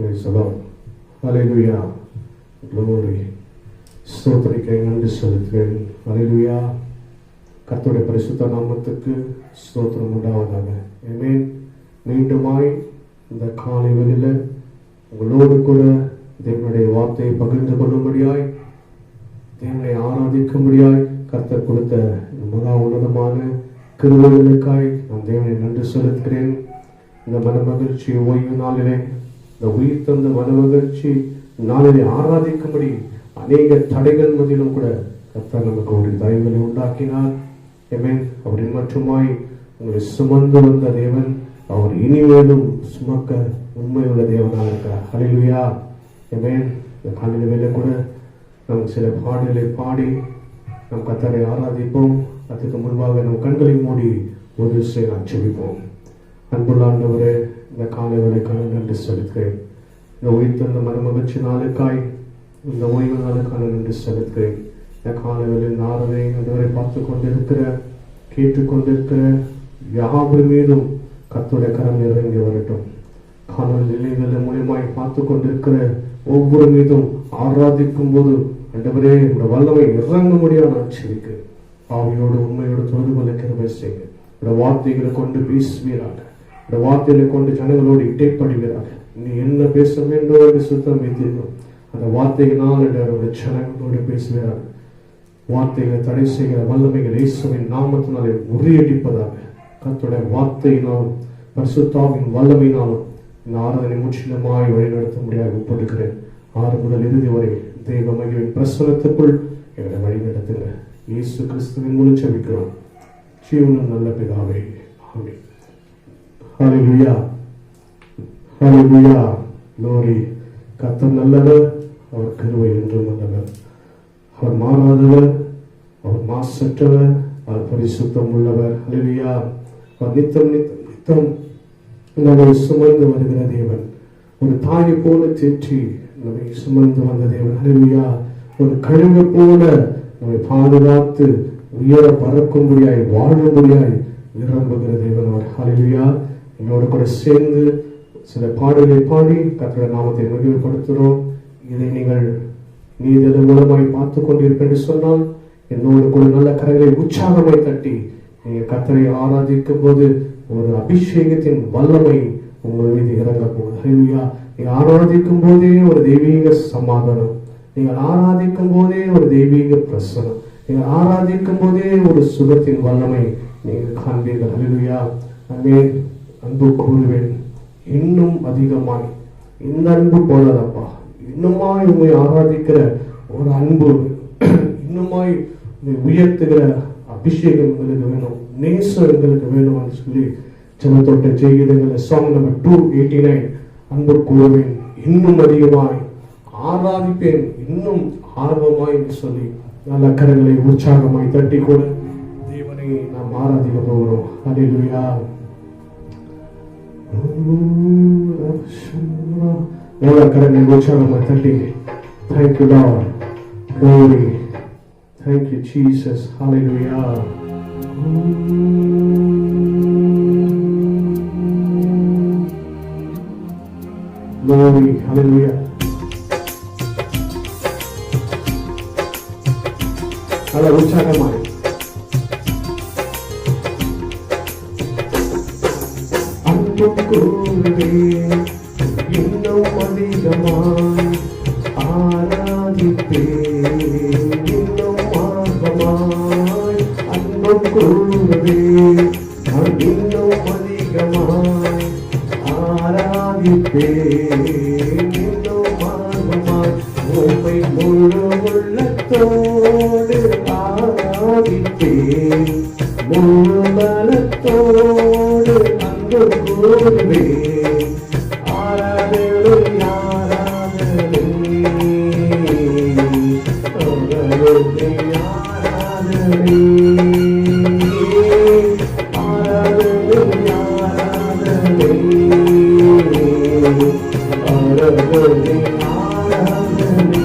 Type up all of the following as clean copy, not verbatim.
Praise the Lord. Hallelujah. Glory. ஸ்தோத்திரிக்க நன்றி செலுத்துகிறேன். ஹல்லேலூயா. கர்த்தருடைய பரிசுத்த நாமத்துக்கு ஸ்தோத்திரம் உண்டாவதாக. ஆமென். மீண்டுமாய் இந்த காலை வேளையில உங்களோடு கூட தேவனுடைய வார்த்தையை பகிர்ந்து கொள்ளும்படியாய், தேவனை ஆராதிக்கும்படியாய் கர்த்தர் கொடுத்த மகா உன்னதமான கிருபைகளுக்காய் நான் தேவனை நன்றி செலுத்துகிறேன். இந்த மனமகிழ்ச்சி ஓய்வு நாளிலே, இந்த உயிர் தந்த மனமகிழ்ச்சி நாளிலே ஆராதிக்கும்படி அநேக தடைகள் மத்தியிலும் கூட கர்த்தர் நமக்கு ஒரு தயவுகளை உண்டாக்கினார். ஆமென். அவரின் மட்டுமாய் உங்களை சுமந்து வந்த தேவன் அவர் இனிமேலும் சுமக்க உண்மையுள்ள தேவனாக இருக்கிறார். ஹல்லேலூயா. ஆமென். இந்த காலையில வேளை கூட நாம் சில பாடலை பாடி நம் கர்த்தரை ஆராதிப்போம். அதுக்கு முன்பாக நம் கண்களை மூடி ஒரு விஷயம் நாம் ஜெபிப்போம். அன்புள்ள ஆண்டவரே, இந்த காலை வேளைக்காக நன்றி செலுத்துகிறேன். இந்த உயிர்த்தெழுந்த மனமகிழ்ச்சி நாளுக்காய், இந்த ஓய்வு நாளுக்காக நன்றி செலுத்துகிறேன். இந்த காலை வேளையில் ஆராதனை அதுவரை பார்த்து கொண்டிருக்கிற, கேட்டுக்கொண்டிருக்கிற யாவர் மீதும் கர்த்தருடைய கரம் இறங்கி வரட்டும். காணொலி நிலைகளின் மூலியமாய் பார்த்து கொண்டிருக்கிற ஒவ்வொரு மீதும் ஆராதிக்கும் போது ஆண்டவரே இந்த வல்லமை இறங்கும்படியாக நான் ஜெபிக்கிறேன். ஆவியோடு உண்மையோடு தொழுது கொள்ள கிருபை செய்யுங்க. இந்த வார்த்தைகளை கொண்டு பேசுவீராக. இந்த வார்த்தைகளை கொண்டு ஜனங்களோடு இடைப்படுவீராக. நீ என்ன பேச வேண்டும் என்று சுத்தம் வைத்திருக்கும் அந்த வார்த்தைகளால் அவருடைய ஜனங்களோடு பேசுவீராக. வார்த்தைகளை தடை செய்கிற வல்லமைகள் இயேசுவின் நாமத்தினாலே முறியடிப்பதாக. கர்த்தருடைய வார்த்தையினாலும் பரிசுத்தாவின் வல்லமையினாலும் இந்த ஆராதனை முற்றிலுமாய் வழிநடத்த முடியாது ஒப்புக்கொள்கிறேன். 6 முதல் இறுதி வரை தெய்வ மகிமையின் பிரசன்னத்துக்குள் எங்களை வழிநடத்துங்க. இயேசு கிறிஸ்துவின் மூலம் ஜெபிக்கிறோம் ஜீவனும் நல்ல பிதாவே. ஆமென். ஹல்லேலூயா. ஹல்லேலூயா. glory. கர்த்தர் நல்லவர், அவர் கிருபை என்றும் நல்லவர். அவர் மாறாதவர், அவர் மாசற்றவர், அவர் பரிசுத்தம் உள்ளவர். ஹல்லேலூயா. அவர் நித்தம் நித்தம் நித்தம் நம்மை சுமந்து வருகிற தேவன். ஒரு தாயை போல தேற்றி நம்மை சுமந்து வந்த தேவன். ஹல்லேலூயா. ஒரு கழுகு போல நம்மை பாதுகாத்து உயர பறக்கும்படியாய் வாழும்படியாய் விரும்புகிற தேவன் அவர். ஹல்லேலூயா. என்னோட கூட சேர்ந்து சில பாடலை பாடி கர்த்தருடைய நாமத்தை மகிமைப்படுத்துகிறோம். இதை நீங்கள் இதன் மூலமாய் பார்த்து கொண்டிருப்பேன் என்று சொன்னால் என்னோடு கூட நல்ல கரங்களை உற்சாகமாய் தட்டி நீங்கள் கர்த்தரை ஆராதிக்கும் போது ஒரு அபிஷேகத்தின் வல்லமை உங்கள் மீது இறங்க போகுது. ஹல்லேலூயா. நீங்கள் ஆராதிக்கும் போதே ஒரு தெய்வீக சமாதானம், நீங்கள் ஆராதிக்கும் போதே ஒரு தெய்வீக பிரசனம், நீங்கள் ஆராதிக்கும் போதே ஒரு சுகத்தின் வல்லமை நீங்கள் காண்பீர்கள். ஹல்லேலூயா. ஆமென். அன்பு கூறுவேன், இன்னும் அதிகமாய் இந்த அன்பு போலதப்பா, இன்னுமாய் உண்மை ஆராதிக்கிற ஒரு அன்பு, இன்னுமாய் உயர்த்துகிற அபிஷேகம் எங்களுக்கு வேணும், நேசம் எங்களுக்கு வேணும் என்று சொல்லி ஜெபத்தோட்ட செய்திகளை சாங் நம்பர் 289 அன்பு கூறுவேன், இன்னும் அதிகமாய் ஆராதிப்பேன், இன்னும் ஆர்வமாய் என்று சொல்லி நல்ல கரங்களை உற்சாகமாய் தட்டி கூட தேவனை நாம் ஆராதிக்க போகிறோம். ஹல்லேலூயா. நல்ல கரங்களை உற்சாகமாய் தட்டி thank you Lord, glory, thank you Jesus, hallelujah. Glory, hallelujah. நல்ல உற்சாகமாய் அன்பு கூறுவேன், இன்னும் அதிகமாய் ஆராதிப்பேன், இன்னும் ஆர்வமாய் அன்பு கூறுவேன், இன்னும் அதிகமாய் ஆராதிப்பேன், இன்னும் ஆர்வமாய் உம்மை முழு உள்ளத்தோடு ஆராதிப்பேன், முழு பலத்தோடு அன்பு கூறுவேன். ஆராதனை ஆராதனை ஆராதனை ஆராதனை ஆராதனை ஆராதனை ஆராதனை ஆராதனை.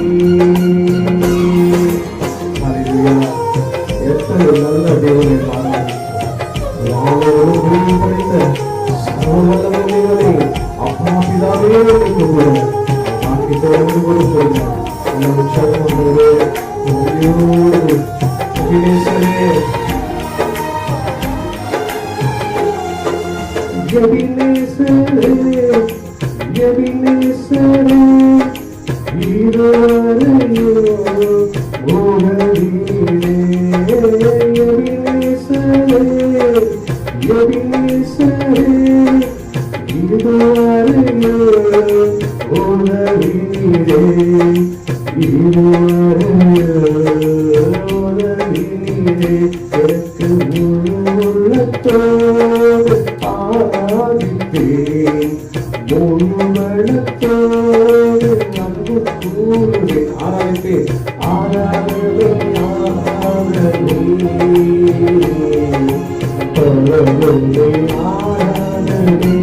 ஹல்லேலூயா. எத்தனை நல்ல தேவனை பாராட்டுகிறோம். வானோடு பூமி படைத்த சர்வவல்லமை தேவனே, அப்பா பிதாவே உமக்கு கூட பாக்கியத்தோடு கூட போகிறார். அந்த உற்சாகம் வந்தவரே நன்றியோடு எபினேசரே எபினேசரே எபினேசரே இதுவரையோ ஓடவிலே எபினேசரே எபினேசரே இதுவரையோ ஓடவிலே இதுவரையோ ஓடவிலே எனக்கு முழு உள்ளத்தோடு ஆராதிப்பேன் முழு உள்ளத்தோடு அன்பு கூறுவேன். ஆராதிப்பேன் ஆராதனை ஆராதனை பரவனை ஆராதனை.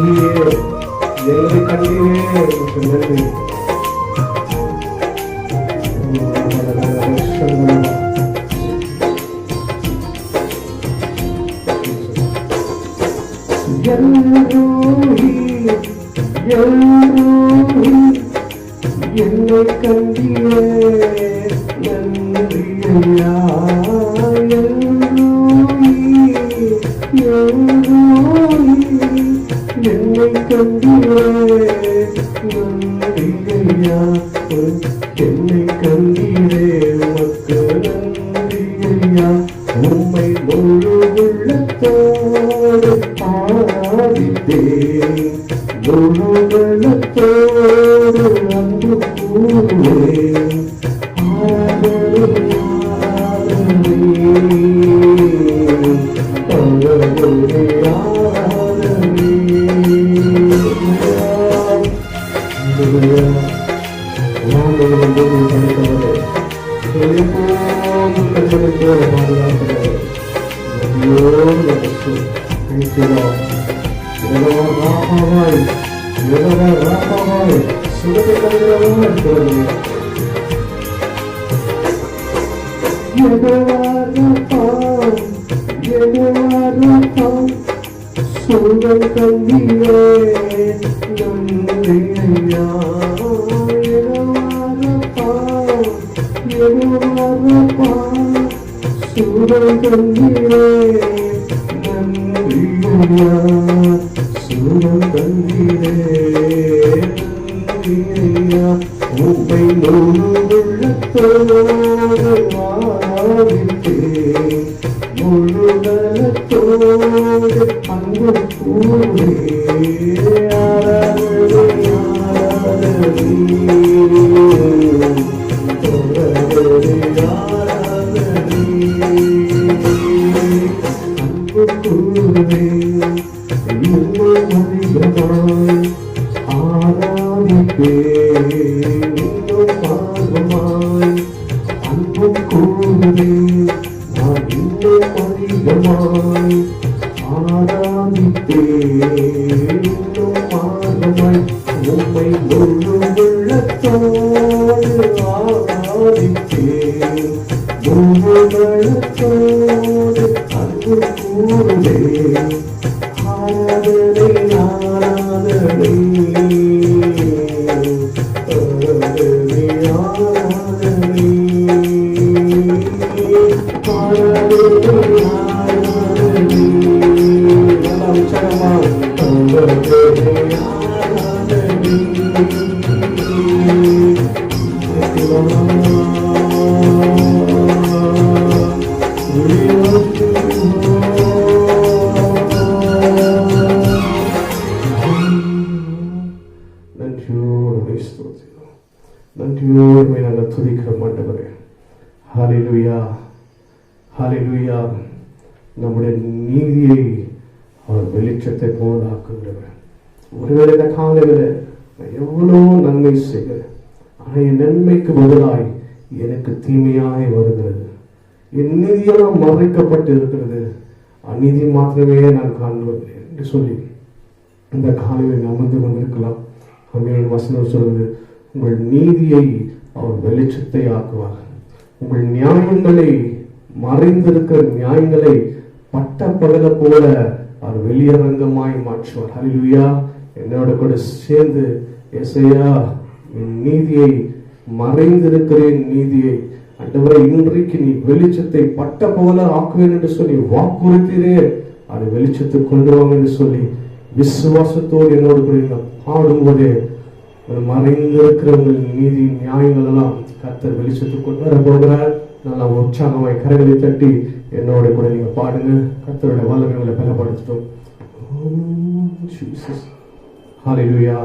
எங்களை கண்டீரே நன்றி. என்னை கண்டீரே நன்றி ஐயா. என்னை கண்டீரே நன்றி ஐயா. என்னை கண்டீரே உமக்கு நன்றி ஐயா. உம்மை முழு உள்ளத்தோடு ஆராதிப்பேன் முழு உள்ளத்தோடு அன்பு கூறுவேன். ஆராதனை ஆராதனை பரவனை ஆராதனை. சுகம் கண்டீரே நன்றி ஐயா. சுகம் கண்டீரே நன்றி ஐயா. சுகம் கண்டீரே நன்றி ஐயா. உம்மை முழு உள்ளத்தோடு ஆராதிப்பேன் முழு பலத்தோடு அன்பு கூறுவேன். ஆராதனை ஆராதனை ஆராதனை அன்பு கூறுவேன். இன்னும் அதிகமாய் ஆராதிப்பேன் இன்னும் ஆர்வமாய் அன்பு கூறுவேன். நான் இன்னும் அதிகமாய் ஆராதிப்பேன் இன்னும் ஆர்வமாய் உம்மை முழு உள்ளத்தோடு ஆராதிப்பேன் முழு பலத்தோடு அன்பு கூறுவேன். ஆராதனை ஆராதனை ஆராதனை ஆராதனை ஆராதனை ஆராதனை. நல்லா உற்சாகமா ஆராதனை ஆராதனை. நன்றியோடு நாங்கள் துதிக்கிறோம் ஆண்டவரே. ஹல்லேலூயா ஹல்லேலூயா. நம்முடைய நீதியை அவர் வெளிச்சத்தை போல ஆக்குகிறவர். ஒருவேளை இந்த காலையில் எவ்வளோ நன்மை செய்கிறேன், ஆனால் என் நன்மைக்கு பதிலாய் எனக்கு தீமையாய் வருகிறது. என் நீதியெல்லாம் மறைக்கப்பட்டு இருக்கிறது, அநீதி மாத்திரமே நான் காண்பது என்று சொல்லி இந்த காலையில் அமர்ந்து கொண்டிருக்கலாம். அங்கே வசனம் சொல்வது, உங்கள் நீதியை அவர் வெளிச்சத்தை ஆக்குவார். உங்கள் நியாயங்களை, மறைந்திருக்கிற நியாயங்களை பட்ட பகல போல அவர் வெளியரங்கமாய் மாற்றுவார். ஹல்லேலூயா. என்னோட கூட சேர்ந்து ஏசையா, என் நீதியை, மறைந்திருக்கிறேன் நீதியை ஆண்டவரே, இன்றைக்கு நீ வெளிச்சத்தை பட்ட போல ஆக்குவேன் என்று சொல்லி வாக்குறுத்தீரே, அது வெளிச்சத்தை கொண்டு வாங்க என்று சொல்லி விசுவாசத்தோடு என்னோடு கூட பாடும்போதே மறைந்திருக்கிற உங்கள் நீதி நியாயங்கள் எல்லாம் கர்த்தர் வெளிச்சத்தை கொண்டு வர போகிறார். நல்லா உற்சாகமாய் கரங்களை தட்டி என்னோட கூட நீங்க பாடுங்க. கர்த்தருடைய வல்லமைகளை பலப்படுத்தட்டும். ஹல்லேலூயா.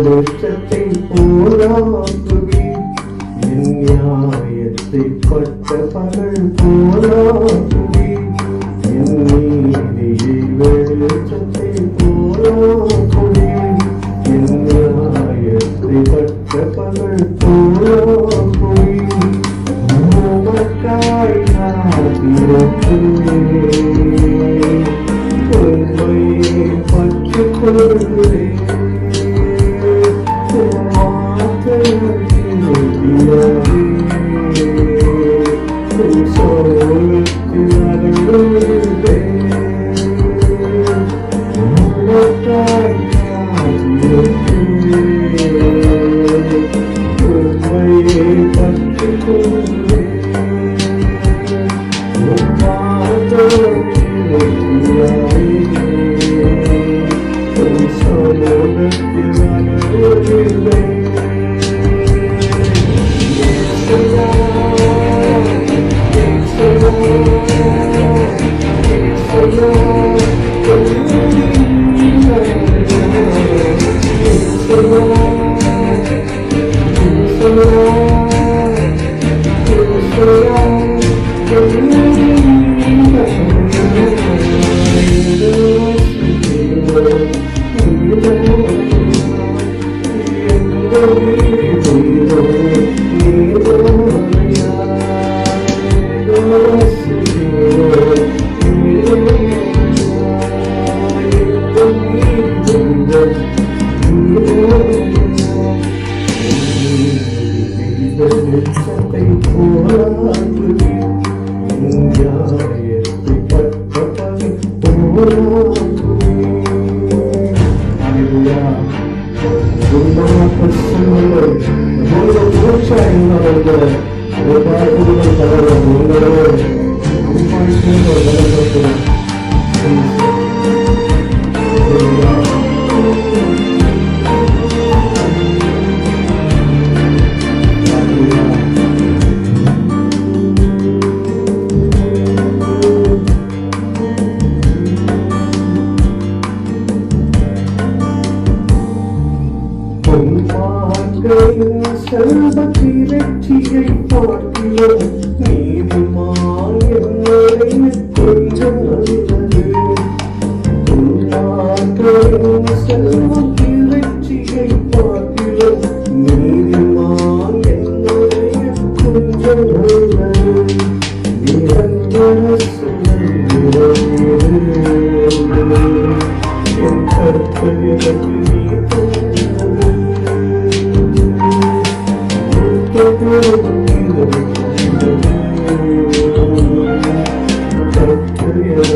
வெளிச்சத்தை போலாக்குவி, என் நியாயத்தை பட்ட பகல் போலாக்குவி, என் நீதியை வெளிச்சத்தை போலாக்குவி, என் நியாயத்தை பட்ட பகல் போலாக்குவி, உமக்காய் காத்திருக்கிறேன், உம்மையே பற்றிக் கொள்கிறேன்.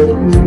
Thank you.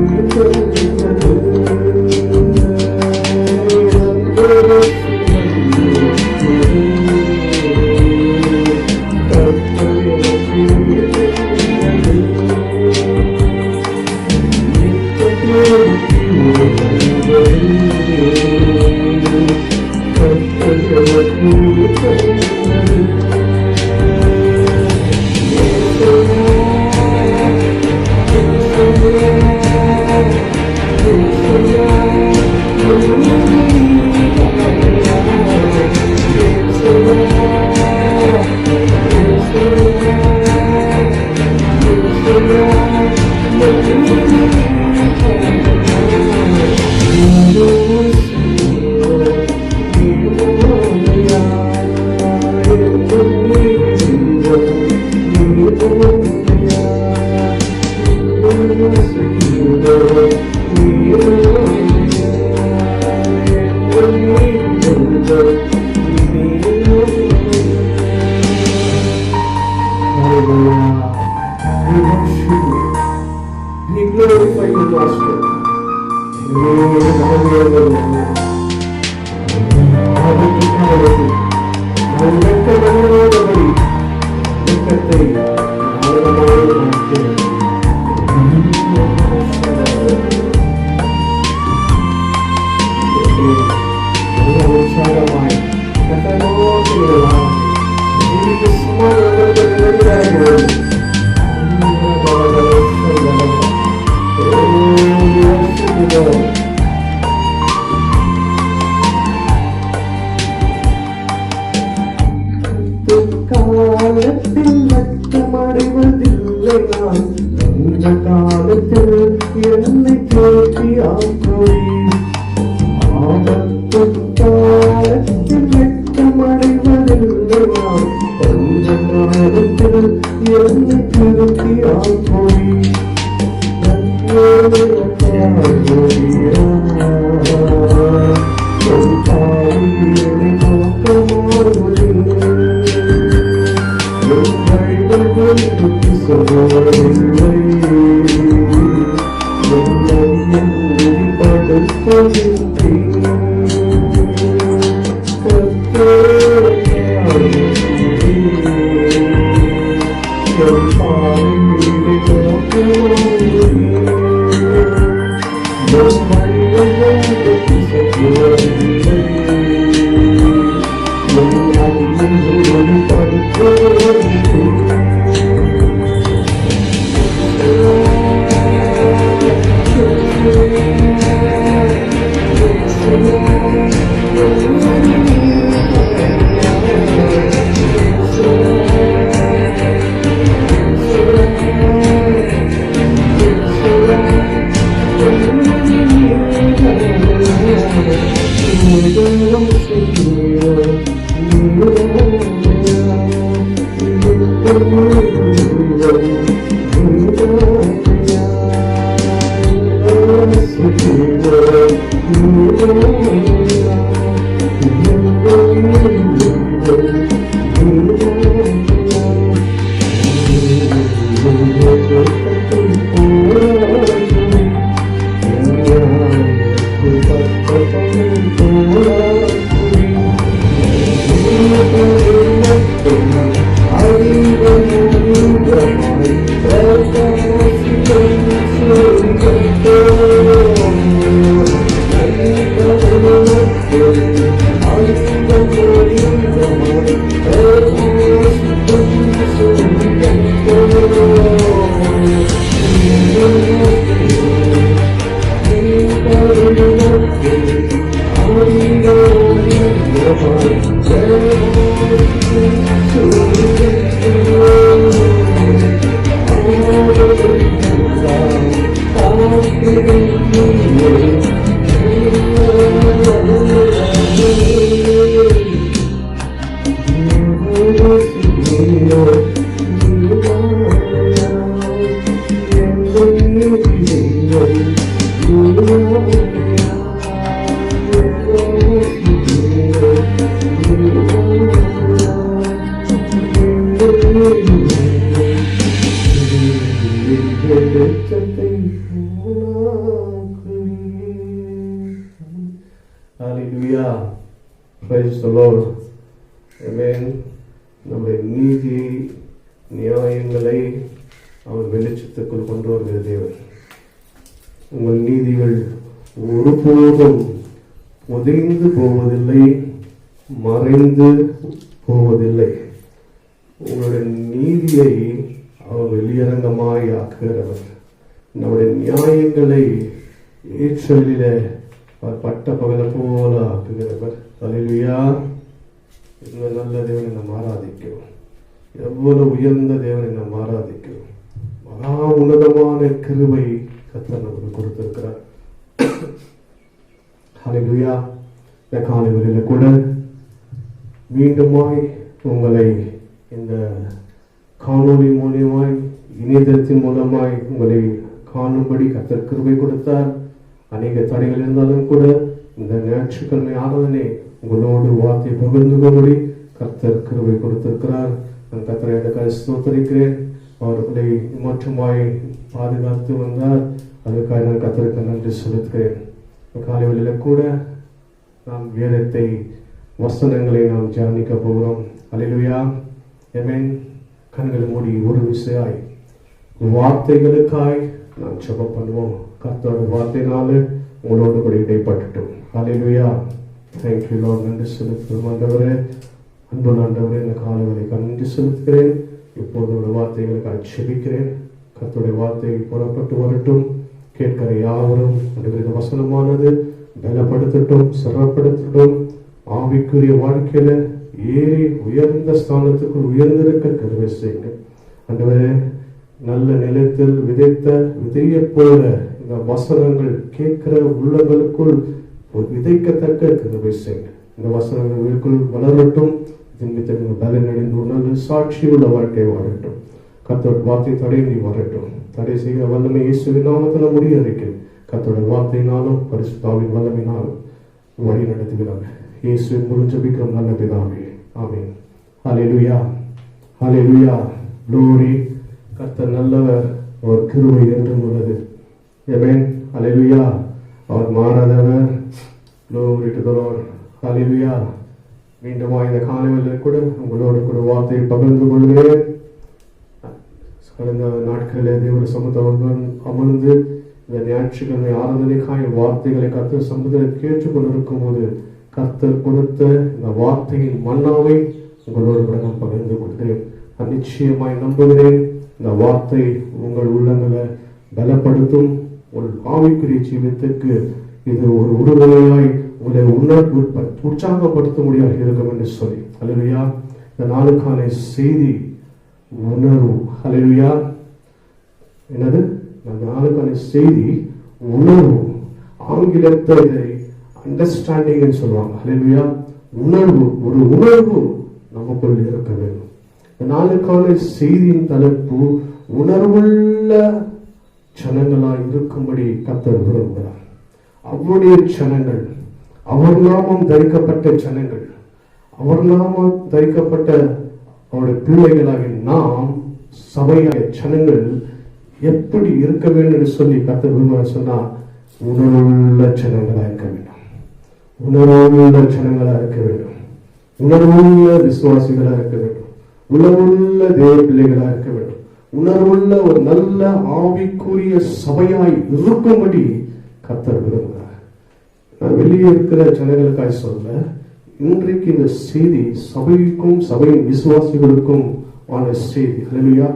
வெட்கமடையாதபடி வெட்கத்தை ஆழமாக மாற்றுகிறேன். உற்சாகமாய் கத்தரோடு விடலாம். இன்னைக்கு சும்மா உங்களுக்கு நினைக்கிறார்கள். காலத்தில் வெட்கமடைவதில்லை நான், அந்த காலத்தில் என்னை தேடி ஆக்கோய். ஆபத்து காலத்தில் வெட்கமடைவதில்லை நான், அந்த காலத்தில் என்னை தேடி ஆக்கோய். Hallelujah. Praise the Lord. Amen. நம்முடைய நீதி நியாயங்களை அவர் வெளிச்சத்துக்குள் கொண்டு வருகிற தேவன். உங்கள் நீதிகள் ஒருபோதும் புதைந்து போவதில்லை, மறைந்து போவதில்லை. உங்களுடைய நீதியை அவர் வெளியரங்கமாய் ஆக்குகிறவர். நம்முடைய நியாயங்களை ஏற்றலில பட்ட பகலை போல ஆக்குகிறவர். அல்லேலூயா. இந்த நல்ல தேவனை நாம் ஆராதிக்கிறோம். எவ்வளவு உயர்ந்த தேவனை நாம் ஆராதிக்கிறோம். மகா உன்னதமான கிருபை கர்த்தர் நமக்கு கொடுத்திருக்கிறார். ஹல்லேலூயா. இந்த காலை வேளையில கூட மீண்டுமாய் உங்களை இந்த காணொளி மூலியமாய் இணையதளத்தின் மூலமாய் உங்களை காணும்படி கர்த்தர் கிருபை கொடுத்தார். அநேக தடைகள் இருந்தாலும் கூட இந்த ஞாயிற்றுக்கிழமை ஆராதனை உங்களோடு வார்த்தை பகிர்ந்து கொள்ளும்படி கர்த்தர் கிருபை கொடுத்திருக்கிறார். நான் கர்த்தரை எனக்காக ஸ்தோத்திரிக்கிறேன். அவர்களை மாற்றமாய் பாதுகாத்து வந்தார். அதற்காக நான் கர்த்தருக்கு நன்றி செலுத்துகிறேன். காலை வேளையில கூட நாம் வேதத்தை வசனங்களை நாம் தியானிக்க போகிறோம். அல்லேலூயா. ஆமென். கண்களை மூடி ஒரு விசையாய் வார்த்தைகளுக்காய் நான் ஜெபம் பண்ணுவோம். கர்த்தருடைய வார்த்தையினாலே உங்களோடு கூட இடைப்பட்டுட்டோம். அல்லேலூயா. Thank you Lord. நன்றி செலுத்துகிறோம் ஆண்டவரே. அன்புள்ள ஆண்டவரே, இந்த காலங்களை நன்றி செலுத்துகிறேன். இப்போது ஒரு வார்த்தைகளுக்காக ஜெபிக்கிறேன். கர்த்தருடைய வார்த்தைகள் புறப்பட்டு வரட்டும். கேட்கிற யாவரும் இந்த வசனமானது பலப்படுத்தட்டும், சிறப்படுத்தட்டும். ஆவிக்குரிய வாழ்க்கையில ஏறி உயர்ந்த ஸ்தானத்துக்குள் உயர்ந்திருக்க கருவை செய்யுங்க ஆண்டவரே. நல்ல நிலத்தில் விதைத்த விதையை போல இந்த வசனங்கள் கேட்கிற உள்ளங்களுக்குள் விதைக்கத்தக்க கருவை செய்யுங்க. இந்த வசனங்களுக்குள் வளரட்டும். பலனடைந்து நல்ல சாட்சி உள்ள வாழ்க்கை வாழட்டும். கர்த்தர் வார்த்தை தடையின்றி வரட்டும். தடை செய்ய வல்லமை இயேசுவின் நாமத்தில் முடியறிக்கிறேன். கர்த்தருடைய வார்த்தையினாலும் பரிசுத்தாவின் வல்லமையினாலும் வழி நடத்துகிறாங்க. இயேசுவின் மூலம் ஜெபிக்கிறோம் நல்ல பிதாவே. ஆமென். ஹல்லேலூயா. ஹல்லேலூயா. glory. கர்த்தர் நல்லவர், அவர் கிருபை என்றும் உள்ளது. ஆமென். ஹல்லேலூயா. அவர் மாறாதவர். glory to the Lord. ஹல்லேலூயா. மீண்டும் இந்த காலையில் கூட உங்களோடு கூட வார்த்தையை பகிர்ந்து கொள்கிறேன். கடந்த நாட்களிலே தேவனுடைய சமூகத்தில் அமர்ந்து இந்த ஞாயிற்றுக்கிழமை ஆராதனைக்காய் வார்த்தைகளை கர்த்தர் சமூகத்தில் கேட்டுக்கொண்டிருக்கும் போது கர்த்தர் கொடுத்த இந்த வார்த்தையின் மன்னாவை உங்களோடு கூட நான் பகிர்ந்து கொள்கிறேன். நான் நிச்சயமாய் நம்புகிறேன் இந்த வார்த்தை உங்கள் உள்ளங்களை பலப்படுத்தும். உங்கள் ஆவிக்குரிய ஜீவியத்துக்கு இது ஒரு உறுதுணையாய் உங்களை உற்சாகப்படுத்த முடியாது இருக்கும் என்று சொல்லி அல்லேலூயா. இந்த நாளுக்கான செய்தி உணர்வு. அல்லேலூயா. என்னது? இந்த நாளுக்கான செய்தி உணர்வு. ஆங்கிலத்தை அண்டர்ஸ்டாண்டிங் சொல்லுவாங்க. அல்லேலூயா. உணர்வு, ஒரு உணர்வு நமக்குள் இருக்க வேண்டும். இந்த நாளுக்கான செய்தியின் தலைப்பு உணர்வுள்ள ஜனங்களாய் இருக்கும்படி கர்த்தர் விரும்புகிறார். அவருடைய ஜனங்கள், அவர் நாமம் தரிக்கப்பட்ட ஜனங்கள், அவர் நாமம் தரிக்கப்பட்ட அவருடைய பிள்ளைகளாக நாம் சபையாய ஜனங்கள் எப்படி இருக்க வேண்டும் என்று சொல்லி கர்த்தர் விரும்ப சொன்னா உணர்வுள்ள ஜனங்களா இருக்க வேண்டும். உணர்வுள்ள ஜனங்களா இருக்க வேண்டும். உணர்வுள்ள விசுவாசிகளா இருக்க வேண்டும். உணர்வுள்ள தேவ பிள்ளைகளா இருக்க வேண்டும். உணர்வுள்ள ஒரு நல்ல ஆவிக்குரிய சபையாய் இருக்கும்படி கர்த்தர் விரும்புகிறார். நான் வெளியே இருக்கிற ஜனங்களுக்காக சொல்ல, இன்றைக்கு இந்த செய்தி சபைக்கும் சபையின் விசுவாசிகளுக்கும் ஆன செய்தி. அல்லேலூயா.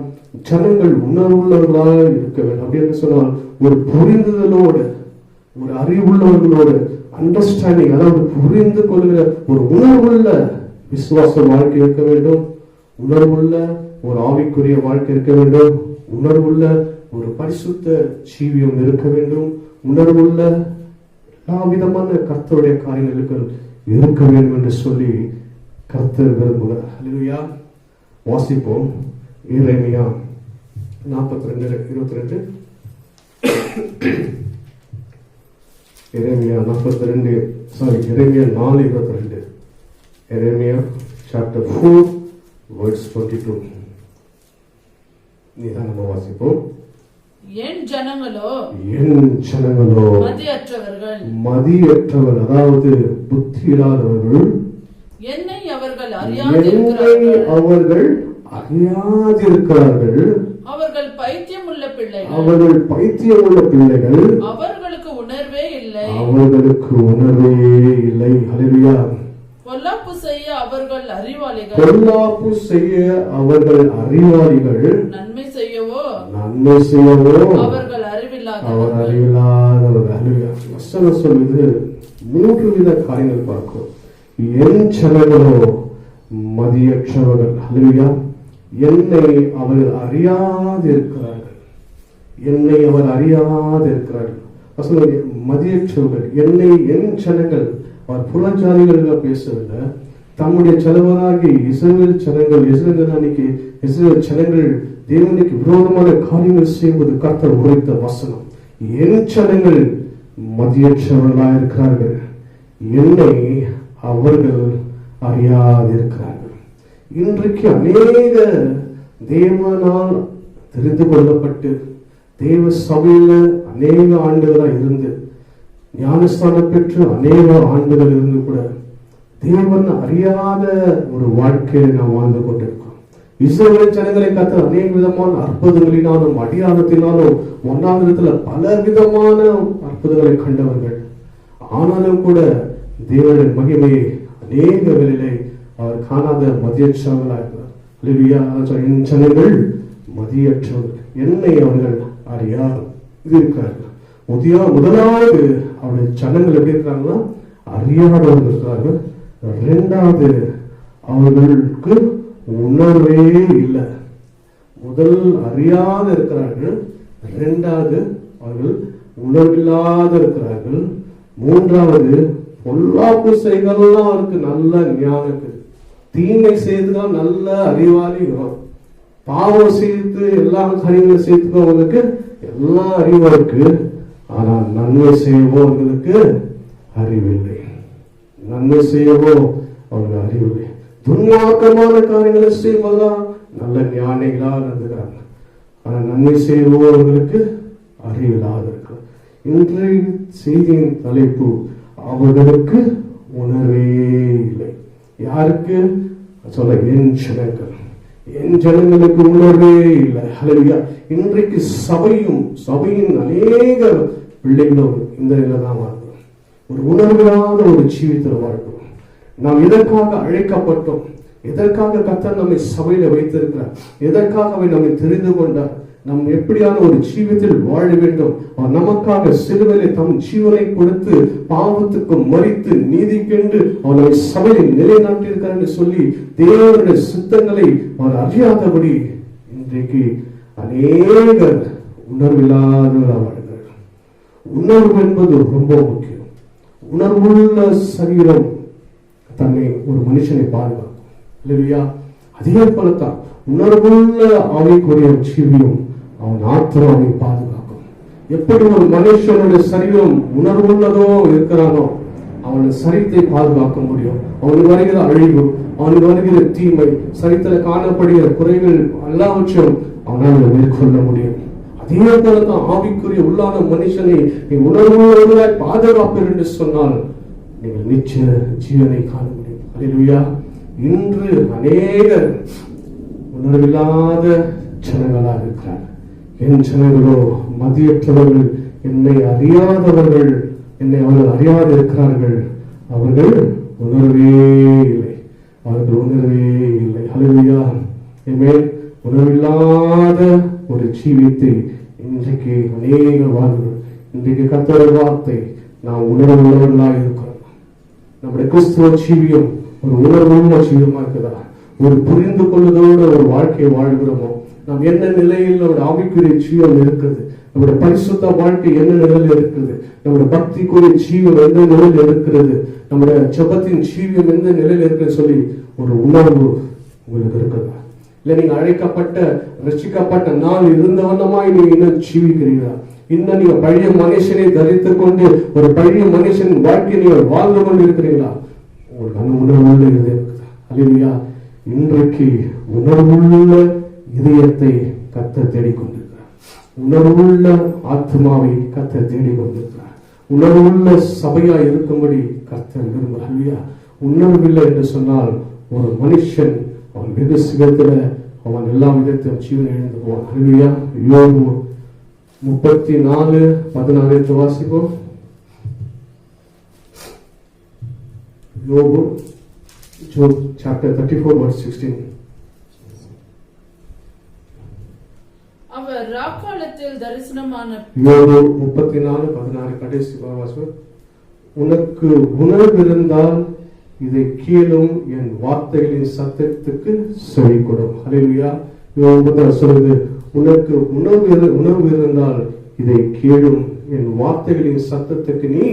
ஜனங்கள் உணர்வுள்ளவர்களாக இருக்க வேண்டும். அப்படின்னு சொன்னால் ஒரு புரிந்துதலோடு, ஒரு அறிவுள்ளவர்களோடு, அண்டர்ஸ்டாண்டிங், அதாவது புரிந்து கொள்கிற ஒரு உணர்வுள்ள விசுவாச வாழ்க்கை இருக்க வேண்டும். உணர்வுள்ள ஒரு ஆவிக்குரிய வாழ்க்கை இருக்க வேண்டும். உணர்வுள்ள ஒரு பரிசுத்த ஜீவியம் இருக்க வேண்டும். உணர்வுள்ள எல்லா விதமான கர்த்தருடைய காரியங்களுக்கு இருக்க வேண்டும் என்று சொல்லி கர்த்தர் விரும்புகிறார். அல்லேலூயா. வாசிப்போம். எரேமியா 42:22. எரேமியா 4:22. எரேமியா chapter 4 verse 22. நிதானமா வாசிப்போம். என் ஜனங்களோ மதியற்றவர்கள், அதாவது புத்தி இல்லாதவர்கள், என்னை அவர்கள் அறியாதிருக்கிறார்கள், அவர்கள் பைத்தியம் உள்ள பிள்ளைகள், அவர்களுக்கு உணர்வே இல்லை. ஹல்லேலூயா. பொல்லாப்பு செய்ய அவர்கள் அறிவாளிகள், நன்மை செய்யவோ அவர்கள் அறிவில்லாதவர்கள். வசனம் சொல்லுது 3 வித காரியங்கள் பார்க்கிறோம். என் ஜனங்களோ மதியற்றவர்கள். ஹல்லேலூயா. என்னை அவர்கள் அறியாதிருக்கிறார்கள். மதியற்றவர்கள். என்னை என் ஜனங்கள். அவர் புறஜாதிகளாக பேசவில்லை. தம்முடைய செலவனாகி இஸ்ரவேல் ஜனங்கள் தேவனுக்கு விரோதமான காரியங்கள் செய்வது கர்த்தர் உரைத்த வசனம். என் ஜனங்கள் மதியற்றவர்களாக இருக்கிறார்கள். என்னை அவர்கள் அறியாதிருக்கிறார்கள். இன்றைக்கு அநேக தேவனால் தெரிந்து கொள்ளப்பட்டு தேவ சபையில அநேக ஆண்டுகளாக இருந்து ஞானஸ்தானம் பெற்று அநேக ஆண்டுகள் இருந்து கூட தேவன் அறியாத ஒரு வாழ்க்கையை நாம் வாழ்ந்து கொண்டிருக்கிறோம். இஸ்ரவேல் ஜனங்களை கர்த்தர் அநேக விதமான அற்புதங்களினாலும் அடையாளத்தினாலும் ஒன்னாந்திரத்துல பல விதமான அற்புதங்களை கண்டவர்கள். ஆனாலும் கூட தேவனின் மகிமையை அநேக வேளையிலே அவர் காணாத மதியற்றவர்களாக இருக்கிறார். என் ஜனங்கள் மதியற்றவர்கள், என்னை அவர்கள் அறியார் இருக்கிறார்கள். முதலாவது அவருடைய ஜனங்கள் எப்படி இருக்கிறாங்கன்னா அறியாதவர்கள் இருக்கிறார்கள். இரண்டாவது அவர்களுக்கு உணர்வே இல்லை. முதல் அறியாத இருக்கிறார்கள், இரண்டாவது அவர்கள் உணர்வில்லாத இருக்கிறார்கள், மூன்றாவது பொல்லாப்பு செய்கலாம் அவருக்கு நல்ல ஞானம் இருக்குது. தீமை செய்துதான் நல்ல அறிவாளி வரும். பாவம் செய்து எல்லா காரியங்களும் செய்துக்கவங்களுக்கு எல்லா அறிவும் இருக்கு. ஆனால் நன்மை செய்வோர்களுக்கு அறிவில்லை. நன்மை செய்யவோ அவர்கள் அறிவில்லை. துன்மார்க்கமான காரியங்களை செய்வதெல்லாம் நல்ல ஞானிகளா நடந்துக்கிறாங்க. ஆனா நன்மை செய்வோர்களுக்கு அறிவில்லாத இருக்கிறார். இன்றைய செய்தியின் தலைப்பு அவர்களுக்கு உணர்வே இல்லை. யாருக்கு சொல்ல? என் ஜனங்கள், என் ஜனங்களுக்கு உணர்வே இல்லை. ஹல்லேலூயா. இன்றைக்கு சபையின் அநேக பிள்ளைகளும் இந்த நிலை தான் வாழ்கிறோம். ஒரு உணர்வில்லாத ஒரு ஜீவிதத்தில் வாழ்கிறோம். நாம் எதற்காக அழைக்கப்பட்டோம்? எதற்காக கர்த்தர் நம்மை சபையில வைத்திருக்கிறார்? எதற்காக அவை நம்மை தெரிந்து கொண்டார்? நாம் எப்படியான ஒரு ஜீவிதத்தில் வாழ வேண்டும்? அவர் நமக்காக சிலுவையிலே தம் ஜீவனை கொடுத்து பாவத்துக்கு மரித்து நீதிக்கென்று அவர் நம்மை சபையில் நிலைநாட்டியிருக்கிறார் என்று சொல்லி தேவனுடைய சித்தங்களை அவர் அறியாதபடி இன்றைக்கு அநேகர் உணர்வில்லாதவர்களாக வாழ்கிறார்கள். உணர்வு என்பது ரொம்ப முக்கியம். உணர்வுள்ள சரீரம் தன்னை ஒரு மனுஷனை பாதுகாக்கும். இல்லையா? அதே போலத்தான் உணர்வுள்ள ஆவிக்குரிய ஜீவியம் அவன் ஆத்மாவை பாதுகாக்கும். எப்படி ஒரு மனுஷனுடைய சரீரம் உணர்வுள்ளதோ இருக்கிறானோ அவன் சரீரத்தை பாதுகாக்க முடியும். அவனுக்கு வருகிற அழிவு, அவனுக்கு வருகிற தீமை, சரீரத்தில் காணப்படுகிற குறைகள் எல்லாவற்றையும் அவனால் மேற்கொள்ள முடியும். அதே போலதான் ஆவிக்குரிய உள்ளான மனுஷனை நீ உணர்வுள்ளவர்களாய் பாதுகாப்பீர் என்று சொன்னால் நீங்கள் நிச்சய ஜீவனை காண முடியும். அல்லேலூயா. இன்று அநேகர் உணர்வில்லாத ஜனங்களாக இருக்கிறார். என் ஜனங்களோ மதியற்றவர்கள், என்னை அறியாதவர்கள், என்னை அவர்கள் அறியாது இருக்கிறார்கள். அவர்கள் உணர்வே இல்லை. அவர்கள் உணர்வே இல்லை. அல்லேலூயா. ஆமென். உணர்வில்லாத ஒரு ஜீவித்தை இன்றைக்கு அநேக வாழ்வுகள். இன்றைக்கு கர்த்தருடைய வார்த்தை நாம் உணர்வுள்ளவர்களாக இருக்கிறோம். நம்முடைய கிறிஸ்துவ ஜீவியம் ஒரு உணர்வுள்ள ஜீவியமா இருக்குதா? ஒரு புரிந்து கொள்வதோடு ஒரு வாழ்க்கையை வாழ்கிறோமோ? நாம் என்ன நிலையில் நம்முடைய ஆவிக்குரிய ஜீவன் இருக்குது? நம்முடைய பரிசுத்த வாழ்க்கை என்ன நிலையில் இருக்குது? நம்முடைய பக்திக்குரிய ஜீவன் எந்த நிலையில் இருக்கிறது? நம்முடைய ஜெபத்தின் ஜீவியம் எந்த நிலையில் இருக்குன்னு சொல்லி ஒரு உணர்வு உங்களுக்கு இருக்குதா? இல்ல நீங்க அழைக்கப்பட்ட ரட்சிக்கப்பட்ட நாள் இருந்தவண்ணமாய் நீங்க இன்னும் ஜீவிக்கிறீங்களா? இன்னும் நீங்க பழைய மனுஷனை தரித்துக் கொண்டு ஒரு பழைய மனுஷன் வாழ்க்கையை நீங்கள் வாழ்ந்து கொண்டு இருக்கிறீங்களா? உங்களுக்கு உணர்வுள்ள இதயம் இருக்குதா? அல்லேலூயா. இன்றைக்கு உணர்வுள்ள இதயத்தை கர்த்தர் தேடிக்கொண்டிருக்கிறார். உணர்வுள்ள ஆத்மாவை கர்த்தர் தேடிக்கொண்டிருக்கிறார். உணர்வுள்ள சபையா இருக்கும்படி கர்த்தர் விரும்புகிறார். அல்லேலூயா. உணர்வில்லை என்று சொன்னால் ஒரு மனுஷன் அவன் வெகு சிகத்துல அவன் எல்லா விதத்தையும் ஜீவனை இழந்து போவான். அல்லேலூயா. யோபு 34:16 வாசிப்போம். யோபு chapter 34:16. அவர் ராக்காலத்தில் தரிசனமான யோபு 34:16 கடைசி வாசிப்போம். உனக்கு உணர்வு இருந்தால் இதை கேளும், என் வார்த்தைகளின் சத்தத்துக்கு செவி கொடும். அல்லேலூயா. யோபு சொல்லுது, உனக்கு உணர்வு இருந்தால் இதை கேளும், என் வார்த்தைகளின் சத்தத்துக்கு நீ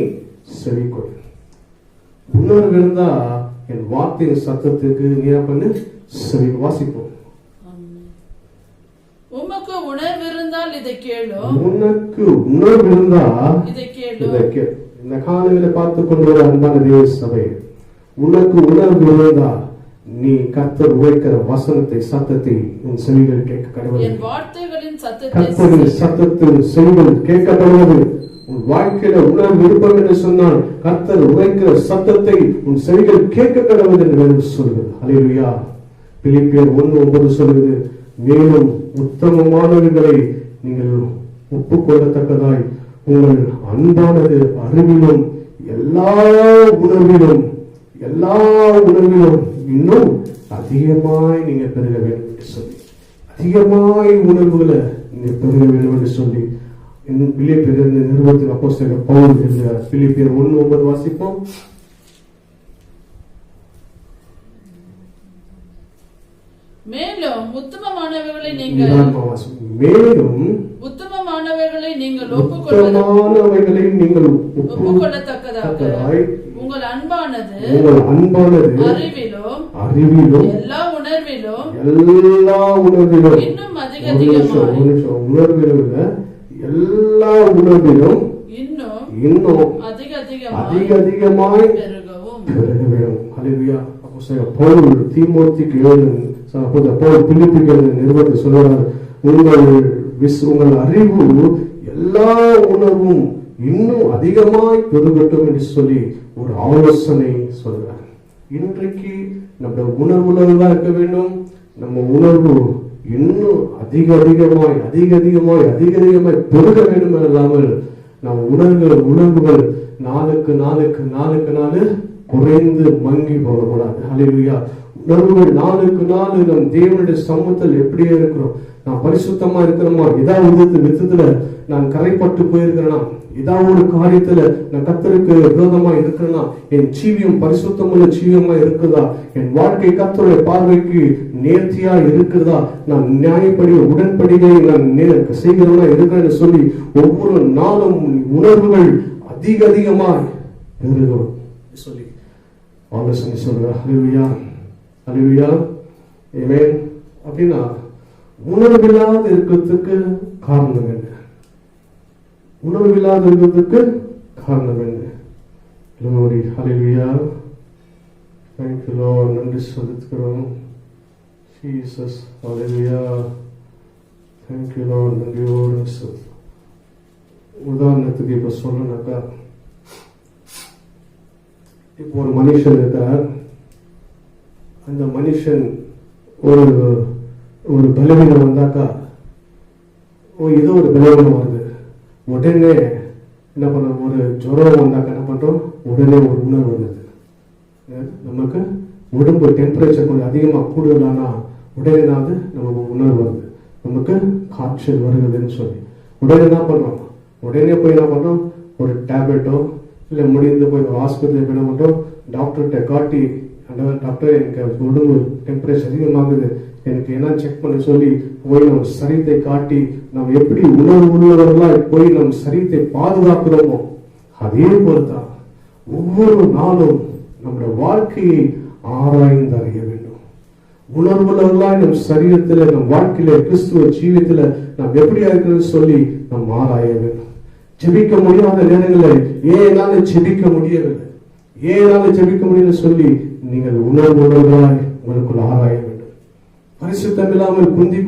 செவி கொடு. உணர்வு இருந்தா என் வார்த்தையின் சத்தத்துக்கு நீ பண்ணு செவி. வாசிப்போம். உமக்கு உணர்வு இருந்தால் இதை கேளும். உனக்கு உணர்வு இருந்தா இதை கேளும். இந்த காலையில பார்த்து கொண்டு வர அன்பான தேவ சபை, உனக்கு உணர்வு இருந்தா நீ கர்த்தர் உரைக்கிற வசனத்தை சத்தத்தை உன் செவிகள் கேட்க கடவுள். என் வார்த்தைகளின் கர்த்தரின் சத்தத்தின் செவிகள் கேட்கப்படுவது உன் வாழ்க்கையில உணர்வு விருப்பம் என்று சொன்னால் கர்த்தர் உரைக்கிற சத்தத்தை உன் செவிகள் கேட்க கடவுள் என்று வேதம் சொல்கிறது. அல்லேலூயா. பிலிப்பியர் 1:9 சொல்கிறது, மேலும் உத்தமமானவர்களை நீங்கள் ஒப்புக்கொள்ளத்தக்கதாய் உங்கள் அன்பானது அறிவிலும் எல்லா உணர்விலும் இன்னும் அதிகமாய் நீங்க பெருக வேண்டும் என்று சொல்லி, அதிகமாய் உணர்வுகளை நீங்க பெருக வேண்டும் என்று சொல்லி பிலிப்பியர் நிறுவனத்தின் அப்போஸ்தலர் பவுல் எழுதுகிறார். பிலிப்பியர் 1:9 வாசிப்போம். மேலும் உத்தமமானவர்களை நீங்கள் ஒப்புக்கொள்ளத்தக்கதாய் உங்கள் அன்பானது அறிவிலும் எல்லா உணர்விலும் இன்னும் இன்னும் அதிகமாய் பெருகவும். அல்லேலூயா. பவுல் தீமோத்தேயுக்கு பிலிப்பியர் நிறுவனத்தை சொல்றார், உங்கள் அறிவு எல்லா உணர்வும் இன்னும் அதிகமாய் பெருகட்டும் என்று சொல்லி ஒரு ஆலோசனை சொல்றார். இன்றைக்கு நம்ம உணர்வுல தான் இருக்க வேண்டும். நம்ம உணர்வு இன்னும் அதிகமாய் பெருக வேண்டும் இல்லாமல் நம்ம உணர்வுகள் நாளுக்கு நாள் குறைந்து மங்கி போகக்கூடாது. அல்லேலூயா. உணர்வுகள் நாளுக்கு நாள் நம் தேவனுடைய சமூகத்தில் எப்படியே இருக்கிறோம், நான் பரிசுத்தமா இருக்கிறோமா, ஏதாவது விதத்துல நான் கரைப்பட்டு போயிருக்கிறேனா, ஏதாவது ஒரு காரியத்துல நான் கர்த்தருக்கு விரோதமா இருக்கிறேனா, என் ஜீவியம் பரிசுத்தமுள்ள ஜீவியமா இருக்குதா, என் வாழ்க்கை கர்த்தருடைய பார்வைக்கு நேர்த்தியா இருக்கிறதா, நான் நியாயப்படி உடன்படியை நான் செய்கிறவனா இருக்கிறேன்னு சொல்லி ஒவ்வொரு நாளும் உணர்வுகள் அதிகமாய் பெருகும் சொல்லி ஆலோசனை சொல்றார். அல்லேலூயா. அல்லேலூயா. ஆமென். அப்படின்னா உணர்வில்லாத இருக்கிறதுக்கு காரணம் என்ன? உணர்வில்லாத இருக்கிறதுக்கு காரணம் என்ன? Glory. Hallelujah. Thank you Lord. நன்றி செலுத்துகிறோம். Jesus. Hallelujah. Thank you Lord. நன்றியோடு செலுத்துகிறோம். உதாரணத்துக்கு இப்ப சொல்லணும்னாக்கா, இப்போ ஒரு மனுஷன் இருக்கார். அந்த மனுஷன் ஒரு பலவீனம் வந்தாக்கா, ஏதோ ஒரு பலவீனம் வருது, உடனே என்ன பண்றோம், ஒரு ஜுரம் வந்தாக்கா என்ன பண்றோம், உடனே ஒரு உணர்வு வருது. நமக்கு உடம்பு டெம்பரேச்சர் கொஞ்சம் அதிகமாக கூடுதலானா உடனே நமக்கு உணர்வு வருது, நமக்கு காய்ச்சல் வருதுன்னு சொல்லி உடனே என்ன பண்றோம், உடனே போய் என்ன பண்றோம், ஒரு டேப்லெட்டோ இல்லை முடிந்து போய் ஒரு ஹாஸ்பிட்டலுக்கு என்ன பண்றோம், டாக்டர்கிட்ட காட்டி, டாக்டர் எனக்கு உடம்பு டெம்பரேச்சர் அதிகமாகுது, எனக்கு என்ன செக் பண்ண சொல்லி போய் நம்ம சரீரத்தை காட்டி நம்ம எப்படி உணர்வு உள்ளவர்களாக போய் நம் சரீரத்தை பாதுகாக்கிறோமோ அதே போலதான் ஒவ்வொரு நாளும் நம்முடைய வாழ்க்கையை ஆராய்ந்து அறிய வேண்டும். உணர்வுள்ளவர்களாய் நம் சரீரத்தில் நம் வாழ்க்கையில கிறிஸ்துவ ஜீவியத்துல நாம் எப்படியா இருக்கிறது சொல்லி நாம் ஆராய வேண்டும். ஜெபிக்க முடியாத நேரங்களில் ஏனால ஜெபிக்க முடியல சொல்லி நீங்கள் உணர்வுள்ளவர்களாய் உங்களுக்குள் ஆராய வேண்டும். பரிசுத்தம் இல்லாமல் குந்தி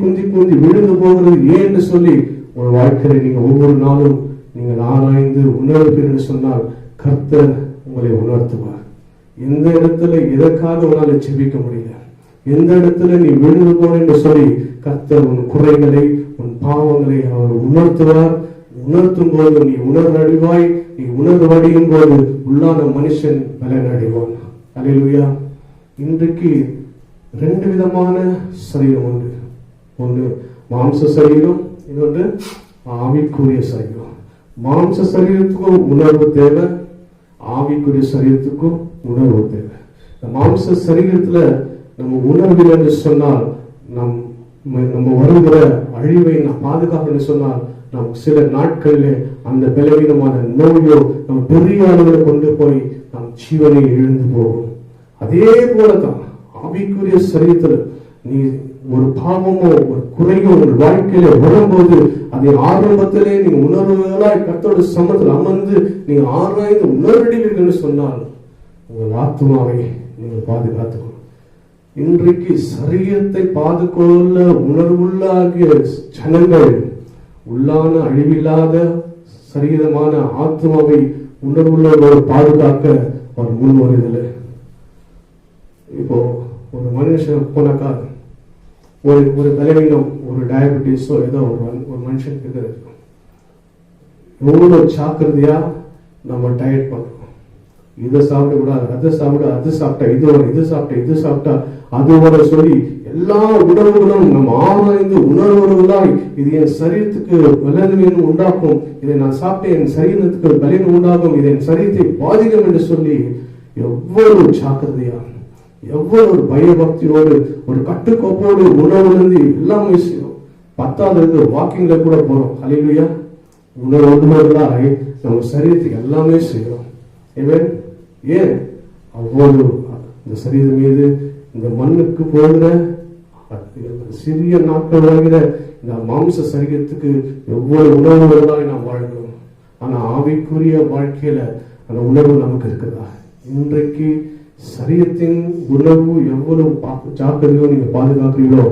விழுந்து போகிறது ஏன்னு சொல்லி உங்கள் வாழ்க்கையில நீங்க ஒவ்வொரு நாளும் நீங்கள் ஆராய்ந்து உணர்வீர்கள் என்று சொன்னால் கர்த்தர் உங்களை உணர்த்துவார். எந்த இடத்துல எதற்காக உன்னால ஜெபிக்க முடியல, எந்த இடத்துல நீ விழுந்து போன என்று சொல்லி கர்த்தர் உன் குறைகளை உன் பாவங்களை அவர் உணர்த்துவார். உணர்த்தும் போது நீ உணர்வடைவாய். நீ உணர்வடையும் போது உள்ளான மனுஷன் பலன் அடைவான். அல்லேலூயா. இன்றைக்கு 2 விதமான சரீரம் உண்டு. ஒன்று மாம்ச சரீரம், இன்னொன்று ஆவிக்குரிய சரீரம். மாம்ச சரீரத்துக்கும் உணர்வு தேவை, ஆவிக்குரிய சரீரத்துக்கும் உணர்வு தேவை. மாம்ச சரீரத்துல நம்ம உணர்வு என்று சொன்னால் நம்ம வருகிற அழிவை நாம் பாதுகாக்கணும்னு சொன்னால் நம் சில நாட்களிலே அந்த பலவீனமான நோயோ நம்ம பெரிய அளவில் கொண்டு போய் நம் ஜீவனை இழந்து போகும். அதே போலதான் ஆவிக்குரிய சரீரத்துல நீ ஒரு பாவமோ ஒரு குறையோ உங்கள் வாழ்க்கையில வரும்போது அதை ஆரம்பத்திலே நீங்க உணர்வுகளாய் கர்த்தரோட சமூகத்தில் அமர்ந்து நீங்க ஆராய்ந்து உணர்வீர்கள் சொன்னால் உங்கள் ஆத்மாவை நீங்கள் பாதுகாத்துக்கணும். இன்றைக்கு சரீரத்தை பாதுகொள்ள உணர்வுள்ளாகிய ஜனங்கள் உள்ளான அழிவில்லாத சரீரமான ஆத்மாவை உணர்வுள்ளவரோடு பாதுகாக்க அவர் முன் வருதில்லை. இப்போ ஒரு மனுஷன் போனாக்கா ஒரு பலவீனம், ஒரு டயபெட்டிஸோ ஏதோ ஒரு மனுஷனுக்கு இருக்கும். எவ்வளவு ஜாக்கிரதையா நம்ம டயட் பண்றோம். இதை சாப்பிடக்கூடாது, அதை சாப்பிட்டா இது வரும், இது சாப்பிட்டா அது வர சொல்லி எல்லா உணவுகளும் நம்ம ஆராய்ந்து உணர்வுகளாய் இது என் சரீரத்துக்கு பலவீனம் உண்டாக்கும், இதை நான் சாப்பிட்டு என் சரீரத்துக்கு பலவீனம் உண்டாகும், இது என் சரீரத்தை பாதிக்கும் என்று சொல்லி எவ்வளவு ஜாக்கிரதையா, எவ்வளவு ஒரு பயபக்தியோடு ஒரு கட்டுக்கோப்போடு உணவுலேருந்து எல்லாமே செய்யும். 10வது வாக்கிங்ல கூட போறோம். ஹல்லேலூயா. உணர்வுகளாய் நம்ம சரீரத்துக்கு எல்லாமே செய்யறோம். ஏன் அவ்வளவு இந்த சரீரம் மீது இந்த மண்ணுக்கு போகிற சிறிய நாட்கள் வாழ்கிற இந்த மாம்ச சரீரத்துக்கு எவ்வளவு உணர்வுகளாய் நாம் வாழ்கிறோம். ஆனா ஆவிக்குரிய வாழ்க்கையில அந்த உணர்வு நமக்கு இருக்குதா? இன்றைக்கு சரீரத்தின் உணர்வு எவ்வளவு ஜாக்கிரதையோ நீங்க பாதுகாக்கிறீங்களோ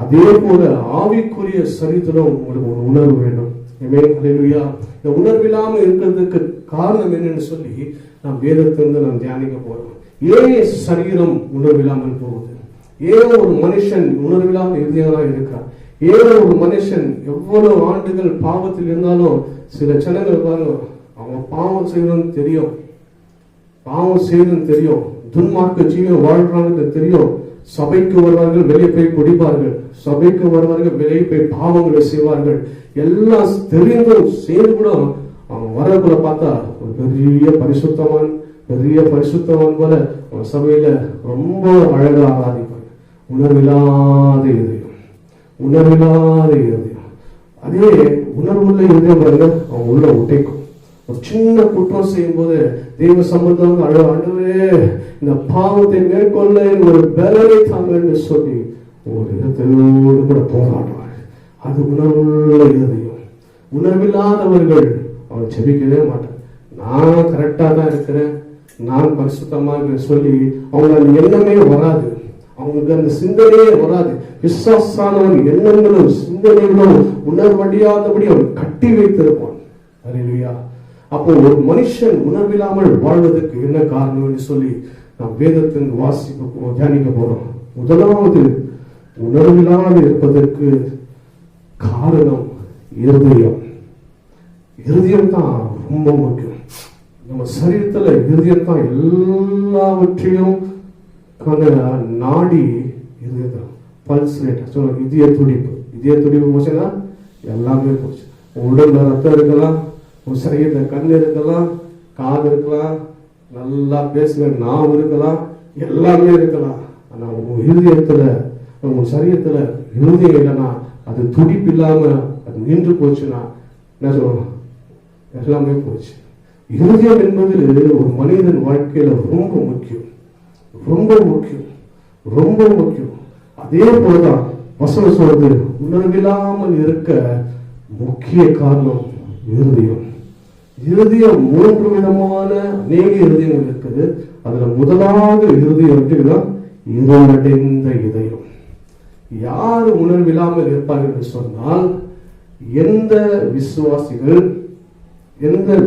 அதே போல ஆவிக்குரிய சரீரத்திலும் உங்களுக்கு ஒரு உணர்வு வேண்டும். இந்த உணர்வு இல்லாம இருக்கிறதுக்கு காரணம் என்னன்னு சொல்லி நாம் வேதத்திலிருந்து நாம் தியானிக்க போறோம். ஏன் சரீரம் உணர்வு இல்லாமல் போகுது? ஏன் ஒரு மனுஷன் உணர்வில்லாமல் இறுதியாக இருக்கிறான்? ஏன் ஒரு மனுஷன் எவ்வளவு ஆண்டுகள் பாவத்தில் இருந்தாலும் சில ஜனங்கள் இருப்பாங்க, அவங்க பாவம் செய்யணும்னு தெரியும், துன்மார்க்க ஜீவன் வாழ்றாங்க தெரியும், சபைக்கு வருவார்கள், வெளியே போய் குடிப்பார்கள், சபைக்கு வருவார்கள், வெளியே போய் பாவங்களை செய்வார்கள், எல்லாம் தெரிந்தும் சேர்ந்து கூட அவங்க வரக்குள்ள பார்த்தா ஒரு பெரிய பரிசுத்தவான் போல சபையில ரொம்ப அழகா ஆராதிப்பாங்க. உணர்வில்லாத இதயம். அதே உணர்வுள்ள இதயம் பாருங்க, அவங்க உள்ள உடைக்கும். ஒரு சின்ன குற்றம் செய்யும் போது தெய்வ சம்பந்தம் ஆண்டவரே இந்த பாவத்தை மேற்கொள்ள ஒரு பலனை தாங்கன்னு சொல்லி ஒரு இடத்தோடு கூட போராடுவார். அது உணர்வுள்ள இதயம். உணர்வில்லாதவர்கள் அவர் செபிக்கவே மாட்டார். நான் கரெக்டா தான் இருக்கிறேன், நான் பரிசுத்தமா சொல்லி அவங்க அந்த எண்ணமே வராது, அவங்களுக்கு அந்த சிந்தனையே வராது. விசுவாசானவன் எண்ணங்களும் சிந்தனைகளும் உணர்வடியாதபடி அவன் கட்டி வைத்திருப்பான். அல்லேலூயா. அப்போ ஒரு மனுஷன் உணர்வில்லாமல் வாழ்வதற்கு என்ன காரணம் சொல்லி நாம் வேதத்தின் தியானிக்க போறோம். முதலாவது உணர்வில்லாது இருப்பதற்கு காரணம் இருதயம் தான் ரொம்ப முக்கியம். நம்ம சரீரத்துல இருதயம் தான் எல்லாவற்றையும் நாடி இருதயம் பல்ஸ் ரேட் சொல்லுவாங்க. இதய துடிப்பு போச்சுன்னா எல்லாமே போச்சு. உடல்ல ரத்தம் இருக்கலாம், உன் சரீரத்துல கண் இருக்கலாம், காது இருக்கலாம், நல்லா பேசுகிற நாவு இருக்கலாம், எல்லாமே இருக்கலாம். ஆனா உங்க இருதயத்துல உங்க சரீரத்துல இருதயம் இல்லைன்னா, அது துடிப்பு இல்லாம அது நின்று போச்சுன்னா என்ன சொல்லுவோம்? எல்லாமே போச்சு. இருதயம் என்பது ஒரு மனிதன் வாழ்க்கையில ரொம்ப முக்கியம். அதே போலதான் வசனம் சொல்றது, உணர்வில்லாமல் இருக்க முக்கிய காரணம் இருதயம். 3 விதமான அநேக இருதயங்கள் இருக்குது. அதுல முதலாவது இருதயம் இருளடைந்த இதயம். யார் உணர்வில்லாமல் இருப்பார்கள் என்று சொன்னால், எந்த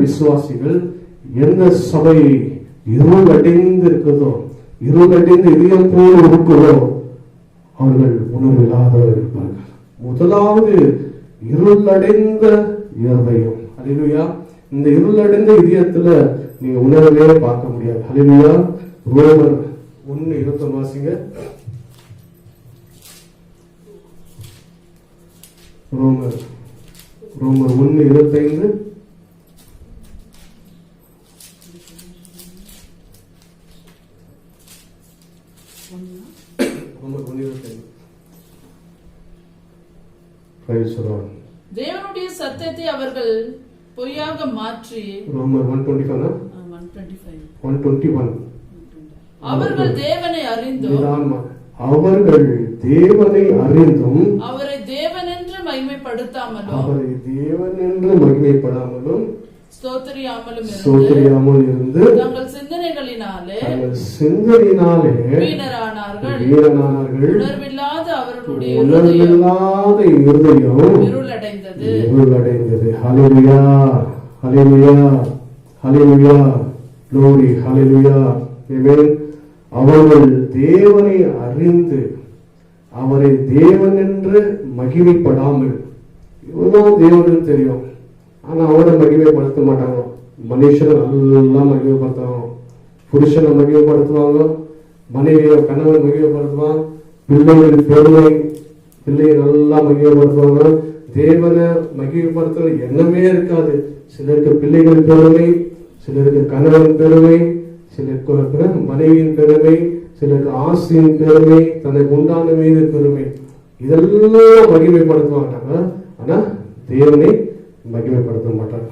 விசுவாசிகள் எந்த சபை இருளடைந்து இருக்கிறதோ, இருளடைந்து இதயம் போல இருக்கிறதோ, அவர்கள் உணர்வில்லாதவர்கள் இருப்பார்கள். முதலாவது இருளடைந்த இருதயம். அல்லேலூயா. இந்த இருளடைந்த இதயத்துல நீங்க உணர்வே பார்க்க முடியாது. அல்லேலூயா. ரோமர் 1:21 வாசிங்க. ரோமர் 1:25. தேவனுடைய சத்தத்தை அவர்கள் பொய்யாக மாற்றி, ரோமர் 1:25 1:21 அவர்கள் தேவனை அறிந்தும் அவரை தேவன் என்று மகிமைப்படுத்தாமலும் ஸ்தோத்திரியாமலும் இருந்து தங்கள் சிந்தனைகளினாலே வீணரானார்கள். உணர்வில்லாத அவர்களுடைய இருதயம் இருளடைந்தது. ஹல்லேலூயா. ஹல்லேலூயா, ஹல்லேலூயா, glory, ஹல்லேலூயா, ஆமென். அவர்கள் தேவனை அறிந்து அவரை தேவன் என்று மகிமைப்படாமல், இவர்தான் தேவன் தெரியும், ஆனா அவரை மகிமைப்படுத்த மாட்டாங்க. மனுஷனை நல்லா மகிமைப்படுத்துவாங்க, புருஷனை மகிமைப்படுத்துவாங்க, மனைவியை கணவன் மகிமைப்படுத்துவான், பிள்ளைகள் பெருமை பிள்ளையை நல்லா மகிமைப்படுத்துவாங்க. தேவனை மகிமைப்படுத்துற எண்ணமே இருக்காது. சிலருக்கு பிள்ளைகள் பெருமை, சிலருக்கு கணவன் பெருமை, சிலருக்கு மனைவியின் பெருமை, சிலருக்கு ஆசையின் பெருமை, தனக்கு உண்டான மீது பெருமை, இதெல்லாம் மகிமைப்படுத்த மாட்டாங்க. ஆனா தேவனை மகிமைப்படுத்த மாட்டாங்க.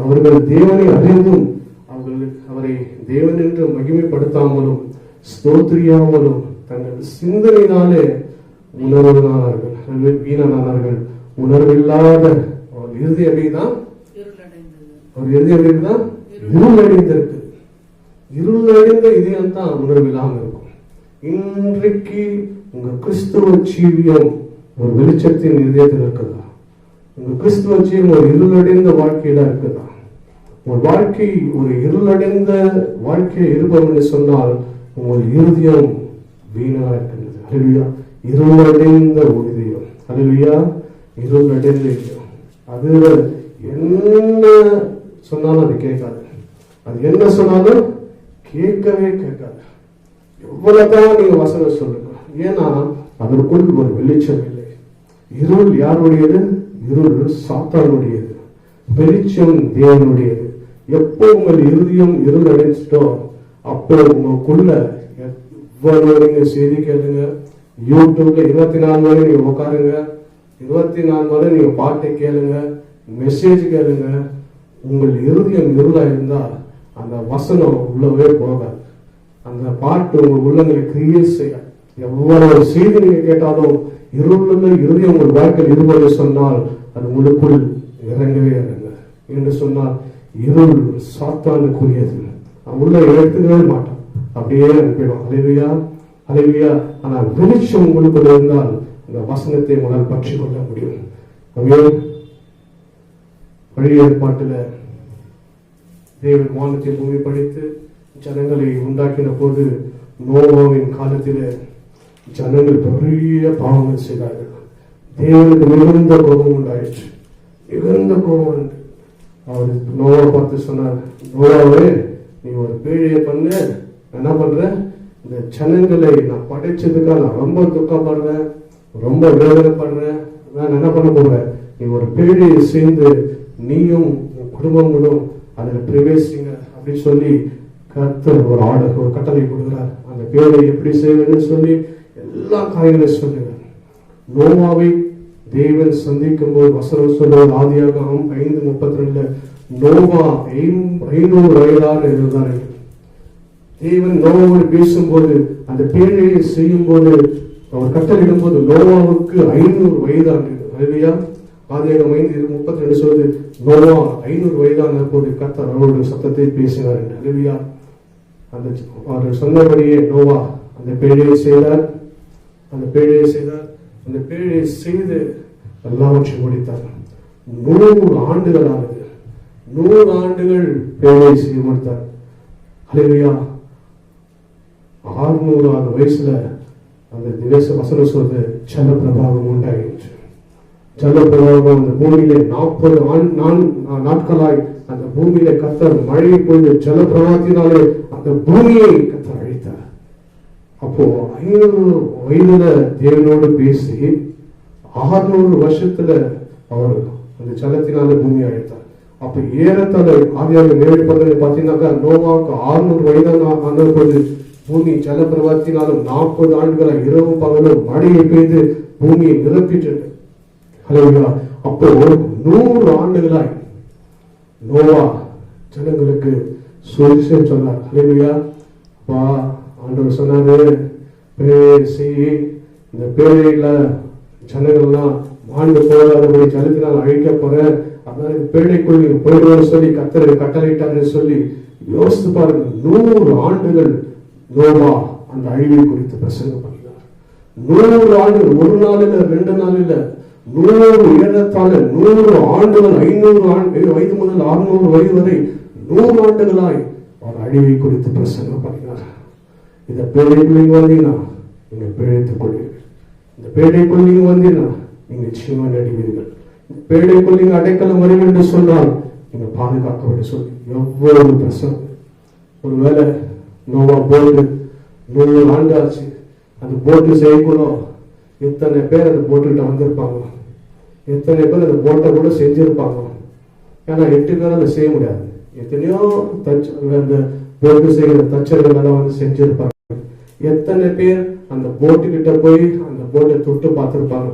அவர்கள் தேவனை அறிந்தும் அவரை தேவன் என்று மகிமைப்படுத்தாமலும் ஸ்தோத்திரியாமலும் தங்கள் சிந்தனையினாலே உணர்வனார்கள், வீணனானார்கள். உணர்வில்லாத அவர் இறுதி அப்படிதான், அவர் இறுதி அப்படிதான் இருள் அடைந்திருக்கு. இருள் அடைந்த இதயம் தான் உணர்வில்லாமல் இருக்கும். இன்றைக்கு உங்க கிறிஸ்துவ ஜீவியம் ஒரு வெளிச்சத்தின் இதயத்தில் இருக்குதா? உங்க கிறிஸ்துவ ஜீவியம் ஒரு இருளடைந்த வாழ்க்கையில இருக்குதா? உங்கள் வாழ்க்கை ஒரு இருளடைந்த வாழ்க்கையை இருப்போம் என்று சொன்னால் உங்கள் இருதயம் வீணா இருக்கின்றது. ஹல்லேலூயா, இருளடைந்த இதயம். ஹல்லேலூயா, இருளடைந்த இதயம். அது என்ன சொன்னாலும் அது கேட்காது. அது என்ன சொன்னாலும் கேட்கவே கேட்காது. எவ்வளவுதான் நீங்க வசனம் சொல்லுங்க, ஏன்னா அதற்குள் ஒரு வெளிச்சம் இல்லை. இருள் யாருடையது? இருள் சாத்தானுடையது, வெளிச்சம் தேவனுடையது. எப்போ உங்கள் இருதயம் இருள் அடைஞ்சிட்டோ அப்போ உங்களுக்குள்ள எவ்வளவு நீங்க செய்தி கேளுங்க, யூடியூப்ல 24 மணி நீங்க உட்காருங்க, 24 மணி நீங்க பாட்டை கேளுங்க, மெசேஜ் கேளுங்க, உங்கள் இருதயம் இருளா இருந்தா அந்த வசனம் உள்ளவே போகாது. அந்த பாட்டு உங்கள் உள்ளங்களை கிரியேட் செய்ய, எவ்வளவு செய்தி நீங்க கேட்டாலும் இருளுள்ள இருதயம் உங்கள் வாழ்க்கையில் இருப்பதை சொன்னால் அது உங்களுக்குள் இறங்கவே இறங்க என்று சொன்னால் இருள் சாத்தானுக்குரியது. உள்ள எடுத்துக்கவே மாட்டான், அப்படியே அனுப்பிடும். ஹல்லேலூயா, ஹல்லேலூயா. ஆனால் வெளிச்சம் உங்களுக்குள்ள இருந்தால் அந்த வசனத்தை உங்களால் பற்றி கொள்ள முடியும். பழைய ஏற்பாட்டுல தேவன் வானத்தை பூமி படைத்து ஜனங்களை உண்டாக்கின போது நோவாவின் காலத்தில ஜனங்கள் பெரிய பாவங்கள் செய்தார்கள். தேவனுக்கு மிகுந்த கோபம் உண்டாயிற்று, மிகுந்த கோபம் உண்டு. அவர் நோவா பார்த்து சொன்னார், நோவாவே நீ ஒரு பேழையை பண்ண, என்ன பண்ற, இந்த ஜனங்களை நான் படைச்சதுக்காக நான் ரொம்ப துக்கப்படுறேன், ரொம்ப வேதனைப்படுறேன், நான் என்ன பண்ண போறேன், நீ ஒரு பேழையை சேர்ந்து நீயும் குடும்பங்களும் அதில் பிரவேசிங்க அப்படின்னு சொல்லி கர்த்தர் ஒரு ஆர்டர், ஒரு கட்டளை கொடுக்கிறார். அந்த பேரை எப்படி செய்வதுன்னு சொல்லி எல்லா காரியங்களையும் சொல்லுகிறார். நோவாவை தேவன் சந்திக்கும் போது வசனம் சொல்வது ஆதியாகமம் 5:32 நோவா 500 வயதாக இருந்தார். தேவன் நோவாவோடு பேசும்போது அந்த பேழையை செய்யும் போது அவர் கட்டளையிடும் போது நோவாவுக்கு 500 வயதானது. ஹல்லேலூயா, ஆதியாகமம் 5:32 சொல்வது நோவா 500 வயதான போது கர்த்தர் அவருடைய சத்தத்தை பேசினார் என்று. ஹல்லேலூயா, அந்த அவர் சொன்னபடியே நோவா அந்த பேழையை செய்தார். அந்த பேழையை செய்தார். அந்த பேழையை செய்து எல்லாவற்றையும் முடித்தார். 100 ஆண்டுகள் ஆனது. 100 ஆண்டுகள் பேழையை செய்து முடித்தார். ஹல்லேலூயா, 600 வயசுல அந்த தேச வசனம் சொல்வது ஜல பிரபாவம் உண்டாயிற்று. ஜல பிரபாவம் அந்த பூமியிலே 40 நாட்களாய் அந்த பூமியில கர்த்தர் மழையை பொழுது ஜல பிரவாகத்தினாலே அந்த பூமியை கர்த்தர் அழித்தார். அப்போ 500 வயதுல தேவனோடு பேசி 600 வருஷத்துல அவர் அந்த ஜலத்தினால பூமியை அழித்தார். அப்ப ஏறத்தாழ ஆதியாகமம் 7:10 பார்த்தீங்கன்னாக்கா நோவாவுக்கு 600 வயதான போது பூமி ஜல பிரவாகத்தினாலும் 40 ஆண்டுகளாக இரவும் பகலும் மழையை பெய்து பூமியை நிரப்பிட்டது. ஹல்லேலூயா. அப்போ 100 ஆண்டுகளாய் நோவா ஜனங்களுக்கு சுவிசேஷம் சொன்னார். ஹல்லேலூயா. வா, ஆண்டவர் சொன்னாரு, பேசி இந்த பேழையில ஜனங்கள்லாம் மாண்டு போகாதபடி ஜலத்தினால் அழிக்க போறேன், அதனால பேழைக்குள் நீங்க போயிடுவோம் சொல்லி கர்த்தர் கட்டளையிட்டாரு சொல்லி யோசித்து பாருங்க. 100 ஆண்டுகள் நோவா அந்த அழிவை குறித்து பிரசங்கம் பண்ணினார். 100 ஆண்டுகள், ஒரு நாள் இல்ல, 2 நாள் இல்ல, 100 ஏறத்தாழ 100 ஆண்டுகள், 500 வயது முதல் 600 வயது வரை 100 ஆண்டுகளாய் அவர் அழிவை குறித்து பிரசங்கம் பண்ணினார். இந்த பேழைக்குள் நீங்க வந்தீங்கன்னா நீங்க பிழைத்துக் கொள்வீர்கள். இந்த பேழைக்குள் நீங்க வந்தீங்கன்னா நீங்க ஜீவன் அடைவீர்கள். இந்த பேழைக்குள் நீங்க அடைக்கலம் வருவீர்கள் என்று சொன்னால் நீங்க பாதுகாக்கப்பட சொல்லி எவ்வளவு பிரசங்கம். ஒருவேளை நோவா போட்டு 100 ஆண்டு ஆச்சு. அந்த போட்டு செய்யக்குள்ள எத்தனை பேர் அந்த போட்டுக்கிட்ட வந்திருப்பாங்க, எத்தனை பேர் அந்த போட்டை கூட செஞ்சிருப்பாங்க. ஏன்னா 8 பேர் அதை செய்ய முடியாது. எத்தனையோ அந்த போட்டு செய்கிற தச்சர்கள் எல்லாம் வந்து செஞ்சிருப்பாங்க. எத்தனை பேர் அந்த போட்டு கிட்ட போய் அந்த போட்டை தொட்டு பார்த்திருப்பாங்க.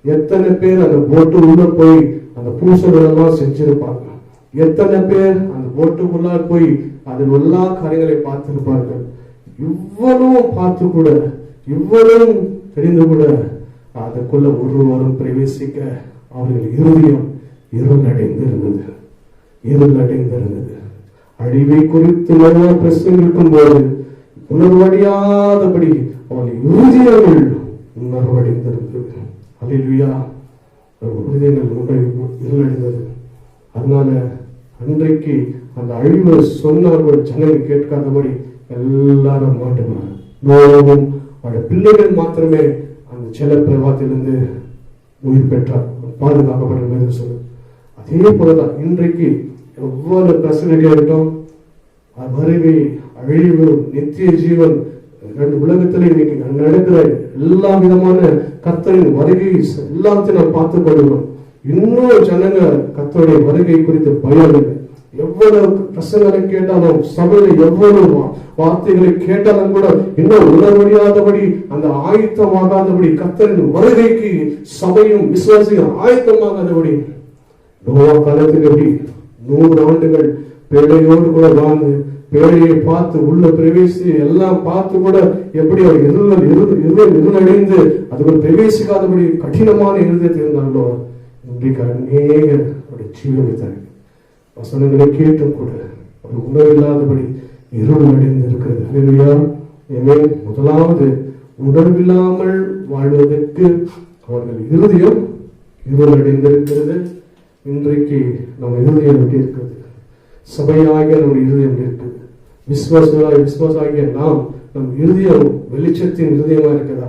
எத்தனை பேர் அந்த போட்டு உள்ள போய் அந்த பூசல்கள் எல்லாம் செஞ்சிருப்பாங்க. எத்தனை பேர் அந்த போட்டுக்குள்ள போய் அதில் எல்லா காரியங்களை பார்த்திருப்பார்கள். இவ்வளவு பார்த்து கூட, இவ்வளவு தெரிந்து கூட அதுக்குள்ள ஒருவரும் பிரவேசிக்க அவர்கள் இருதயம் இருளடைந்திருந்தது. அழிவை குறித்து பிரசங்கிக்கும் போது உணர்வடையாதபடி அவர்கள் இருதயங்கள் உணர்வடைந்திருந்தது. அல்லேலூயா. இருதயங்கள் இருளடைந்தது. அதனால அன்றைக்கு அந்த அழிவை சொன்னவர்கள் ஜனங்கள் கேட்காதபடி எல்லாரும் மாட்டுவாங்க. நோவும் அவருடைய பிள்ளைகள் மாத்திரமே அந்த ஜல பிரவாகத்திலிருந்து உயிர் பெற்றார், பாதுகாக்கப்பட்ட சொல்லு. அதே போலதான் இன்றைக்கு எவ்வளவு பிரச்சனைகள் இருக்கட்டும், வருகை, அழிவு, நித்திய ஜீவன், ரெண்டு உலகத்திலே இன்னைக்கு நடக்கிற எல்லா விதமான கர்த்தரின் வருகை எல்லாத்தையும் நாம் பார்த்துக் கொள்கிறோம். இன்னும் ஜனங்க கர்த்தருடைய வருகை குறித்து பயம் இல்லை. எவ்வளவு பிரசங்களை கேட்டாலும், சபையில எவ்வளவு வார்த்தைகளை கேட்டாலும் கூட இன்னும் உணர்வடையாதபடி, அந்த ஆயத்தமாகாதபடி, கர்த்தரின் வருகைக்கு சபையும் விசுவாசியும் ஆயத்தமாகாதபடி, நோவா காலத்தில் எப்படி 100 ஆண்டுகள் பேழையோடு கூட வாழ்ந்து, பேழையை பார்த்து உள்ள பிரவேசி எல்லாம் பார்த்து கூட எப்படி அவர் இருளடைந்து அதுக்குள் பிரவேசிக்காதபடி கடினமான இருதயத்தில் இருந்தாங்களோ, இன்றைக்கு அநேக ஜீவனித்தார்கள். வசனங்களை கேட்டும் கூட ஒரு உணர்வில்லாதபடி இருள் அடைந்து இருக்கிறது. எனவே முதலாவது உணர்வில்லாமல் வாழ்வதற்கு அவர்கள் இருதயம் இருள் அடைந்திருக்கிறது. இன்றைக்கு நம்ம இருதயம் எப்படி இருக்கிறது? சபையாகிய நம்முடைய இருதயம் இருக்குது. விசுவாசாகிய நாம் நம் இருதயம் வெளிச்சத்தின் இருதயமா இருக்கிறதா?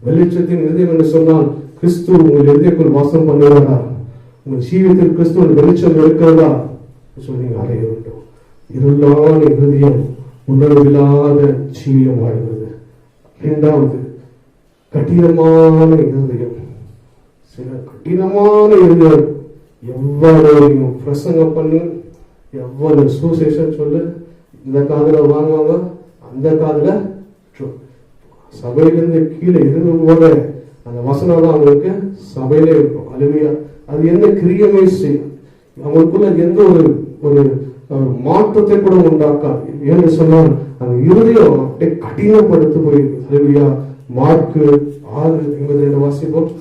வெளிச்சத்தின் இருதயம் என்று சொன்னால் கிறிஸ்து உங்கள் இருதயக்குள் வாசம் பண்ணுவாரா? உங்கள் ஜீவியத்தில் கிறிஸ்துவின் வெளிச்சம் இருக்கிறதா சொல்லி அடைய வேண்டும். இருளான இருதயம் உணர்வில்லாத ஜீவியம் வாழ்வது. இரண்டாவது கடினமான இருதயம். சில கடினமான இருதயம் எவ்வளவு பிரசங்கம் பண்ணு, எவ்வளவு சுசேஷன் சொல்லு, இந்த காதுல வாங்குவாங்க, அந்த காதுல சபையிலிருந்து கீழே இருக்கும் போத அந்த வசனம் தான் அவங்களுக்கு சபையில இருக்கும். அல்லேலூயா. அது என்ன கிரியமே செய்யும், அவங்களுக்குள்ள எந்த ஒரு மாற்றத்தை கூட உண்டாக்காது. ஏன்னு சொன்னால் அந்த இருதயம் அப்படியே கடினப்படுத்த போயிருக்கு. அல்லேலூயா. மார்க்கு 6:52 வாசிப்போம்.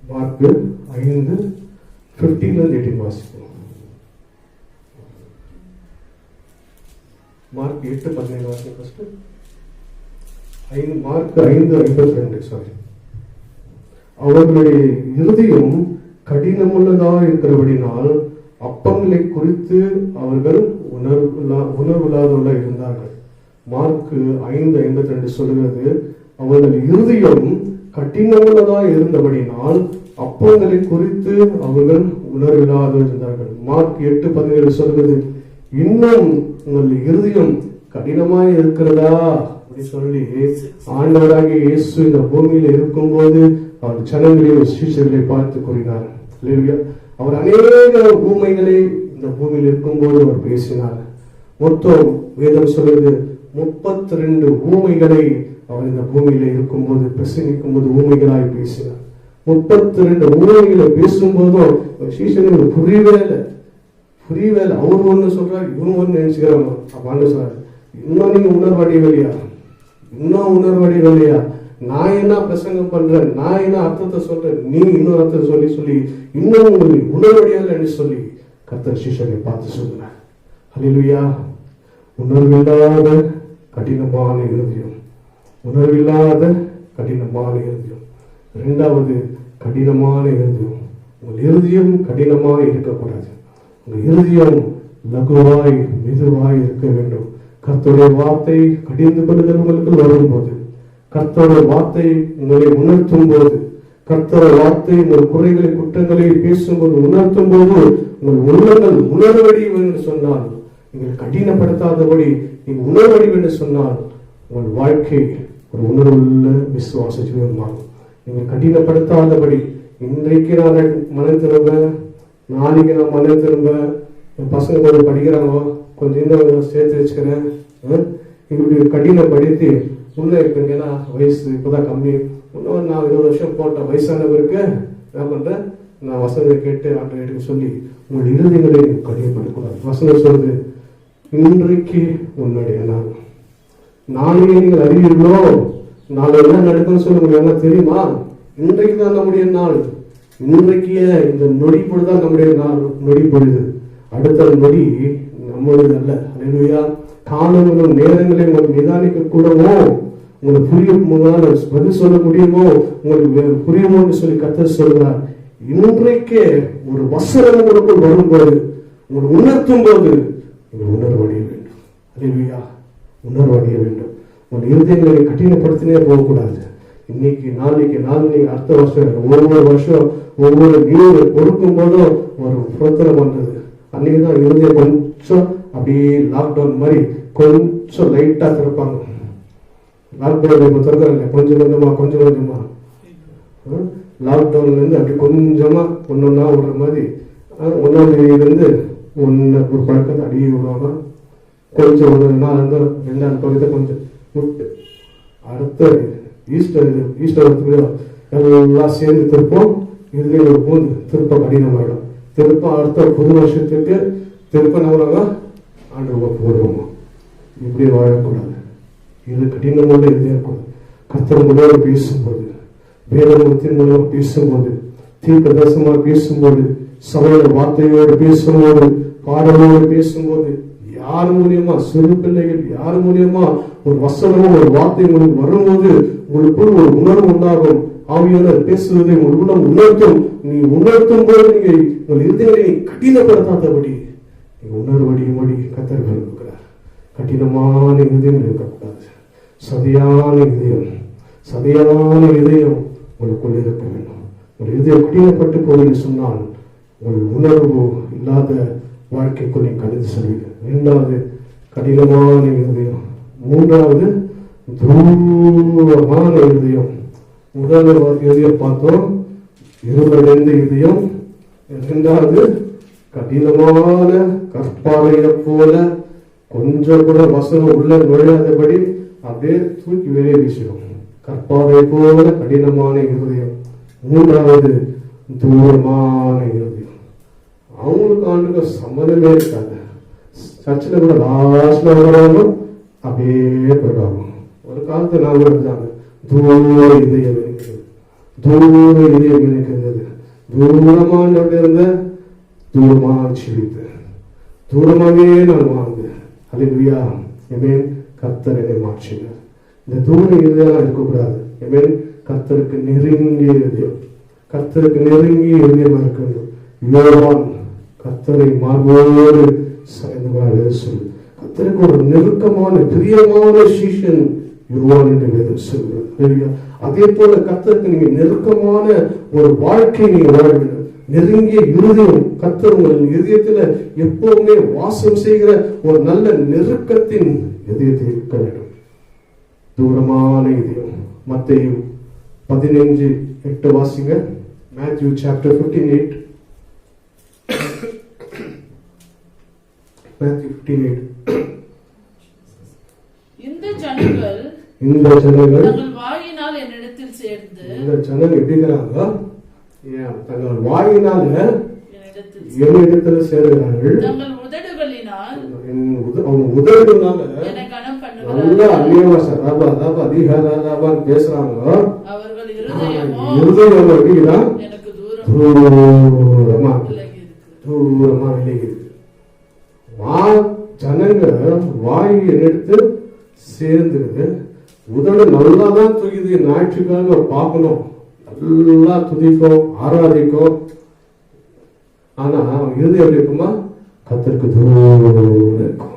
மார்க்கு 5:15-18 வாசிப்போம். மார்க் 8:17 வாசிப்போம். Mark 5:52 sorry. அவர்களுடைய இருதயம் கடினமுள்ளதா இருக்கிறபடினால் அப்பங்களை குறித்து அவர்கள் உணர்வில்லாதவர்களா இருந்தார்கள். மார்க் 5:52 சொல்லுகிறது, அவர்கள் இருதயம் கடினமுள்ளதா இருந்தபடினால் அப்பங்களை குறித்து அவர்கள் உணர்வில்லாத இருந்தார்கள். மார்க் 8:17 சொல்கிறது, இன்னும் உங்கள் இருதயம் கடினமாய் இருக்கிறதா அப்படி சொல்லி ஆண்டவராகிய இயேசு இந்த பூமியில இருக்கும் போது அவர் ஜனங்களையும் சீஷர்களை பார்த்து கூறினார். அவர் அநேக ஊமைகளை இந்த பூமியில் இருக்கும் போது அவர் பேசினார். மொத்தம் வேதம் சொல்வது 32 ஊமைகளை அவர் இந்த பூமியில இருக்கும் போது பிரசங்கிக்கும் போது ஊமைகளாய் பேசினார். 32 ஊமைகளை பேசும் போதும் சீஷர்களுக்கு புரியவே இல்லை. அவர் ஒண்ணு சொல்றாரு, இவங்க ஒண்ணு நினைச்சுக்கிறாங்க. அப்பான்னு சொல்றாரு, இன்னும் நீங்க உணர்வடையவில்லையா? நான் என்ன பிரசங்கம் பண்றேன், நான் என்ன அர்த்தத்தை சொல்றேன், நீ இன்னொரு அர்த்தத்தை சொல்லி இன்னும் உங்களுக்கு உணர்வடையவில்லை என்று சொல்லி கர்த்தர் சீஷரை பார்த்து சொல்றார். அல்லேலூயா. உணர்வில்லாத கடினமான இருதயம், உணர்வில்லாத கடினமான இருதயம். இரண்டாவது கடினமான இருதயம். உங்கள் இருதயம் கடினமாக இருக்கக்கூடாது. உங்கள் இருதயம் லகுவாய் மெதுவாய் இருக்க வேண்டும். கர்த்தருடைய வார்த்தை கடிந்து கொள்ளுதல் உங்களுக்கு வரும்போது, கர்த்தருடைய வார்த்தை உங்களை உணர்த்தும் போது, கர்த்தருடைய வார்த்தை உங்கள் குறைகளை குற்றங்களை பேசும்போது உணர்த்தும் போது உங்கள் உள்ளங்கள் உணர்வடியும் என்று சொன்னால், நீங்கள் கடினப்படுத்தாதபடி நீங்கள் உணர்வடியும் என்று சொன்னால், உங்கள் வாழ்க்கை ஒரு உணர்வுள்ள விசுவாச ஜீவன் மாறும். நீங்கள் கடினப்படுத்தாதபடி, இன்றைக்கு நான் மனம் திரும்புவேன், நாளைக்கு நான் மனம் திரும்புவேன், என் பசங்க கொஞ்சம் படிக்கிறாங்க, கொஞ்சம் இன்னும் சேர்த்து வச்சுக்கிறேன், இப்படி கடினப்படுத்தி உள்ள இருக்குங்கன்னா வயசு இப்போதான் கம்மி, இன்னும் நான் 20 வருஷம் போட்ட வயசானவருக்கு என்ன பண்றேன், நான் வசனத்தை கேட்டு ஆண்டு சொல்லி உங்கள் இறுதிகளை கடினப்படக்கூடாது. வசனம் சொல்றது, இன்றைக்கு உன்னுடைய நாள், நாளையே நீங்கள் அறிவீர்களோ, நாளை என்ன நடக்கும்னு சொல்லி உங்களுக்கு என்ன தெரியுமா? இன்றைக்கு தான் நம்முடைய நாள். இன்றைக்கு இந்த நொடி பொழுதுதான் நம்முடைய நாள், நொடி பொழுது. அடுத்த நொடி நம்முடையது அல்ல. அல்லேலூயா. காலங்களும் நேரங்களையும் உங்களுக்கு நிதானிக்க கூடவோ, உங்களுக்கு புரியும்போது பதில் சொல்ல முடியுமோ, உங்களுக்கு புரியுமோன்னு சொல்லி கர்த்தர் சொல்கிறார். இன்றைக்கே ஒரு வசனம் உங்களுக்குள் வரும்போது, உங்களை உணர்த்தும் போது நீங்கள் உணர்வடைய வேண்டும். அல்லேலூயா. உணர்வடைய வேண்டும். உங்கள் இருதயங்களை கடினப்படுத்தினே போகக்கூடாது. இன்னைக்கு நாளைக்கு அடுத்த வருஷம், ஒவ்வொரு வருஷம் ஒவ்வொரு நியூ பொறுக்கும் போதும் ஒரு புறத்தனை பண்றது. அன்னைக்கு தான் இருதயம் கொஞ்சம் அப்படியே லாக்டவுன் மாதிரி கொஞ்சம் லைட்டா திறப்பாங்க. லாக்டவுன் இப்ப திறக்கிறாங்க கொஞ்சம் கொஞ்சமா லாக்டவுன்ல இருந்து அப்படி கொஞ்சமா ஒன்னொன்னா விடுற மாதிரி 1ஆம் தேதியிலிருந்து ஒரு பழக்கத்தை அடியே விடுவாங்க. கொஞ்சம் ஒரு நாள் வந்து 2ஆம் பழக்கத்தை கொஞ்சம் விட்டு அடுத்த ஈஸ்டர் எல்லாம் சேர்ந்து திருப்போம். இதுல ஒரு பூந்து திருப்ப கடினமாயிடும். திருப்ப அடுத்த புது வருஷத்துக்கு திருப்ப நம்ம ஆண்டு போடுவோம். இப்படி வாழக்கூடாது. இது கடினமாக இருக்கக்கூடாது. கர்த்தர் மூலமாக பேசும்போது, வேதத்தின் மூலமாக பேசும்போது, தீர்க்க தரிசனமாக பேசும்போது, சபையோட வார்த்தையோடு பேசும்போது, பாடலோடு பேசும்போது, யார் மூலியமா, சிறு பிள்ளைகள் யார் மூலியமா ஒரு வசனமும் ஒரு வார்த்தை உங்களுக்கு வரும்போது உங்களுக்குள் ஒரு உணர்வு உண்டாகும். ஆவியானவர் பேசுவதை உங்களுக்குள்ள உணர்த்தும். நீ உணர்த்தும் போது நீங்க உங்கள் இருதயங்களை கடினப்படுத்தாதபடி நீங்க உணர்வடியும்படி கர்த்தர் விரும்புகிறார். கடினமான இதயம் இருக்கக்கூடாது. சதையான இதயம் உங்களுக்குள் இருக்க வேண்டும். ஒரு இதயம் கடினப்பட்டு போகுதுன்னு சொன்னால் ஒரு உணர்வு இல்லாத வாழ்க்கைக்குள் நீங்க கடந்து செல்வீங்க. 2வது கடினமான இதயம். 3வது தூரமான இதயம். முதல் இதயம் பார்த்தோம், இருளடைந்த இதயம். 2வது கடினமான கற்பாறையை போல கொஞ்சம் கூட வசனம் உள்ள நுழையாதபடி அப்படியே தூக்கி வெளியே வீசிடும். கற்பாறை போல கடினமான இருதயம். 3வது தூரமான இருதயம். அவங்களுக்கு ஆண்டுக்கு சம்மதமே இருக்காது. சர்ச்சில் கூட லாஸ்ட்ல வராம அப்படியே போயிடுவாங்க. ஒரு காலத்தை நான் இருந்தாங்க தூர இதயம் இருக்கிறது, தூரமான இருந்த தூரமாக செழித்து தூரமாகவே நான் வாழ்ந்தேன். அல்லேலூயா. எமேன். கர்த்தர் என்னை மாற்றினார். இந்த தூர இதயம் இருக்கக்கூடாது. எமேன். கர்த்தருக்கு நெருங்கிய இதயம், கர்த்தருக்கு நெருங்கிய இதயமா இருக்க வேண்டும். யோவான் கர்த்தரை மார்போடு சாய்ந்து சொல்லு. கர்த்தருக்கு ஒரு நெருக்கமான பிரியமான சீஷன் யோவான் என்று வேதம் சொல்கிறது. அதே போல கர்த்தருக்கு நீங்க நெருக்கமான ஒரு வாழ்க்கை நீங்க வாழ வேண்டும். நெருங்கிய இருதயம். கர்த்தர் உங்கள் இதயத்துல எப்பவுமே வாசம் செய்கிற ஒரு நல்ல நெருக்கத்தின் இதயத்தை இருக்க வேண்டும். தூரமான இதயம். மத்தேயு 15:8 வாசிங்க. Matthew chapter 15:8. Matthew 15:8. இந்த ஜனங்கள் தங்கள் வாயினால் என்னிடத்தில் சேர்ந்து, இந்த ஜனங்கள் எப்படிங்கிறாங்க? தங்கள் வாயினால என்னிடத்தில் சேர்கிறார்கள், தங்கள் உதடுகளினால் உதடுனால என்னை கனம் பண்ணுகிறார்கள். நல்லா அந்நியவாச ரபா ரபா அதிகார ரபான்னு பேசுறாங்க. அவர்கள் இருதயமோ எனக்கு தூரமா விலகி இருக்கு. ஜனங்க வாயை எடுத்து சேர்ந்துருது. உதடு நல்லா தான் துதிக்குது. ஞாயிற்றுக்கிழமை பார்க்கணும், நல்லா துதிக்கும், ஆராதிக்கும். ஆனா இறுதி எப்படி இருக்குமா? கர்த்தருக்கு தூரம் இருக்கும்.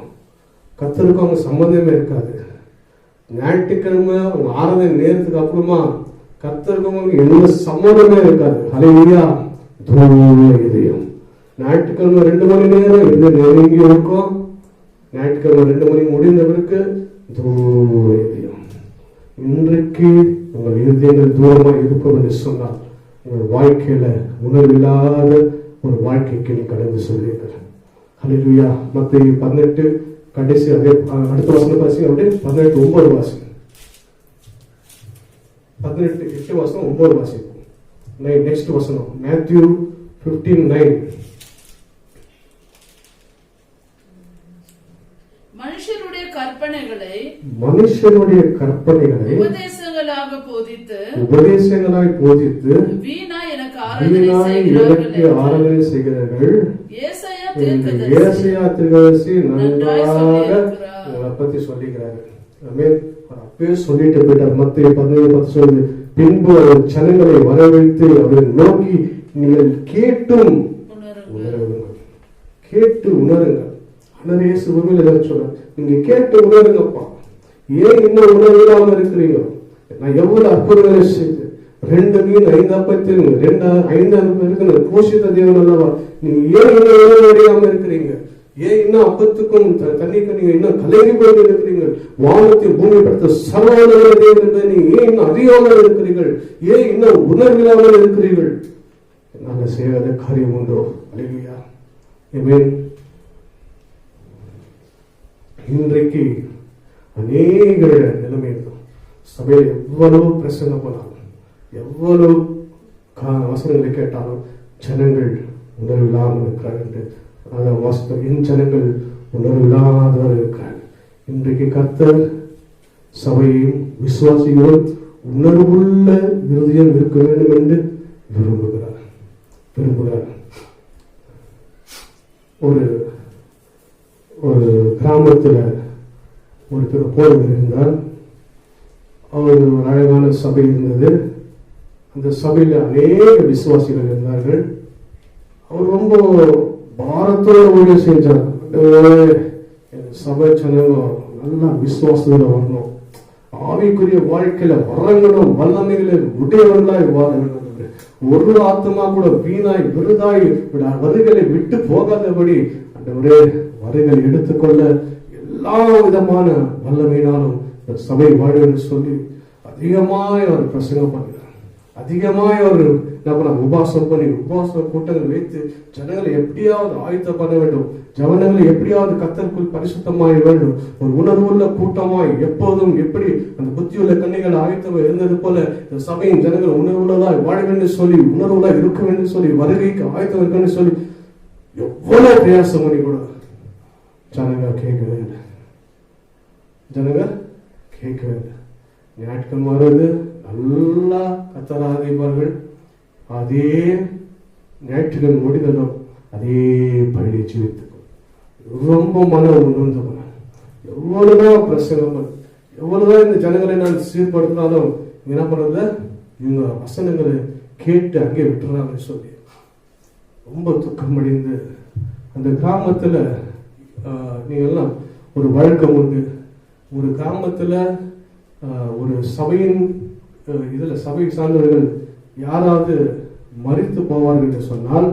கர்த்தருக்கு அவங்க சம்மந்தமே இருக்காது. ஞாயிற்றுக்கிழமை அவங்க ஆராதனை நேரத்துக்கு அப்புறமா கர்த்தருக்கு எந்த சம்மந்தமே இருக்காது. ஹல்லேலூயா. தூர இதயம். ஞாயிற்றுக்கிழமை 2 மணி நேரம் இது நெருங்கி இருக்கும். ஞாயிற்றுக்கிழமை 2 மணி முடிந்த பிறகு தூர இதயம். இன்றைக்கு உங்கள் இதயங்கள் தூரமாக இருக்கும் என்று சொன்னால் உங்கள் வாழ்க்கையில உணர்வில்லாத ஒரு வாழ்க்கைக்கு நீ கடந்து சொல்வீர்கள். ஹல்லேலூயா. மத்தேயு 18 கடைசி அதே அடுத்த வசனம் வாசிங்க. அப்படியே 18:9 வாசிங்க. 18:8 வசனம் 9 வாசிப்போம். நெக்ஸ்ட் வசனம் மேத்யூ 15:9. மனுஷருடைய கற்பனைகளை உபதேசங்களாய் போதித்து வீணாய் எனக்கு ஆராதனை செய்கிறார்கள். ஏசாயா தீர்க்கதரிசி நன்றாக உங்களை பத்தி சொல்லிக்கிறாரு. அப்பயே சொல்லிட்டு போயிட்டார். மத்தேயு 17:10 சொல்லுது, பின்பு அவர் ஜனங்களை வரவழைத்து அவரை நோக்கி நீங்கள் கேட்டும் உணருங்கள். கேட்டு உணருங்கள். இயேசு பூமியில சொல்ற, நீங்க கேட்டு உணருங்கப்பா. ஏன் இன்னும் உணர்வில்லாம இருக்கிறீங்க? நான் எவ்வளவு அற்புதங்களை செய்து 2 மீன் 5 அப்பத்தில் 5 இருக்கிற போஷித்த தேவன் அல்லவா? நீங்க ஏன் இன்னும் உணர்வடையாம இருக்கிறீங்க? ஏன் இன்னும் அப்பத்துக்கும் தண்ணிக்கும் நீங்க இன்னும் கலங்கி போய் இருக்கிறீங்க? வானத்தை பூமி படுத்த சர்வவல்லமை தேவன் என்பதை நீங்க ஏன் இன்னும் அறியாமல் இருக்கிறீர்கள்? ஏன் இன்னும் உணர்வில்லாமல் இருக்கிறீர்கள்? நாங்க செய்யாத காரியம் உண்டோ? அல்லேலூயா. ஆமென். இன்றைக்கு அநேக நிலைமை இருக்கும். சபையில் எவ்வளவு பிரசங்கம் பண்ணாலும், எவ்வளவு வசனங்களை கேட்டாலும் ஜனங்கள் உணர்வில்லாமல் இருக்கிறார்கள். என் ஜனங்கள் உணர்வில்லாதவர் இருக்கிறார்கள். இன்றைக்கு கர்த்தர் சபையும் விசுவாசிகளும் உணர்வுள்ள இருதயம் இருக்க வேண்டும் என்று விரும்புகிறார். ஒரு கிராமத்தில் ஒரு போதகர் இருந்தார். அவர் ஒரு அழகான சபை இருந்தது. அந்த சபையில் அநேக விசுவாசிகள் இருந்தார்கள். அவர் ரொம்ப பாரத்தோடு ஊழியம் செஞ்சார். சபை ஜனங்களும் நல்லா விசுவாசத்துல வரணும், ஆவிக்குரிய வாழ்க்கையில வரங்களும் வல்லமைகளை உடையவர்களாய் வாழணும். ஒரு ஆத்மா கூட வீணாய் விருதாய் வருகளை விட்டு போகாதபடி அந்த வருகளை எடுத்துக்கொள்ள எல்லா விதமான வல்லமையினாலும் சபை வாழும் என்று சொல்லி அதிகமாய் அவர் பிரசங்கம் பண்ணுகிறார். அதிகமாய் அவர் உபாசம் பண்ணி உபாச கூட்டங்கள் வைத்து ஜனங்களை எப்படியாவது ஆயத்த பண்ண வேண்டும், ஜனங்களை எப்படியாவது கர்த்தருக்குள் பரிசுத்தமாய் வேண்டும். ஒரு உணர்வுள்ள கூட்டமாய் எப்போதும் எப்படி அந்த புத்தியுள்ள கண்ணிகள் ஆயத்தம் இருந்தது போல இந்த சபையின் ஜனங்கள் உணர்வுள்ளதாய் வாழ வேண்டும் சொல்லி, உணர்வுள்ள இருக்க வேண்டும் சொல்லி, வருகைக்கு ஆயத்தம் இருக்க வேண்டும் சொல்லி எவ்வளவு பிரயாசம் பண்ணி கூட ஜனங்க கேட்கவே இல்லை. ஞாயிற்றுக்கிழமை வருது, நல்லா கர்த்தரை ஆராதிப்பார்கள். அதே ஞாயிற்றுக்கிழமை முடிந்ததும் அதே பள்ளியை ஜீவித்துக்கும் ரொம்ப மன உணர்ந்து போன. எவ்வளவுதான் பிரசங்கம், எவ்வளவுதான் இந்த ஜனங்களை நான் சீர்படுத்தினாலும் என்ன பண்றதுல இவங்க வசனங்களை கேட்டு அங்கே விட்டுறாங்கன்னு சொல்லி ரொம்ப துக்கம் அடைந்து அந்த கிராமத்துல நீங்கெல்லாம் ஒரு வழக்கம் உண்டு. ஒரு கிராமத்துல ஒரு சபையின் சபை சார்ந்தவர்கள் யாராவது மரித்து போவார்கள் என்று சொன்னால்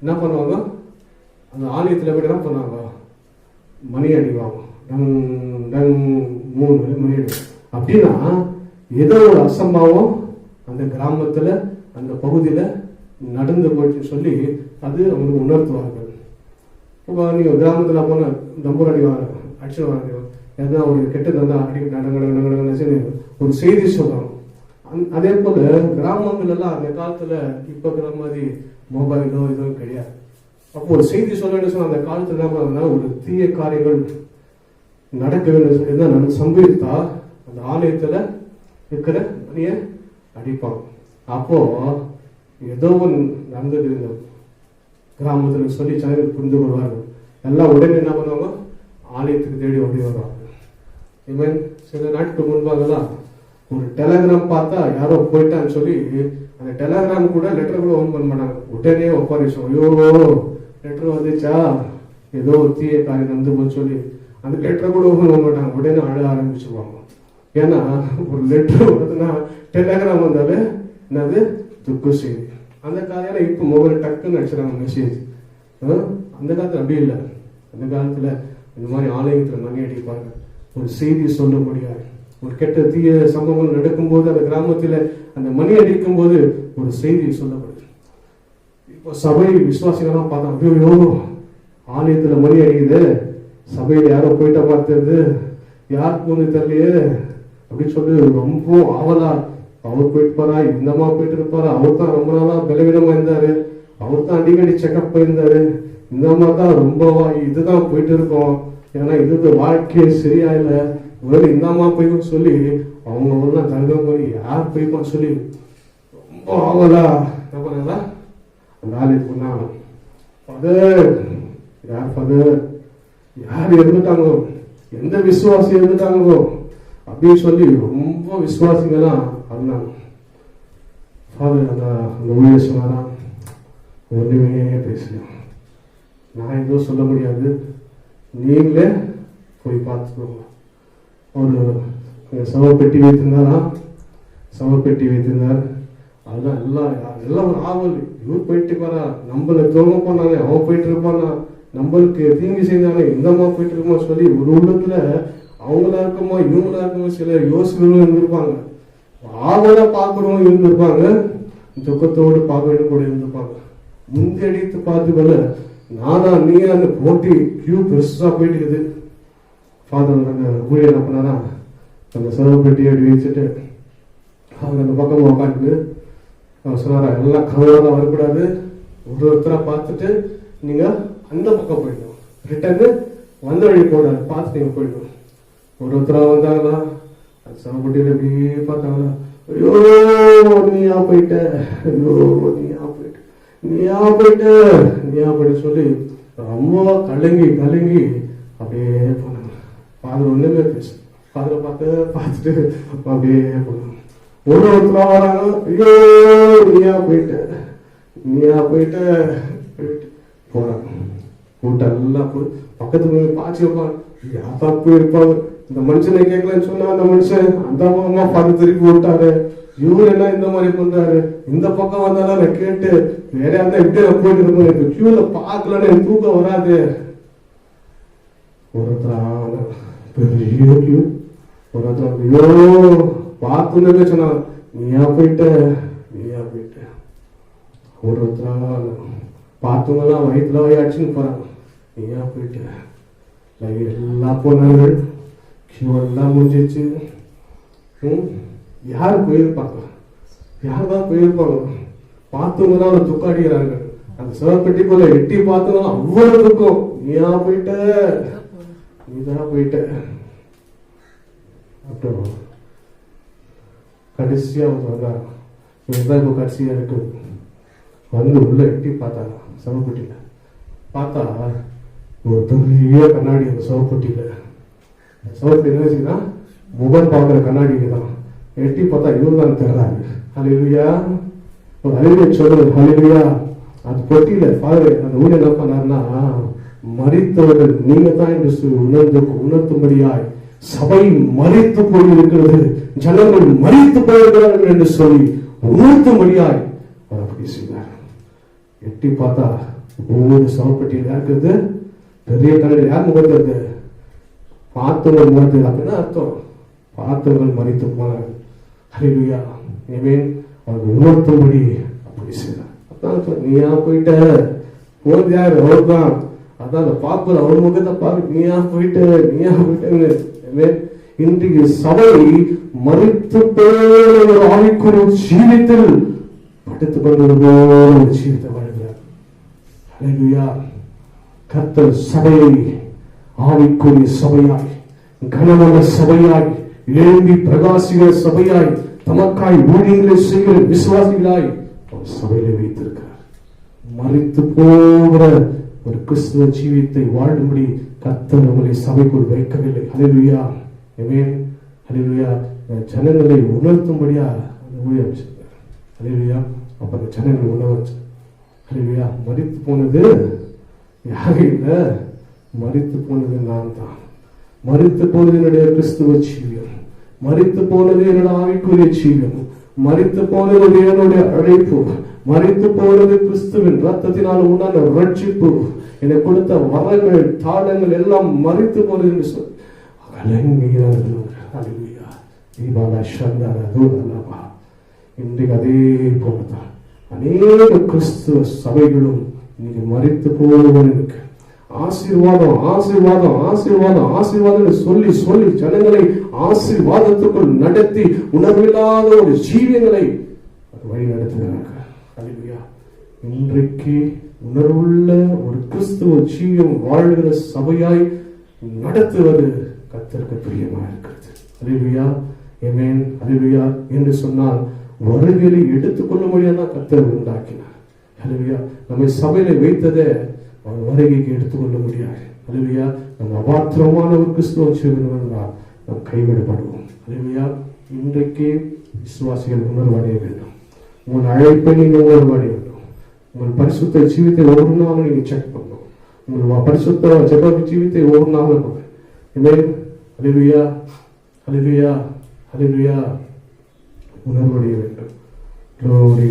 என்ன பண்ணுவாங்க? அந்த ஆலயத்தில் போய் என்ன பண்ணுவாங்க? மணி அடிவாங்க. 3 மணி அடி. அப்படின்னா ஏதோ ஒரு அசம்பாவம் அந்த கிராமத்துல அந்த பகுதியில நடந்து போயிடுச்சுன்னு சொல்லி அது அவங்களுக்கு உணர்த்துவார்கள். இப்போ நீங்க கிராமத்துல போன நம்பர் அடிவாங்க, அடிச்சு வாங்க, ஏதாவது ஒரு கெட்டது வந்தா அடி நடந்து ஒரு செய்தி சொல்லணும். அதே போல கிராமங்கள் எல்லாம் அந்த காலத்துல இப்ப இருக்கிற மாதிரி மொபைலோ இதுவும் கிடையாது. அப்போ ஒரு செய்தி சொல்ல வேண்டும் அந்த காலத்துல என்ன பண்ணா ஒரு தீய காரியங்கள் நடக்க வேண்டும் சொல்லி சம்பவித்தா அந்த ஆலயத்துல இருக்கிற மணிய அடிப்பாங்க. அப்போ ஏதோ ஒன்று நடந்தது இந்த கிராமத்துல சொல்லி ஜனங்கள் புரிந்து கொள்வார்கள். எல்லாம் உடனே என்ன பண்ணுவாங்க? ஆலயத்துக்கு தேடி ஓடி வருவாங்க. இவன் சில நாட்களுக்கு முன்பாகலாம் ஒரு டெலகிராம் பார்த்தா யாரோ போயிட்டான்னு சொல்லி அந்த டெலகிராம் கூட லெட்டர் கூட ஓன் பண்ண மாட்டாங்க, உடனே ஒப்பாரிச்சோம். ஐயோ லெட்டர் வந்துச்சா, ஏதோ ஒரு தீய காரியம் நடந்து போன்னு சொல்லி அந்த லெட்டரை கூட ஓன் பண்ண மாட்டாங்க, உடனே அழ ஆரம்பிச்சுருவாங்க. ஏன்னா ஒரு லெட்டர் வருதுன்னா டெலகிராம் வந்தாலே என்னது துக்க செய்தி. அந்த காலையில இப்போ மொபைல் டக்குன்னு அடிச்சிடறாங்க மெசேஜ். அந்த காலத்துல அப்படி இல்லை. அந்த காலத்துல இந்த மாதிரி ஆலயத்துல மணி அடிப்பாங்க, ஒரு செய்தி சொல்ல முடியாது. ஒரு கெட்ட தீய சம்பவங்கள் நடக்கும்போது அந்த கிராமத்துல அந்த மணி அடிக்கும் போது ஒரு செய்தி சொல்லப்படுது. இப்போ சபை விசுவாசிகள்லாம் பார்த்தா ஐயோ ஆலயத்துல மணி அடிக்குது, சபையில யாரோ போயிட்டா பார்த்தது, யாருக்கு ஒன்று தெரியலையே அப்படின்னு சொல்லி ரொம்ப ஆவலா, அவர் போயிட்டு போறா, இந்தமா போயிட்டு இருப்பாரா, அவர் தான் ரொம்ப நாளா பலவீனமா இருந்தாரு, அவர் தான் அடிக்கடி செக்அப் போயிருந்தாரு, இந்த மாதிரி தான் ரொம்ப இதுதான் போயிட்டு இருக்கோம், ஏன்னா இது வாழ்க்கையே சரியா இல்லை, ஒருவேளை இந்தாமா போய்க்கும் சொல்லி அவங்க ஒன்றும் தங்கம் போய் யார் போய்ப்பான்னு சொல்லி ரொம்ப ஆவலா என்ன பண்ணா அந்த ஆலயத்துக்கு போனாங்க. ஃபாதர் யார், ஃபாதர் யார் இருந்துட்டாங்களோ, எந்த விசுவாசி இருந்துட்டாங்களோ அப்படின்னு சொல்லி ரொம்ப விசுவாசிங்கெல்லாம் இருந்தாங்க. ஃபாதர் அந்த ஊழியர் சொன்னாரா, ஒன்றுமே பேசலாம், நான் எதுவும் சொல்ல முடியாது, நீங்களே போய் பார்த்துக்கோங்க. ஒரு சவப்பெட்டி வைத்திருந்தாரா, சவப்பெட்டி வைத்திருந்தார். அதுதான் எல்லாம் ஒரு ஆவல், இவர் போயிட்டு இருப்பாரா, நம்மள துரோகம் பண்ணானே அவன் போயிட்டு இருப்பானா, நம்மளுக்கு தீங்கு செய்தானே இந்தமா போயிட்டு இருக்குமா சொல்லி ஒரு உள்ளத்துல அவங்களா இருக்குமா இவங்களா இருக்குமா சில யோசிக்கிறவங்க இருந்திருப்பாங்க, ஆவலா பார்க்கறவங்க இருந்திருப்பாங்க, துக்கத்தோடு பார்க்க வேண்டும் கூட இருந்திருப்பாங்க. முந்தி அடித்து பார்த்துக்கொள்ள நானா நீ அந்த போட்டி கியூ பெருசா போயிட்டு இருக்குது. ஃபாதர் அந்த ஊழியர் என்ன பண்ணாரா, அந்த சர்வப்பெட்டியை அப்படி வச்சுட்டு அவங்க அந்த பக்கம் உட்காந்து அவர் சொன்னாரா, எல்லாம் கவலை வரக்கூடாது, ஒருத்தரா பார்த்துட்டு நீங்க அந்த பக்கம் போயிடணும், ரிட்டர்னு வந்த வழி போடாது, பார்த்து நீங்க போயிடணும். ஒருத்தரா வந்தாங்களா, அந்த சர்வப்பெட்டியில அப்படியே பார்த்தாங்களா, ஐயோ நீயா போயிட்ட, ஐயோ நீயா போயிட்ட, நீயா போயிட்ட, நீயா போயிட்ட சொல்லி ரொம்ப கலங்கி கலங்கி அப்படியே போனாங்க. ஃபாதர் ஒண்ணுமே பேசு, ஃபாதரை பார்த்துட்டு அப்படியே போனாங்க. ஒருத்தரா வராங்க, ஐயோ நீயா போயிட்ட, நீயா போயிட்ட போயிட்டு போறாங்க. கூட்டம் எல்லாம் போய் பக்கத்துல பாய்ச்சி வைப்பாங்க, யாரா போயிருப்பாங்க. இந்த மனுஷனை கேட்கலன்னு சொன்னா அந்த மனுஷன் அந்த பக்கமா பார்த்து திருப்பி விட்டாரு, இவரு என்ன இந்த மாதிரி பண்றாரு, இந்த பக்கம் வந்தாலும் நான் கேட்டு வேற யாருந்தா எப்படி நான் போயிட்டு இருப்பேன், இப்ப கியூல பார்க்கலன்னு எனக்கு தூக்கம் வராது. ஒருத்தர் பெரிய கியூ, ஒருத்தர் ஐயோ பார்த்துன்னு சொன்னாங்க, நீயா போயிட்ட, நீயா போயிட்ட. ஒருத்தர் பார்த்தவங்கலாம் வயிற்றுல வயாச்சுன்னு போறாங்க, நீயா போயிட்ட. எல்லா போனார்கள், கியூ எல்லாம் முடிஞ்சிச்சு. யார் போயிருப்பாங்க, யார் தான் போயிருப்பாங்க, பார்த்தவங்க தான் ஒரு துக்கம் அடிக்கிறாங்க. அந்த சிவப்பெட்டிக்குள்ள எட்டி பார்த்தவங்க அவ்வளவு துக்கம், நீயா போயிட்ட, நீதான் போயிட்ட. அப்புறம் கடைசியா வந்தா இதுதான் இப்போ கடைசியா இருக்கு, வந்து உள்ள எட்டி பார்த்தாங்க சிவப்பெட்டியில. பார்த்தா ஒரு பெரிய கண்ணாடி அந்த சிவப்பெட்டியில. சிவப்பெட்டி என்ன வச்சுன்னா முகம் பார்க்குற கண்ணாடிக்கு தான். எட்டி பார்த்தா இவர் தான் தர்றாரு. ஹல்லேலூயா, ஒரு ஹல்லேலூயா சொல்லுது, ஹல்லேலூயா. அது பொட்டியில பாரு அந்த ஊழியர் என்ன பண்ணாருன்னா, மரித்தவர்கள் நீங்க தான் என்று உணர்த்தும்படியாய் சபை மரித்து போயிருக்கிறது, ஜனங்கள் மரித்து போயிருக்கிறார்கள் என்று சொல்லி உணர்த்தும்படியாய் அவர் அப்படி செய்தார். எட்டி பார்த்தா ஒவ்வொரு சவப்பெட்டியில் இருக்கிறது பெரிய கண்ணாடி. யார் முகத்தது? பார்த்தவர்கள் முகத்தது. அப்படின்னா அர்த்தம் பார்த்தவர்கள் மரித்து போனார்கள். ஹல்லேலூயா, ஆமென். அவர் உணர்த்தும்படி அப்படி செய்தார். அதான் நீயா போயிட்ட, போது யாரு? அவர் தான். அதான் அந்த பார்ப்பது அவர் முகத்தை பார்க்க, நீயா போயிட்ட, நீயா போயிட்ட. இன்றைக்கு சபை மரித்து போன ஆவிக்குரிய ஜீவித்தில் படுத்துக் கொண்டது போல ஒரு ஜீவித்தை வாழ்கிறார். ஹல்லேலூயா. கர்த்தர் சபையை ஆவிக்குரிய சபையாய், கனமான சபையாய், எழும்பி பிரகாசிக்கிற சபையாய், தமக்காய் ஊழியங்களை செய்கிற விசுவாசிகளாய் ஒரு சபையில வைத்திருக்கிறார். மரித்து போகிற ஒரு கிறிஸ்துவ ஜீவித்தை வாழும்படி கர்த்தர் உங்களை சபைக்குள் வைக்கவில்லை. ஹல்லேலூயா. ஆமென். ஹல்லேலூயா. ஜனங்களை உணர்த்தும்படியா ஊழியம் செய்தார். ஹல்லேலூயா. அப்ப அந்த ஜனங்களை உணர்ச்சு. ஹல்லேலூயா. மரித்து போனது யாரும் இல்லை, மரித்து போனது நான் தான். மரித்து போனது என்னுடைய கிறிஸ்துவ ஜீவியம், மரித்து போனது என்னோட ஆவிக்குரிய ஜீவியம், மரித்து போனது என்னுடைய அழைப்பு, மரித்து போனது கிறிஸ்துவின் ரத்தத்தினால் உண்டான ரட்சிப்பு, என்னை கொடுத்த வரங்கள் தாளங்கள் எல்லாம் மரித்து போனது என்று சொல்லி இன்றைக்கு அதே போலதான் அநேக கிறிஸ்துவ சபைகளும் இன்னைக்கு மரித்து போவதற்கு ஆசீர்வாதம் ஆசீர்வாதம் ஆசீர்வாதம் ஆசீர்வாதம் சொல்லி சொல்லி ஜனங்களை ஆசீர்வாதத்துக்குள் நடத்தி உணர்வில்லாத ஒரு ஜீவியங்களை வழி நடத்துகிறார்கள். இன்றைக்கு உணர்வுள்ள ஒரு கிறிஸ்துவ ஜீவியம் வாழ்கிற சபையாய் நடத்துவது கர்த்தருக்கு பிரியமா இருக்கிறது. அல்லேலூயா. ஆமென். அல்லேலூயா. என்று சொன்னால் வருகையை எடுத்துக்கொள்ள முடியாத கர்த்தர் உண்டாக்கினார். அல்லேலூயா. நம்மை சபையில வைத்ததே அவர் வருகைக்கு எடுத்துக்கொள்ள முடியாது. அல்லேலூயா. நம்ம அபாத்திரமான ஒரு கிறிஸ்துவ ஜீவியம் என்றால் நாம் கைவிடப்படுவோம். அல்லேலூயா. இன்றைக்கு விசுவாசிகள் உணர்வடைய வேண்டும். உங்கள் அழைப்பை நீங்க உணர்வடைய வேண்டும். உங்கள் பரிசுத்த ஜீவித்தை ஒவ்வொரு நாளும் நீங்க செக் பண்ணணும். உங்கள் பரிசுத்த ஜெப ஜீவித்தை ஒவ்வொரு நாளும் அல்லேலூயா. அல்லேலூயா. அல்லேலூயா. உணர்வடைய வேண்டும்.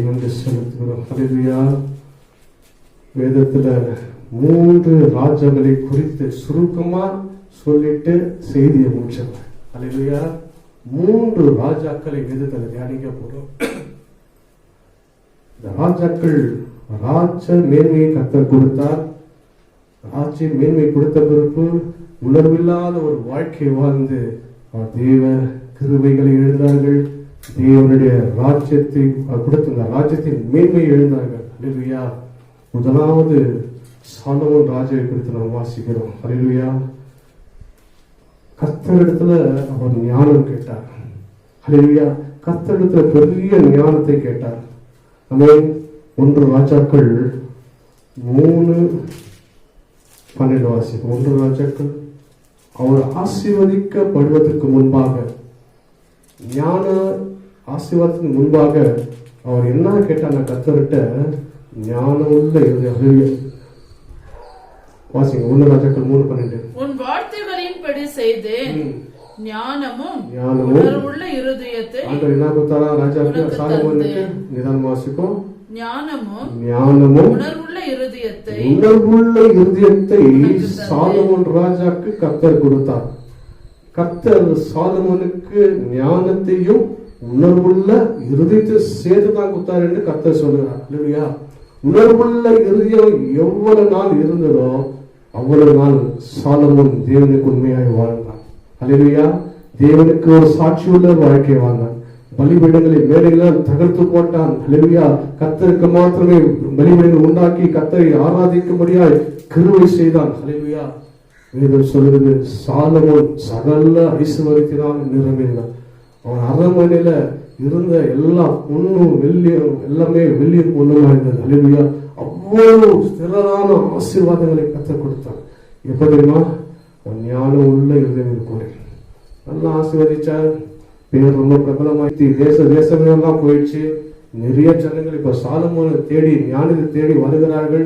நன்றி செலுத்துகிறோம். அல்லேலூயா. வேதத்துல 3 ராஜாக்களை குறித்து சுருக்கமா சொல்லிட்டு செய்தியை முடிச்சவர். அல்லேலூயா. 3 ராஜாக்களை வேதத்துல தியானிக்க போறோம். இந்த ராஜாக்கள் ராஜ மேன்மையை கர்த்தர் கொடுத்தார். ராஜ்ய மேன்மை கொடுத்த பிறகு உணர்வில்லாத ஒரு வாழ்க்கை வாழ்ந்து தேவ கிருபைகளை எழுந்தார்கள். தேவனுடைய ராஜ்யத்தை கொடுத்த ராஜ்யத்தின் மேன்மையை எழுந்தார்கள். அல்லேலூயா. முதலாவது சாலமோன் ராஜாவை குறித்து நாம் வாசிக்கிறோம். அல்லேலூயா. கர்த்தரிடத்துல அவர் ஞானம் கேட்டார். அல்லேலூயா. கர்த்தரிடத்துல பெரிய ஞானத்தை கேட்டார். ஆமென். 1 ராஜாக்கள் 3:12 வாசிக்கும். 1 ராஜாக்கள் அவர் ஆசீர்வதிக்கப்படுவதற்கு முன்பாக, ஞான ஆசீர்வாதத்துக்கு முன்பாக அவர் என்ன கேட்டாங்க? கர்த்தர்கிட்ட ஞானம் உள்ள வாசிங்க. 1 ராஜாக்கள் 3:12. உன் வார்த்தைகளின்படி செய்தேன், ஞானமும் உணர்வுள்ள இருதயத்தை ஆண்டவர் என்ன கொடுத்தாரா ராஜாவுக்கு? சாலமோனுக்கு. நிதானம் வாசிக்கும். ஞானமும் உணர்வுள்ள இருதயத்தை சாலமோன் ராஜாக்கு கர்த்தர் கொடுத்தார். கர்த்தர் சாலமோனுக்கு ஞானத்தையும் உணர்வுள்ள இருதயத்தை சேர்த்து தான் கொடுத்தார் என்று கர்த்தர் சொல்லுகிறார். இல்லையா? உணர்வுள்ள இருதயம் எவ்வளவு நாள் இருந்ததோ அவ்வளவு நாள் சாலமோன் தேவனுக்கு உண்மையாய் வாழ்ந்தான். அல்லேலூயா. தேவனுக்கு ஒரு சாட்சியுள்ள வாழ்க்கை வாழ்ந்தான். பலிபீடங்களை மேடையெல்லாம் தகர்த்து போட்டான். அல்லேலூயா. கர்த்தருக்கு மாத்திரமே பலிபீடங்கள் உண்டாக்கி கர்த்தரை ஆராதிக்கும்படியாய் கிருபை செய்தான். அல்லேலூயா. வேதம் சொல்லுகிறது சாலமோன் சகல ஐஸ்வரியத்தினால் நிரம்பினான். அவன் அரண்மனையில இருந்த எல்லா பொண்ணும் வெள்ளியும் எல்லாமே வெள்ளியும் பொண்ணுமா இருந்தது. அல்லேலூயா. அவ்வளவு ஸ்திரமான ஆசீர்வாதங்களை கர்த்தர் கொடுத்தான். எப்ப தெரியுமா? ஞானம் உள்ள இருதயம் கூட நல்லா ஆசீர்வதிச்சார். பேர் ரொம்ப பிரபலமாயிடுச்சு. தேசமெல்லாம் போயிடுச்சு. நிறைய ஜனங்கள் இப்ப சாலமோனை தேடி ஞானத்தை தேடி வருகிறார்கள்.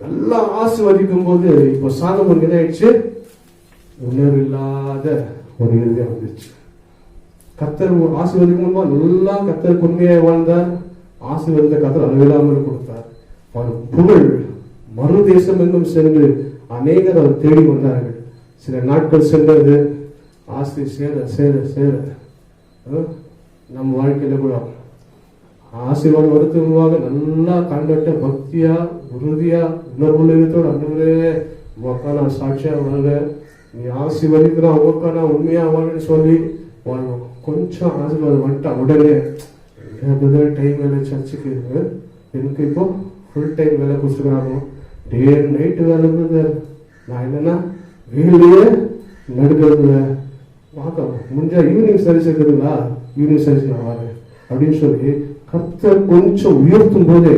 நல்லா ஆசீர்வதிக்கும் போது இப்ப சாலமோன் என்ன ஆயிடுச்சு? உணர்வில்லாத ஒரு இருதயம் வந்துச்சு. கர்த்தர் ஆசீர்வதிக்கும் போது நல்லா கர்த்தர் உண்மையாய் வாழ்ந்தார். ஆசீர்வாதத்தை கர்த்தர் அளவில்லாமல் கொடுத்தார். அவர் புகழ் மறு தேசம் எங்கும் சென்று அநேகர் அவர் தேடி வந்தார்கள். சில நாட்கள் சென்றது. ஆசை சேர சேர சேர நம்ம வாழ்க்கையில கூட ஆசீர்வாதம் வருத்தமாக நல்லா கண்டட்ட பக்தியா உறுதியா உணர்வுள்ளத்தோட அன்றுவரே உக்கா நான் சாட்சியா வாழ்க, நீ ஆசீர்வதிக்கிறா உக்கா நான் உண்மையா வாழ்ன்னு சொல்லி வாழ்வோம். கொஞ்சம் ஆசீர்வாதம் வந்துட்டா உடனே டைம் வேலை சர்ச்சுக்கு எனக்கு இப்போ ஃபுல் டைம் வேலை கொடுத்துக்கிறாங்க. டே நைட்டு வேலை இருந்தது. நான் என்னன்னா வேலையே நடுக்கிறதுல பார்க்க முடிஞ்சா ஈவினிங் சர்வீஸ் இருக்குதுங்களா, ஈவினிங் சர்வீஸ் நான் வரேன் அப்படின்னு சொல்லி கர்த்தர் கொஞ்சம் உயர்த்தும் போதே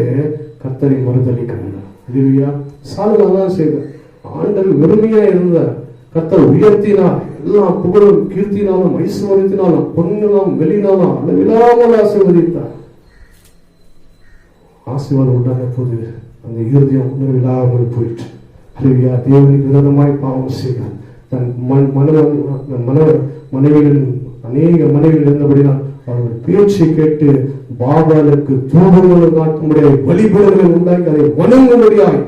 கர்த்தரை மறுதளிக்கிறாங்க. இல்லையா? சாலமோன் தான் செய்தார். ஆண்டவர் வெறுமையா இருந்தார். கர்த்தர் உயர்த்தினார். எல்லா புகழும் கீர்த்தினாலும் ஐஸ்வர்யத்தினாலும் பொண்ணினாலும் வெளியினாலும் அளவில்லாமல் ஆசீர்வதித்தார். ஆசீர்வாதம் உண்டான போது அந்த இருதயம் உணர்வில்லாமல் போயிட்டு ஹல்லேலூயா. தேவனுக்கு விரோதமாய் பாவம் செய்தார். தன் மனைவிகளின் அநேக மனைவிகள் இருந்தபடினால் அவர்கள் பேச்சை கேட்டு பாபாலுக்கு தூபங்களை காட்டும்படியாய் வழிபடுகளை உண்டாக்கி அதை வணங்கும்படியாய்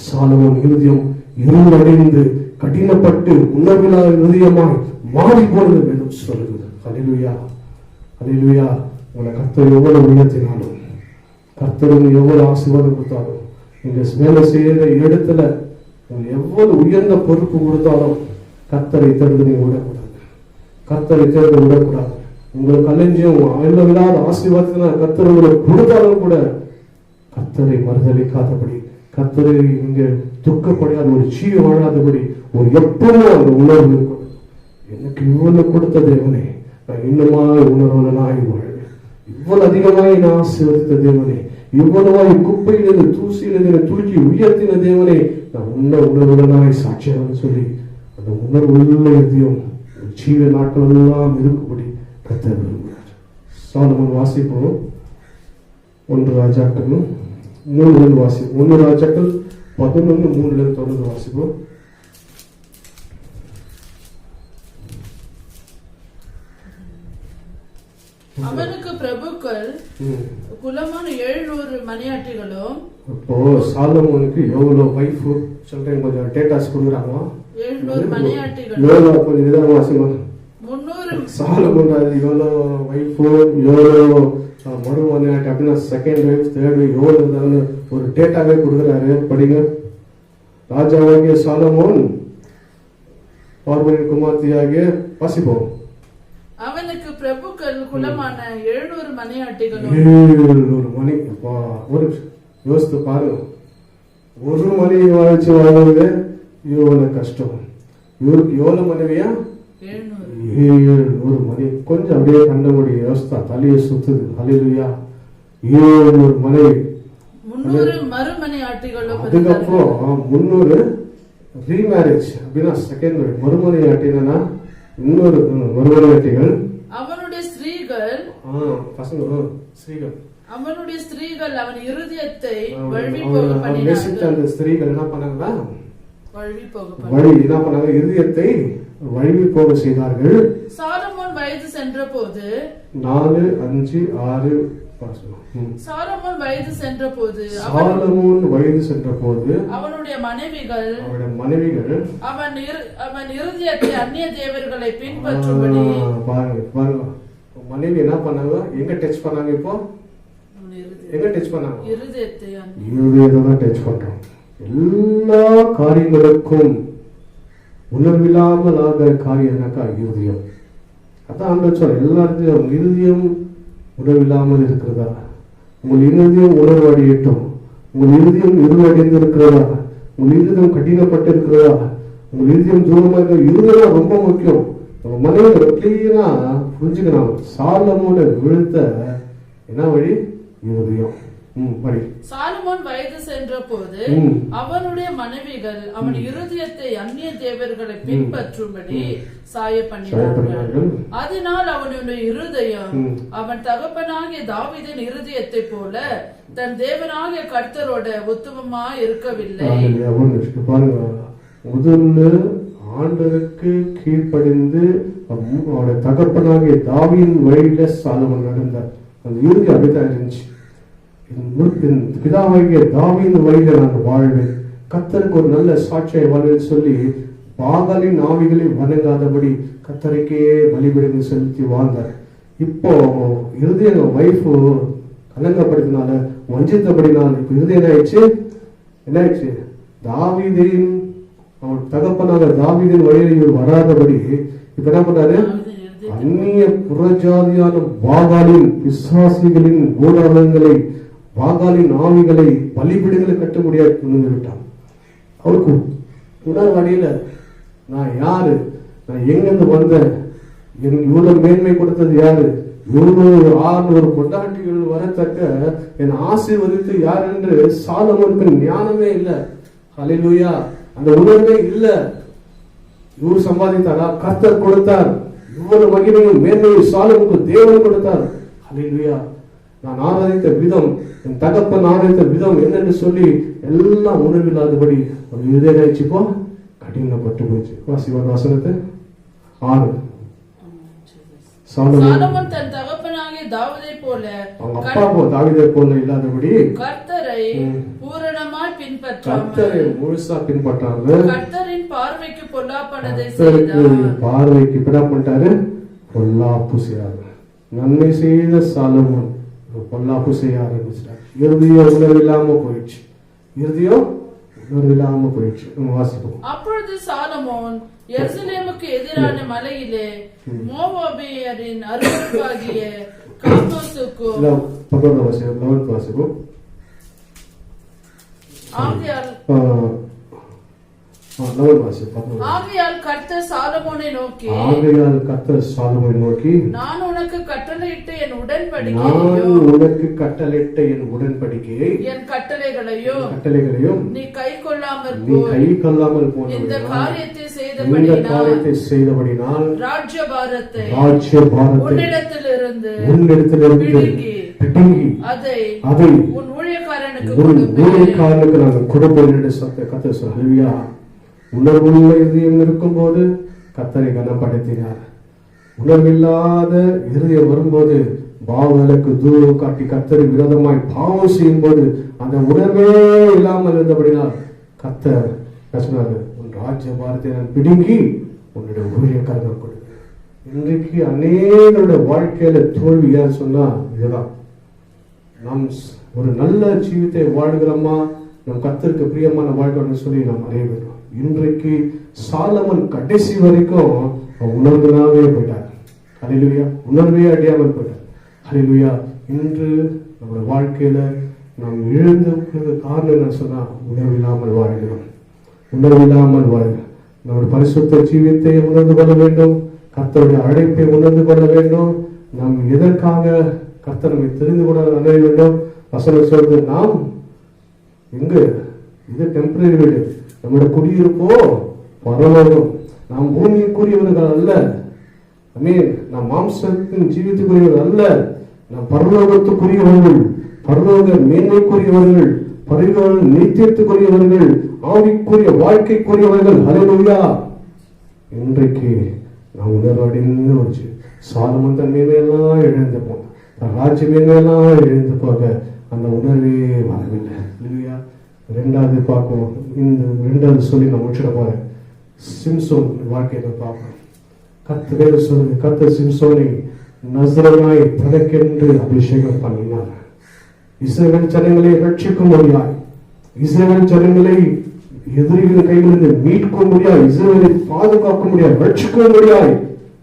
சாலமோன் இருதயம் இருளடைந்து கடினப்பட்டு உணர்வில்லாத இருதயமாய் மாறி போனது வேணும் சொல்லுகிறது. ஹல்லேலூயா, ஹல்லேலூயா. உங்களை கர்த்தர் எவ்வளவு உயர்த்தினாலும், கர்த்தருக்கு எவ்வளவு ஆசீர்வாதம் கொடுத்தாலும், நீங்க வேலை செய்யற இடத்துல எவ்வளவு உயர்ந்த பொறுப்பு கொடுத்தாலும் கர்த்தரை தேர்ந்து நீங்க விடக்கூடாது. கர்த்தரை தேர்ந்து விடக்கூடாது. உங்களுக்கு கலைஞ்சியும் அளவில்லாத ஆசீர்வாதத்தினால் கர்த்தர் உங்களுக்கு கொடுத்தாலும் கூட கர்த்தரை மறுதளிக்காதபடி, கர்த்தரை இங்க துக்கப்படாத ஒரு சீ வாழாதபடி ஒரு எப்பவும் அந்த உணர்வு இருக்கும். எனக்கு இவ்வளவு கொடுத்த தேவனே, நான் இன்னுமாய் உணர்வனாய் வாழ்வேன். இவ்வளவு அதிகமாய் நான் ஆசீர்வதித்த தேவனே, இவ்வளவாய் குப்பையிலிருந்து தூசியிலிருந்து தூக்கி உயர்த்தின தேவனே, நான் உணர்வுடனாய் சாட்சியாக சொல்லி அந்த உணர்வுள்ள இதயம் ஜீவ நாட்கள் எல்லாம் இருக்கும்படி கர்த்தர் விரும்புகிறார். சாலமோன் வாசிப்போம். 1 ராஜாக்கள் 3 வாசிப்போம். 1 ராஜாக்கள் 11:3 தொடர்ந்து வாசிப்போம். அவனுக்கு பிரபுக்கள் குலமான 700 மணியாட்டிகளும். இப்போ சாலமோனுக்கு எவ்வளவு வைஃப் சொல்றேன், கொஞ்சம் டேட்டாஸ் கொடுக்குறாங்களா? 700 மணியாட்டிகள். கொஞ்சம் நிதான வாசிமா. 300 சாலமோன் எவ்வளோ வைஃப் எவ்வளோ மறுமனையாட்டி அப்படின்னா செகண்ட் வைஃப் தேர்ட் வைஃப் எவ்வளோ ஒரு டேட்டாவே கொடுக்குறாரு. படிங்க. ராஜாவாகிய சாலமோன் பார்வனின் குமார்த்தியாகிய வாசிப்போம். அவனுக்கு பிரபுக்கள் குலமான 700 மணியாட்டிகளும். 700 மணி. ஒரு யோசித்து பாருங்க, ஒரு மணி வாழ்ச்சி வாழ்வது இவ்வளவு கஷ்டம். இவருக்கு எவ்வளவு மனைவியா? 700 மணி. கொஞ்சம் அப்படியே கண்டபடி யோசித்தா தலையை சுத்துது. ஹல்லேலூயா. 700 மனைவி, 300 மறுமணியாட்டிகளும். அதுக்கப்புறம் 300 ரீமேரேஜ் அப்படின்னா செகண்ட் மறுமணியாட்டினா இன்னொரு மறுமணியாட்டிகள். அவனுடைய ஸ்திரீகள் ஸ்திரீகள் அவனுடைய ஸ்திரீகள் அவன் இருதயத்தை வழுவி போக பண்ணினார்கள். அந்த ஸ்திரீகள் என்ன பண்ணாங்களா? வழி என்ன பண்ணாங்க? இருதயத்தை வழுவி போக செய்தார்கள். சாலமோன் வயது சென்றபோது 4, 5, 6 சாலமோன் வயது சென்றபோது அவனுடைய மனைவிகள் அவன் இருதயத்தை அந்நிய தேவர்களை பின்பற்றும்படி. பாருங்க, மனைவி என்ன பண்ணாங்க? எங்க டச் பண்ணாங்க? இப்போ எங்க டச் பண்ணாங்க? இருதயத்தை டச் பண்றோம். எல்லா காரியங்களுக்கும் உணர்வில்லாமல் ஆகிற காரியம்னாக்கா இருதயம். அதான் ஆண்டவர் சொல்ற, எல்லாத்தையும் இருதயம் உணர்வில்லாமல் இருக்கிறதா? உங்கள் இருதயம் உணர்வடையட்டும். உங்கள் இருதயம் இருளடைந்து இருக்கிறதா? உங்கள் இருதயம் கடினப்பட்டு இருக்கிறதா? உங்கள் இருதயம் தூரமாக இருதயம் ரொம்ப முக்கியம். உங்க மனைவி கிளீனா புரிஞ்சுக்கணும். சாலமோன விழுத்த என்ன வழி? இருதயம். சாலமோன் வயது சென்றபோது அவனுடைய மனைவிகள் அவன் இருதயத்தை அந்நிய தேவர்களை பின்பற்றும்படி சாய பண்ணினார்கள். அதனால் அவனுடைய இருதயம் அவன் தகப்பனாகிய தாவீதின் இருதயத்தை போல தன் தேவனாகிய கர்த்தரோட உத்தமமா இருக்கவில்லை. முதல்ல ஆண்டவருக்கு கீழ்ப்படிந்து அவருடைய தகப்பனாகிய தாவீதின் வழியில சாலமோன் நடந்தார். அந்த இறுதி அப்படித்தான் இருந்துச்சு. பிதாவாகிய தாவீதின் வழியில நான் வாழ்வேன், கர்த்தருக்கு ஒரு நல்ல சாட்சியை வாழ்வேன் சொல்லி பாகாலின் ஆவிகளை வணங்காதபடி கர்த்தருக்கே பலிபீடங்கள் செலுத்தி வாழ்ந்தார். இப்போ இருதய வைஃப் கலங்கப்படுத்தினால, வஞ்சித்தபடினால இப்ப இருதயம் என்ன ஆயிடுச்சு? தாவீதின் அவன் தகப்பனாக தாவீதின் வழியில் வராதபடி இப்ப என்ன பண்றாரு? அந்நிய புறஜாதியான பாகாலின் விசுவாசிகளின் ஊடகங்களை, பாகாலின் ஆவிகளை பலிபீடங்களை கட்ட முடியாது கொண்டு விட்டான். அவருக்கு உணர்வடையில நான் யாரு, நான் எங்கிருந்து வந்தேன், எனக்கு இவ்வளவு மேன்மை கொடுத்தது யாரு, 600 கொண்டாட்டிகள் வரத்தக்க என் ஆசீர்வதித்து யார் என்று சாலமோனுக்கு ஞானமே இல்லை. ஹல்லேலூயா. அந்த உணர்வே இல்லை. இவர் சம்பாதித்தாரா? கர்த்தர் கொடுத்தார். இவ்வளவு மகிமையும் மேன்மையும் சாலமோனுக்கு தேவன் கொடுத்தார். ஹல்லேலூயா. நான் ஆராதித்த விதம், என் தகப்பன் ஆராதித்த விதம் என்னன்னு சொல்லி எல்லாம் உணர்வில்லாதபடி இதே நினைச்சுப்போ கடினப்பட்டு போச்சு. வாசிவார் வசனத்தை 6. சாலமோன் தன் தகப்பனாகிய தாவீதைப் போல அவங்க அப்பா தாவீதை போல இல்லாதபடி கர்த்தரை பூரணமாய் பின்பற்றாமல் கர்த்தரை முழுசா பின்பற்றாங்க. கர்த்தரின் பார்வைக்கு பொல்லாப்பானதை கர்த்தருக்கு செய்தார். பார்வைக்கு என்ன பண்ணிட்டாரு? பொல்லாப்பு செய்யாரு. நன்மை செய்த சாலமோன் பொல்லாப்பு செய்ய ஆரம்பிச்சிட்டார். இறுதியம் உணர்வில்லாம போயிடுச்சு. இறுதியம் உணர்வில்லாம போயிடுச்சு. வாசிப்போம். அப்பொழுது சாலமோன் எருசலேமுக்கு எதிரான மலையிலே மோவாபியரின் அருவருப்பாகிய காமோசுக்கும் 11 வாசிப்போம். ஆகையால் கர்த்தர் சாலமோனை நோக்கி, நான் உனக்கு கட்டளையிட்ட என் உடன்படிக்கையை என் கட்டளைகளையும் நீ கை கொள்ளாமல் போன இந்த காரியத்தை செய்தபடினால் ராஜ்யபாரத்தை உன்னிடத்திலிருந்து அதை உன் ஊழியக்காரனுக்கு நான் கொடுப்பேன் என்று கர்த்தர் சொல்லுவியா. உணர்வுள்ள இதயம் இருக்கும் போது கர்த்தரை கனப்படுத்தினார். உணர்வில்லாத இருதயம் வரும்போது பாவங்களுக்கு தூரம் காட்டி கர்த்தரை விரோதமாய் பாவம் செய்யும் போது அந்த உணர்வே இல்லாமல் இருந்தபடினால் கர்த்தர் சொன்னாரு, உன் ராஜ்ய பாரத்தை நான் பிடுங்கி உன்னுடைய ஊழியக்காரன் கொடுக்கிறேன். இன்றைக்கு அநேகருடைய வாழ்க்கையில தோல்வி ஏன் சொன்னா இதுதான். நாம் ஒரு நல்ல ஜீவித்தை வாழ்கிறோமா, நம் கர்த்தருக்கு பிரியமான வாழ்க்கை சொல்லி நாம் அறிய வேண்டும். இன்றைக்கு சாலமன் கடைசி வரைக்கும் உணர்வுனாவே போயிட்டார். ஹல்லேலூயா. உணர்வே அடையாமல் போயிட்டார். ஹல்லேலூயா. இன்று நம்முடைய வாழ்க்கையில நாம் இழந்து காரணம் என்ன சொன்னா உணர்வில்லாமல் வாழ்கிறோம். உணர்வில்லாமல் வாழ்கிறோம். நம்முடைய பரிசுத்த ஜீவியத்தை உணர்ந்து கொள்ள வேண்டும். கர்த்தருடைய அழைப்பை உணர்ந்து கொள்ள வேண்டும். நாம் எதற்காக கர்த்தர் நம்மை தெரிந்து கொள்ள அறிய வேண்டும். வசனம் சொல்றது, நாம் எங்க இது டெம்பரரி வீடு, நம்முடைய குடியிருப்போ பரலோகம். நாம் பூமிக்குரியவர்கள் அல்ல. நாம் மாம்சத்தின் ஜீவித்துக்குரியவர்கள் அல்ல. நாம் பரலோகத்துக்குரியவர்கள், பரலோக மேன்மைக்குரியவர்கள், பரலோக நித்தியத்துக்குரியவர்கள், ஆவிக்குரிய வாழ்க்கைக்குரியவர்கள். ஹல்லேலூயா. இன்றைக்கு நாம் உணர்வடைந்து வச்சு சாலமோன் தன் மேன்மையெல்லாம் இழந்து போனான். தன் ராஜ்ய மேன்மையெல்லாம் இழந்து போக அந்த உணர்வே வரவில்லை. இல்லையா? ரெண்டாவது பார்ப்போம். இந்த ரெண்டாவது சொல்லி நான் முடிச்சிட போறேன். சிம்சோன் வாழ்க்கையை பார்ப்போம். கர்த்தர் சொல்லுங்க, கர்த்தர் சிம்சோனை நசரனாய் தனக்கென்று அபிஷேகம் பண்ணினார். இஸ்ரவேல் ஜனங்களை ரட்சிக்கும்படியாய், இஸ்ரவேல் ஜனங்களை எதிரிகளின் கையிலிருந்து மீட்கும் முடியாது, இஸ்ரவேலை பாதுகாக்க முடியாது, ரட்சிக்க முடியாது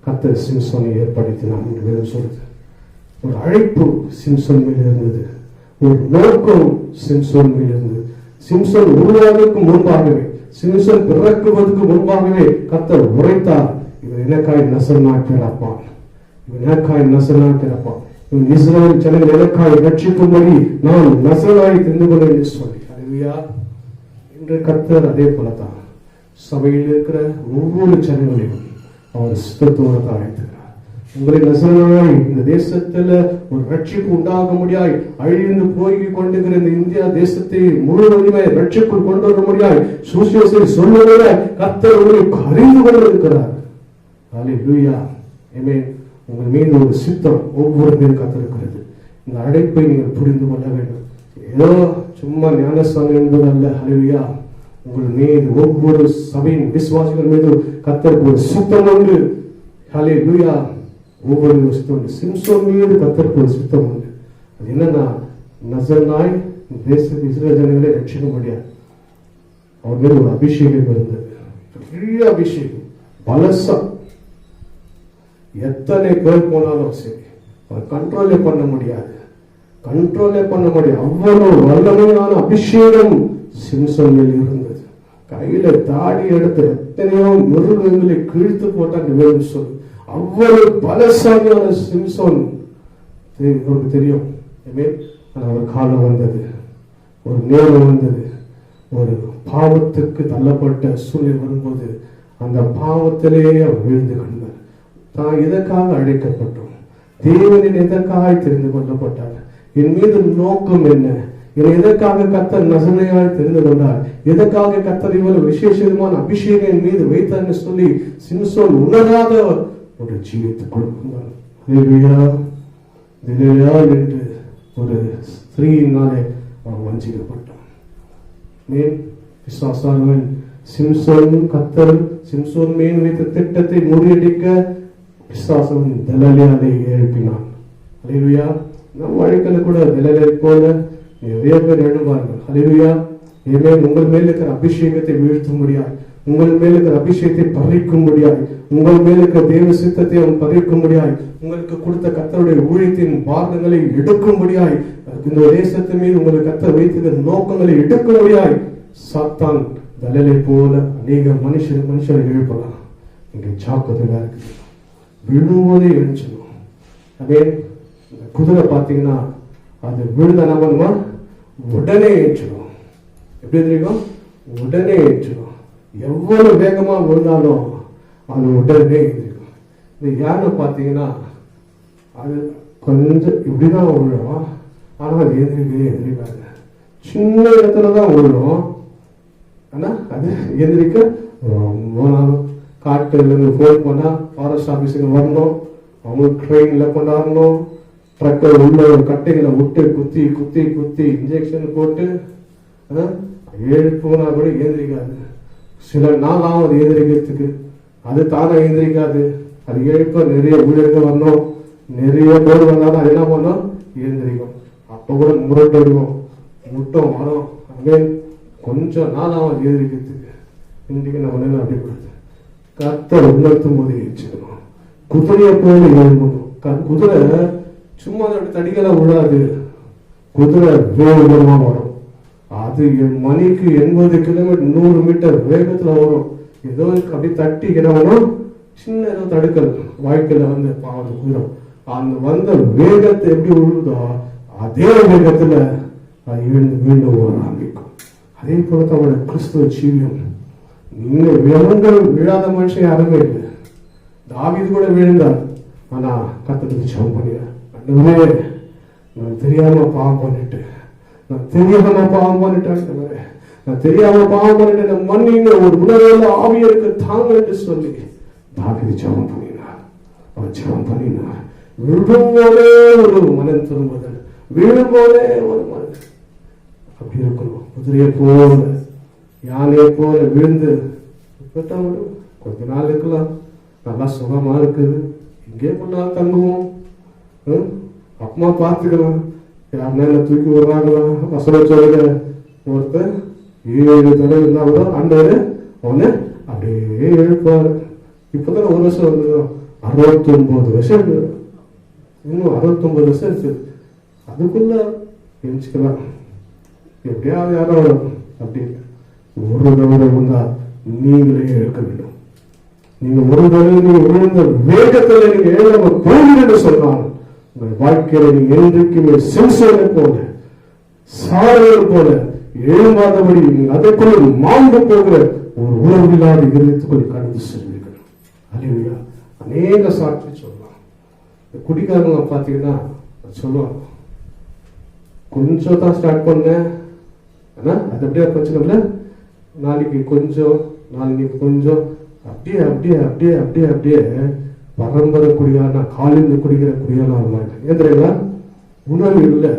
கர்த்தர் சிம்சோனை ஏற்படுத்தினார் என்று வேதம் சொல்லுது. ஒரு அழைப்பு சிம்சோன் மேல் இருந்தது. ஒரு நோக்கம் சிம்சோன் மேல் இருந்தது. சிம்சோன் உருவாவதற்கு முன்பாகவே, சிம்சோன் பிறக்குவதற்கு முன்பாகவே கர்த்தர் உரைத்தார், இவன் எனக்காய் நசரனாய் பிறப்பான், இவன் எனக்காய் நசரனாய் பிறப்பான், இவன் இஸ்ரவேல் ஜனங்கள் எனக்காய் ரட்சிக்கும்படி நான் நசரனாய் தெரிந்து கொண்டேன் என்று சொல்லி. ஹல்லேலூயா. இன்று கர்த்தர் அதே போலத்தான் சபையில் இருக்கிற ஒவ்வொரு ஜனங்களையும் அவர் சுத்தத்தோடு அழைத்தார். உங்களை நசரனாய் இந்த தேசத்துல ஒரு ரட்சிப்பு உண்டாக முடியாய், அழிந்து போய் கொண்டிருக்கிற இந்த இந்தியா தேசத்தை முழுவதுமே ரட்சிப்புள் கொண்டு வர முடியாய், சுவிசேஷத்தை சொல்லுவதை கர்த்தர் உங்களை அறிந்து கொண்டிருக்கிறார். ஹல்லேலூயா. ஆமென். உங்கள் மீது ஒரு சித்தம் ஒவ்வொரு பேரும் கர்த்தருக்கிறது. இந்த அழைப்பை நீங்கள் புரிந்து கொள்ள வேண்டும். ஏதோ சும்மா ஞானஸ்தானம் என்பது அல்ல. ஹல்லேலூயா. உங்கள் மீது ஒவ்வொரு சபையின் விசுவாசிகள் மீது கர்த்தருக்கு ஒரு சித்தம் உண்டு. ஹல்லேலூயா. ஒவ்வொரு சித்தம். சிம்சோன் மீது கர்த்தருக்கு ஒரு சித்தம் உண்டு. அது என்னன்னா, நசரனாய் தேசத்து இஸ்ரவேல் ஜனங்களை ரட்சிக்க முடியாது. அவர் மீது ஒரு அபிஷேகம் இருந்தது. பெரிய அபிஷேகம், பலசம். எத்தனை பேர் போனாலும் சரி கண்ட்ரோலே பண்ண முடியாது, கண்ட்ரோலே பண்ண முடியாது. அவ்வளவு வல்லமையான அபிஷேகம் சிம்சோன் மேல் இருந்தது. கையில தாடி எடுத்து எத்தனையோ மிருகங்களை கிழித்து போட்டாங்க வேறு சொல்லு. அவ்வளவு பலசாலியான சிம்சோன் உங்களுக்கு தெரியும். ஒரு காலம் வந்தது, ஒரு நேரம் வந்தது, ஒரு பாவத்துக்கு தள்ளப்பட்ட சூழ்நிலை வரும்போது அந்த பாவத்திலே அவர் வீழ்ந்து கிடந்தார். தான் எதற்காக அழைக்கப்பட்டோம், தேவனின் எதற்காக தெரிந்து கொள்ளப்பட்டார், என் மீது நோக்கம் என்ன, என்னை எதற்காக கர்த்தர் நசரேயனாய் தெரிந்து கொண்டார், எதற்காக கர்த்தர் இவ்வளவு விசேஷமான அபிஷேகம் என் மீது வைத்தார்னு சொல்லி சிம்சோன் உணராத ஒரு ஜீவித்துக் கொண்டிருந்தார். என்று ஒரு ஸ்திரீயினாலே அவன் வஞ்சிக்கப்பட்டான். பிசாசானவன் சிம்சோன் மேல் வைத்த திட்டத்தை முறியடிக்க பிசாசன் தெலலியாலை எழுப்பினான். அல்லேலூயா. நம் வாழ்க்கையில கூட தெலலை போல நிறைய பேர் எழுவார்கள். அல்லேலூயா. உங்கள் மேல் இருக்கிற அபிஷேகத்தை வீழ்த்த முடியாது, உங்கள் மேல் இருக்கிற அபிஷேகத்தை பறிக்க முடியாது, உங்கள் மேல் இருக்கிற தேவ சித்தத்தை அவன் பறிக்க முடியாது, உங்களுக்கு கொடுத்த கர்த்தருடைய ஊழியத்தின் பாரங்களை எடுக்க முடியாது, இந்த தேசத்தின் மீது உங்களுக்கு கர்த்தர் வைத்திருக்கிற நோக்கங்களை எடுக்க முடியாது. சாத்தான் தலலை போல அநேக மனுஷரை எழுப்பலாம். இங்க ஜாக்கிரதையா இருக்கு, விழும்போதே எழுச்சிடும். அதே குதிரை பார்த்தீங்கன்னா அது விழுந்த நம்ம உடனே ஏற்றிடும். எப்படி தெரியும்? உடனே ஏற்றிடும். எவ்வளவு வேகமா விழுந்தாலும் அது உடனே எழுந்திருக்கும். இந்த யானை பார்த்தீங்கன்னா அது கொஞ்சம் இப்படிதான் விழும், ஆனா அது எந்திரிக்காது. சின்ன இடத்துலதான் விழும், ஆனா அது எந்திரிக்க ரொம்ப நாள். காட்டுல இருந்து போன் பண்ணா ஃபாரஸ்ட் ஆபீஸுக்கு வரணும், அவங்களுக்கு ட்ரெயின்ல கொண்டாடணும், ட்ரக்கை உள்ள ஒரு கட்டைகளை விட்டு குத்தி குத்தி குத்தி இன்ஜெக்ஷன் போட்டு போனா கூட ஏந்திரிக்காது. சில நாள் ஆகும் அது ஏந்திரிக்கிறதுக்கு. அது தானே ஏந்திரிக்காது. அது எழுப்ப நிறைய ஊழியர்கள் வரணும், நிறைய பேர் வந்தாலும் அது என்ன பண்ணோம், ஏந்திரிக்கும். அப்ப கூட முரட்டடிக்கும், முட்டம் வரும். அங்கே கொஞ்சம் நாள் ஆகும் அது ஏந்திரிக்கிறதுக்கு. இன்றைக்கு நம்ம என்ன அப்படி கூடாது, கர்த்தர் உணர்த்தும் போது ஏற்றிக்கணும். குதிரையை போல எழும்பணும். குதிரை சும்மா தடிகளா விழாது, குதிரை வேகமா வரும். அது மணிக்கு 80 கிலோமீட்டர் 100 மீட்டர் வேகத்துல வரும். ஏதோ அப்படி தட்டி கிடவனும் சின்ன ஏதோ தடுக்கல் வாழ்க்கையில வந்து பாவம் குதிரை அந்த வந்த வேகத்தை எப்படி விழுதோ அதே வேகத்துல மீண்டும் ஓட ஆரம்பிக்கும். அதே போல அவரோட கிறிஸ்துவ ஜீவியம். நீங்க விழாத மனுஷன் யாருமே இல்லை. தாவீது கூட விழுந்தார், ஆனா கர்த்தருக்கு ஜெபம் பண்ணினார். நான் தெரியாம பாவம் பண்ணிட்டேன், நான் தெரியாம பாவம் பண்ணிட்டேன் மண்ணின் ஒரு உணர்வுள்ள ஆவியருக்கு தாங்க என்று சொல்லி தாவீது ஜெபம் பண்ணினார். அவர் ஜெபம் பண்ணினார். விழும்போதே ஒரு மனம் திரும்புதல், விழும்போதே ஒரு மனம் அப்படி இருக்கணும். குதிரையை போல யானையை போல விழுந்து கொஞ்ச நாள் இருக்கலாம், நல்லா சுகமா இருக்குது, இங்கே கொஞ்ச நாள் தங்குவோம், அம்மா பார்த்துக்கலாம், யார் மேல தூக்கி விடுறாங்களா வசனம் சொல்லுங்க. ஒருத்தர் 7 தடவை இருந்தாலும் ஆண்டவர் அவனை அப்படியே எழுப்பாரு. இப்பதான் 1 வருஷம் வந்து 69 வருஷம், இன்னும் 69 வருஷம் இருக்கு. அதுக்குள்ள எழுச்சிக்கலாம். எப்படியாவது யாரும் அப்படி ஒரு தடவை வந்தா நீங்களே எழுக்க வேண்டும். நீங்க ஒரு தடவை நீங்க விழுந்த வேகத்துல நீங்க எழுத போகிறீங்க சொன்னால் உங்கள் வாழ்க்கையில நீங்க என்றைக்குமே சிம்சோனை போல சாரல் போல எழுமாதபடி நீங்க அதற்குள்ள மாண்டு போகிற ஒரு உணர்வில்லாத இருத்துக்குள் கடந்து செல்வீர்கள். அல்லேலூயா. அநேக சாட்சி சொல்லலாம். இந்த குடிகாரங்க பாத்தீங்கன்னா சொல்லுவாங்க, கொஞ்சம் தான் ஸ்டார்ட் பண்ணேன், ஆனா அது அப்படியே பிரச்சனை இல்லை, நாளைக்கு கொஞ்சம் நாளைக்கு கொஞ்சம் அப்படியே அப்படியே அப்படியே அப்படியே அப்படியே பரம்பரை குடியான காலிந்து குடிக்கிற குடியான ஏந்திரங்களா உணர்வு இல்லை.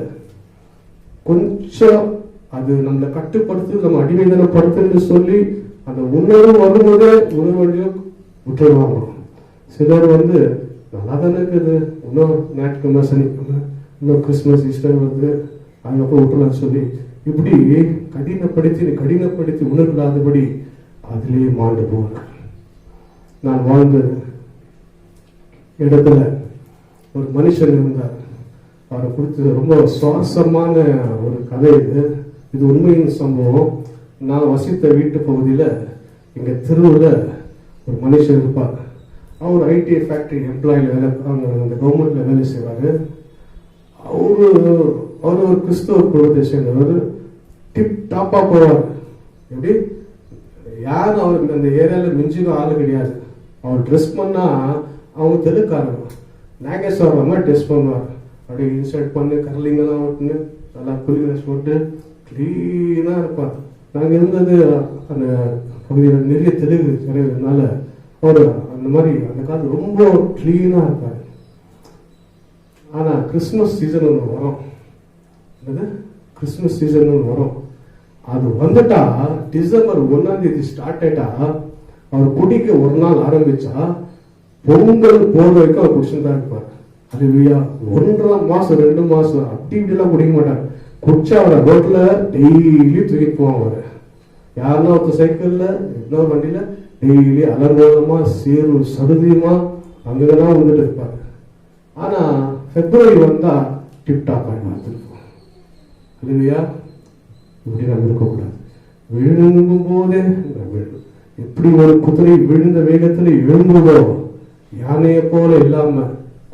கொஞ்சம் அது நம்மளை கட்டுப்படுத்து, நம்ம அடிமைதனப்படுத்துன்னு சொல்லி அந்த உணர்வு வரும்போதே உணர்வையும் விட்டுருவாங்க. சிலர் வந்து நல்லா தானே இருக்குது, இன்னும் ஞாயிற்றுக்கிழமை சனிக்கிழமை இன்னும் கிறிஸ்துமஸ் ஈஸ்டர் வருது அதுக்கப்புறம் விட்டுலான்னு சொல்லி இப்படி கடினப்படுத்தி உணர்வில்லாதபடி அதிலேயே மாண்டு போவார்கள். நான் வாழ்ந்த இடத்துல ஒரு மனுஷன் இருந்தார். அவரை குறித்து ரொம்ப சுவாரஸ்யமான ஒரு கதை இது உண்மையின் சம்பவம். நான் வசித்த வீட்டு பகுதியில் எங்க தெருவில் ஒரு மனுஷன் இருப்பார். அவர் ஐடி ஃபேக்டரி எம்ப்ளாயில வேலை, அந்த கவர்மெண்ட்ல வேலை செய்வாரு. அவர் ஒரு கிறிஸ்தவ குடும்பத்தை சேர்ந்தவர். டிப் டாப்பா போவார். எப்படி யாரும் அவருக்கு அந்த ஏரியாவில் மிஞ்சிக்கும் ஆள் கிடையாது. அவர் ட்ரெஸ் பண்ணா அவங்க தெலுக்காரங்க நாகேஸ்வர மாதிரி ட்ரெஸ் பண்ணுவார். அப்படியே இன்சர்ட் பண்ணி கர்லிங்கெல்லாம் ஓட்டுன்னு நல்லா குளிர் போட்டு க்ளீனாக இருப்பார். நாங்கள் இருந்தது அந்த பகுதியில் நிறைய தெலுங்கு கிடையாதுனால அவர் அந்த மாதிரி அந்த காலத்து ரொம்ப க்ளீனாக இருப்பார். ஆனால் கிறிஸ்மஸ் சீசன் ஒன்று வரும். கிறிஸ்மஸ் சீசன் ஒன்று வரும். அது வந்துட்டா டிசம்பர் 1ஆம் தேதி ஸ்டார்ட் ஆயிட்டா அவர் குடிக்க ஒரு நாள் ஆரம்பிச்சா பொங்கல் போற வரைக்கும் அவர் குடிச்சுட்டு தான் இருப்பார். அல்லேலூயா. 1.5 மாசம் 2 மாசம் அப்படி இப்படிலாம் குடிக்க மாட்டார். குடிச்சா அவரை ரோட்ல டெய்லி தூக்கிட்டு போவாங்க. அவரு யாருன்னா ஒருத்தர் சைக்கிள்ல இன்னொரு வண்டியில டெய்லி அலங்கோலமா சேரு சடுதியுமா அங்கதான் வந்துட்டு இருப்பாரு. ஆனா பிப்ரவரி வந்தா டிப்டாப் ஆயிடுவாங்க. அல்லேலூயா. இப்படி நம்ம இருக்கக்கூடாது. விழுங்கும் போதே எப்படி ஒரு குதிரை விழுந்த வேகத்துல எழும்புதோ யானையை போல இல்லாம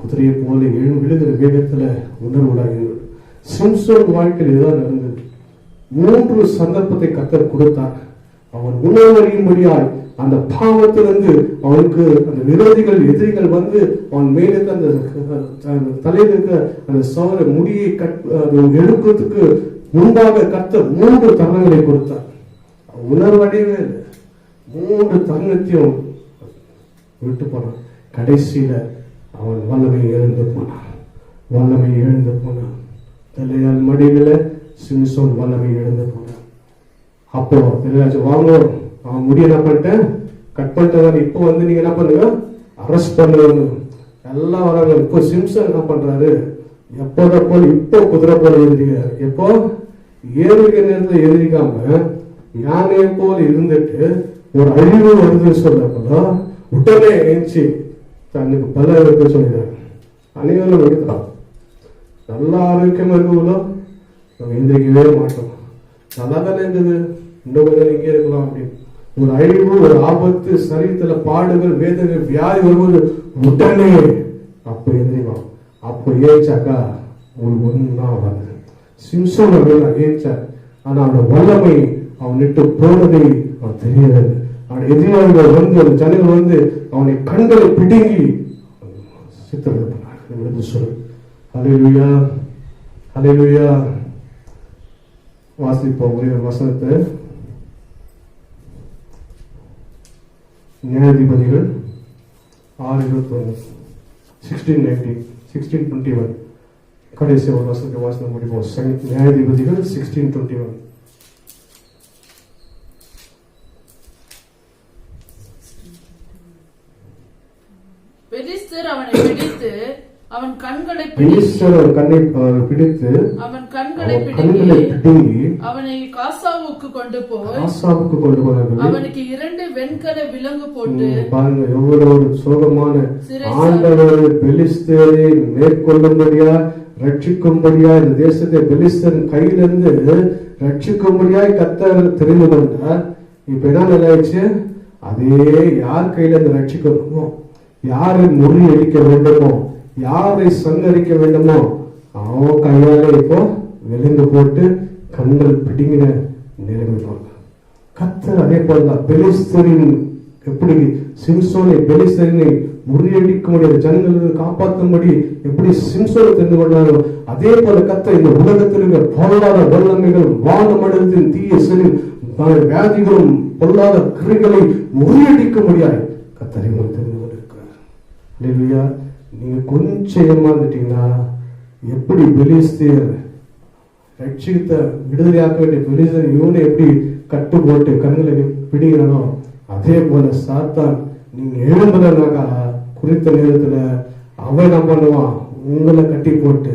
குதிரையை போல விழுகிற வேகத்துல உணர்வுடாங்க. சிம்சோன் வாழ்க்கையில் இதுதான் நடந்தது. 3 சந்தர்ப்பத்தை கர்த்தர் கொடுத்தார். அவன் உணவறியும்படியாய் அந்த பாவத்திலிருந்து அவனுக்கு அந்த விரோதிகள் எதிரிகள் வந்து அவன் மேலுக்கு அந்த தலையில இருக்க அந்த சவர முடியை எடுக்கிறதுக்கு முன்பாக கர்த்தர் 3 தருணங்களை கொடுத்தார். உணர்வடையவே இல்லை. 3 தருணத்தையும் விட்டு போனான். கடைசியில அவன் வல்லமையை இழந்து போனான். தலையால் மடியில சிம்சோன் வல்லமை இழந்து போனான். அப்போ வாங்க அவன் முடிய என்ன பண்ணிட்டேன் கட் பண்ணிட்டு இப்போ வந்து நீங்க என்ன பண்ணுங்க அரெஸ்ட் பண்ணுங்க எல்லாம் வராங்க. இப்போ சிம்சன் என்ன பண்றாரு எப்போத போல இப்போ குதிரை போல எதிரிக்கிறார். எப்போ ஏறிக்க நேரத்தில் எதிரிக்காம யானையை போல இருந்துட்டு ஒரு அழிவு வருதுன்னு சொல்ல உடனே எழுச்சி தனக்கு பல இருக்க சொல்லிடுறாங்க. அனைவரும் எடுக்கலாம். நல்லா ஆரோக்கியமா இருக்குங்களோ நம்ம எந்திரிக்கவே மாட்டோம். நல்லா தானே இருந்தது இன்னும் கொஞ்சம் இங்கே இருக்கலாம் அப்படின்னு. ஒரு அழிவு ஒரு ஆபத்து சரீரத்துல பாடுகள் வேதனை வியாதி வரும்போது உடனே அப்ப எந்திரிக்கலாம். அப்போ ஏச்சாக்கா உங்களுக்கு ஒண்ணுதான் வராது. சிம்சோன் அப்படின்னு ஏச்சார். ஆனா அவனோட வல்லமை அவன் விட்டு போனதை அவன் தெரியல. அவன் எதிராளிகள் வந்து அந்த ஜனங்கள் வந்து அவனை கண்களை பிடுங்கி சித்தம் சொல்லு. அல்லேலூயா. அல்லேலூயா. வாசிப்போம் ஒரே ஒரு வசனத்தை. நியாயாதிபதிகள் 6:21 16:19 16:21 கடைசி ஒரு வசனத்தை வாசனை முடிப்போம். நியாயாதிபதிகள் 16:21. பெலிஸ்தர் அவனை பிடித்து அவன் கண்களை பிடித்து அவன் கண்களை பிடுங்கி அவனை காசாவுக்கு கொண்டு போனார்கள். அவனுக்கு 2 வெண்கல விலங்கு போட்டு பாருங்க எவ்வளவு ஒரு சோகமான ஆண்டவர் பெலிஸ்தரை மேற்கொள்ளும்படியா ரட்சிக்கும்படியா இந்த தேசத்தை பெலிஸ்தன் கையிலிருந்து ரட்சிக்கும்படியாய் கர்த்தர் தெரிந்து கொண்டார். இப்ப என்ன நிலையாச்சு? அதே யார் கையில இருந்து ரட்சிக்கணுமோ யாரை முறியடிக்க வேண்டுமோ யாரை சங்கரிக்க வேண்டுமோ அவன் கையால இப்போ விலங்கு போட்டு கண்கள் பிடிங்கின நிலைமைப்பாங்க. கர்த்தர் அதே போலதான் பெலிஸ்தரின் எப்படி சிம்சோனை பெலிஸ்தரினை முறியடிக்க முடியாத ஜனங்களுக்கு காப்பாற்றும்படி எப்படி சிம்சோனை தெரிந்து கொண்டாரோ அதே போல கர்த்தர் இந்த உலகத்தில் இருக்கிற பொருளாதார வல்லமைகள் வானமண்டலத்தின் தீய செல் வியாதிகளும் பொருளாதார கிரிகளை முறியடிக்க முடியாது கர்த்தரை தெரிந்து கொண்டிருக்கிறார். இல்லையா? நீங்க கொஞ்சம் ஏமாந்துட்டீங்கன்னா எப்படி பெலிஸ்தர் ரட்சித்த விடுதலையாக்க வேண்டிய பெலிஸ்தர் இவனை எப்படி கட்டு போட்டு கண்களை பிடிக்கிறானோ அதே போல சாத்தான் நீங்க எழும்புனாக்கா குறித்த நேரத்துல அவன் என்ன பண்ணுவான் உங்களை கட்டி போட்டு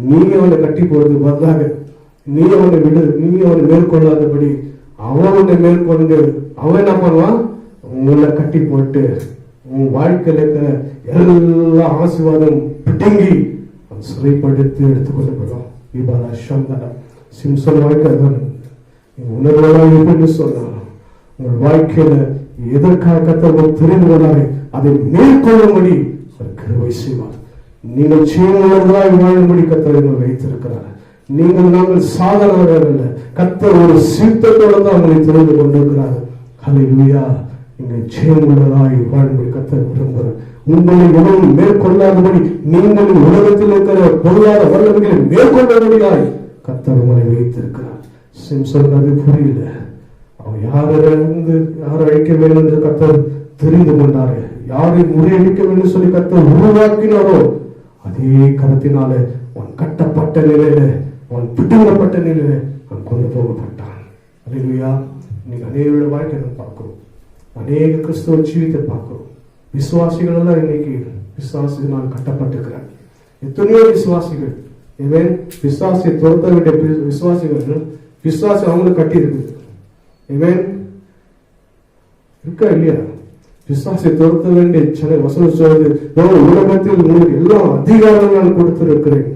நீங்க அவனை கட்டி போறது பதிலாக நீ அவனை மேற்கொள்ளாதபடி அவனை மேற்கொண்டு அவன் என்ன பண்ணுவான் உங்களை கட்டி போட்டு உன் வாழ்க்கையில இருக்கிற எல்லா ஆசீர்வாதம் பிடுங்கி சிறைப்படுத்தி எடுத்துக்கொண்டு போயிடும். சிம்சன் வாழ்க்கை உணர்வெல்லாம் எப்படி சொன்னாலும் உங்கள் வாழ்க்கையில எதற்காக கர்த்தர் தெரிந்து கொண்டாரே அதை மேற்கொள்ளும்படி கிருபை செய்வார். நீங்கள் செய்வதாக வாழும்படி கர்த்தர் வைத்திருக்கிறார். நாங்கள் சாதாரணவர்கள் அல்ல. கர்த்தர் ஒரு சீர்த்தத்தோடு தான் உங்களை தெரிந்து கொண்டிருக்கிறார். ஹல்லேலூயா. நீங்கள் ஜெயமுள்ளதாய் வாழும்படி கர்த்தர் விரும்புகிறார். உங்களை எவரும் மேற்கொள்ளாதபடி நீங்கள் உலகத்தில் இருக்கிற பொருளாதார வல்லமைகளை மேற்கொள்ளும்படியாய் கர்த்தர் உங்களை வைத்திருக்கிறார். சிம்சன் அது புரியல. அவன் யாரை அழிக்க வேண்டும் என்று கர்த்தர் தெரிந்து கொண்டாரு. யாரை முறியடிக்க வேண்டும் சொல்லி கர்த்தர் உருவாக்கினாரோ அதே கரத்தினால அவன் கட்டப்பட்ட நிலையில, அவன் பிடுங்கப்பட்ட நிலையில அவன் கொண்டு போகப்பட்டான். அல்லேலூயா. இன்னைக்கு அநேக வாழ்க்கை நம்ம பார்க்கிறோம், அநேக கிறிஸ்தவ ஜீவித்தை பார்க்கிறோம். விசுவாசிகள் எல்லாம் இன்னைக்கு விசுவாசினால் கட்டப்பட்டிருக்கிறார். எத்தனையோ விசுவாசிகள் விசுவாசியை துரத்த வேண்டிய விசுவாசிகள் விசுவாசி அவங்களுக்கு கட்டி இருக்குது. இருக்கா இல்லையா? விசுவாசியை துரத்த வேண்டிய சில வசனம் சொல்வது, உலகத்தில் உங்களுக்கு எல்லா அதிகாரங்களும் நான் கொடுத்திருக்கிறேன்.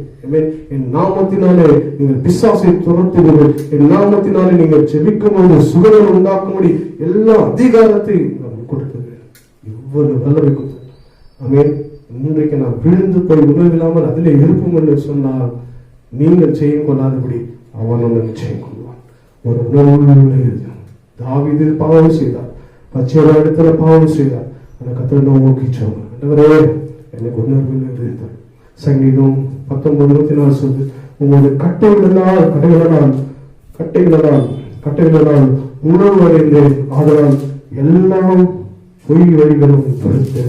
என் நாமத்தினாலே நீங்கள் பிசாசை துரத்துவது, என் நாமத்தினாலே நீங்கள் ஜெபிக்கும் போது சுகங்கள் உண்டாக்கும்படி எல்லா அதிகாரத்தையும் நான் கொடுத்திருக்கிறேன். இவ்வளவு வல்லமை கொடுத்தேன். ஆமென். இன்றைக்கு நான் விழுந்து போய் உணவில்லாமல் அதிலே இருப்போம் என்று சொன்னால் நீங்கள் செய்ய கொள்ளாதபடி அவன் நிச்சயம் கொள்வான். ஒரு உணர்வு தாவீது பாவம் செய்தார், பச்சை இடத்துல பாவம் செய்தார். அந்த கர்த்தரை நோக்கிச்சோம், எனக்கு உணர்வு இருந்தார். சங்கீதம் 19:24 சொல்லு, உங்களுடைய கட்டைகளால் உணர்வு அடைந்தேன், ஆதலால் எல்லாம் பொய் வழிகளும் படுத்து.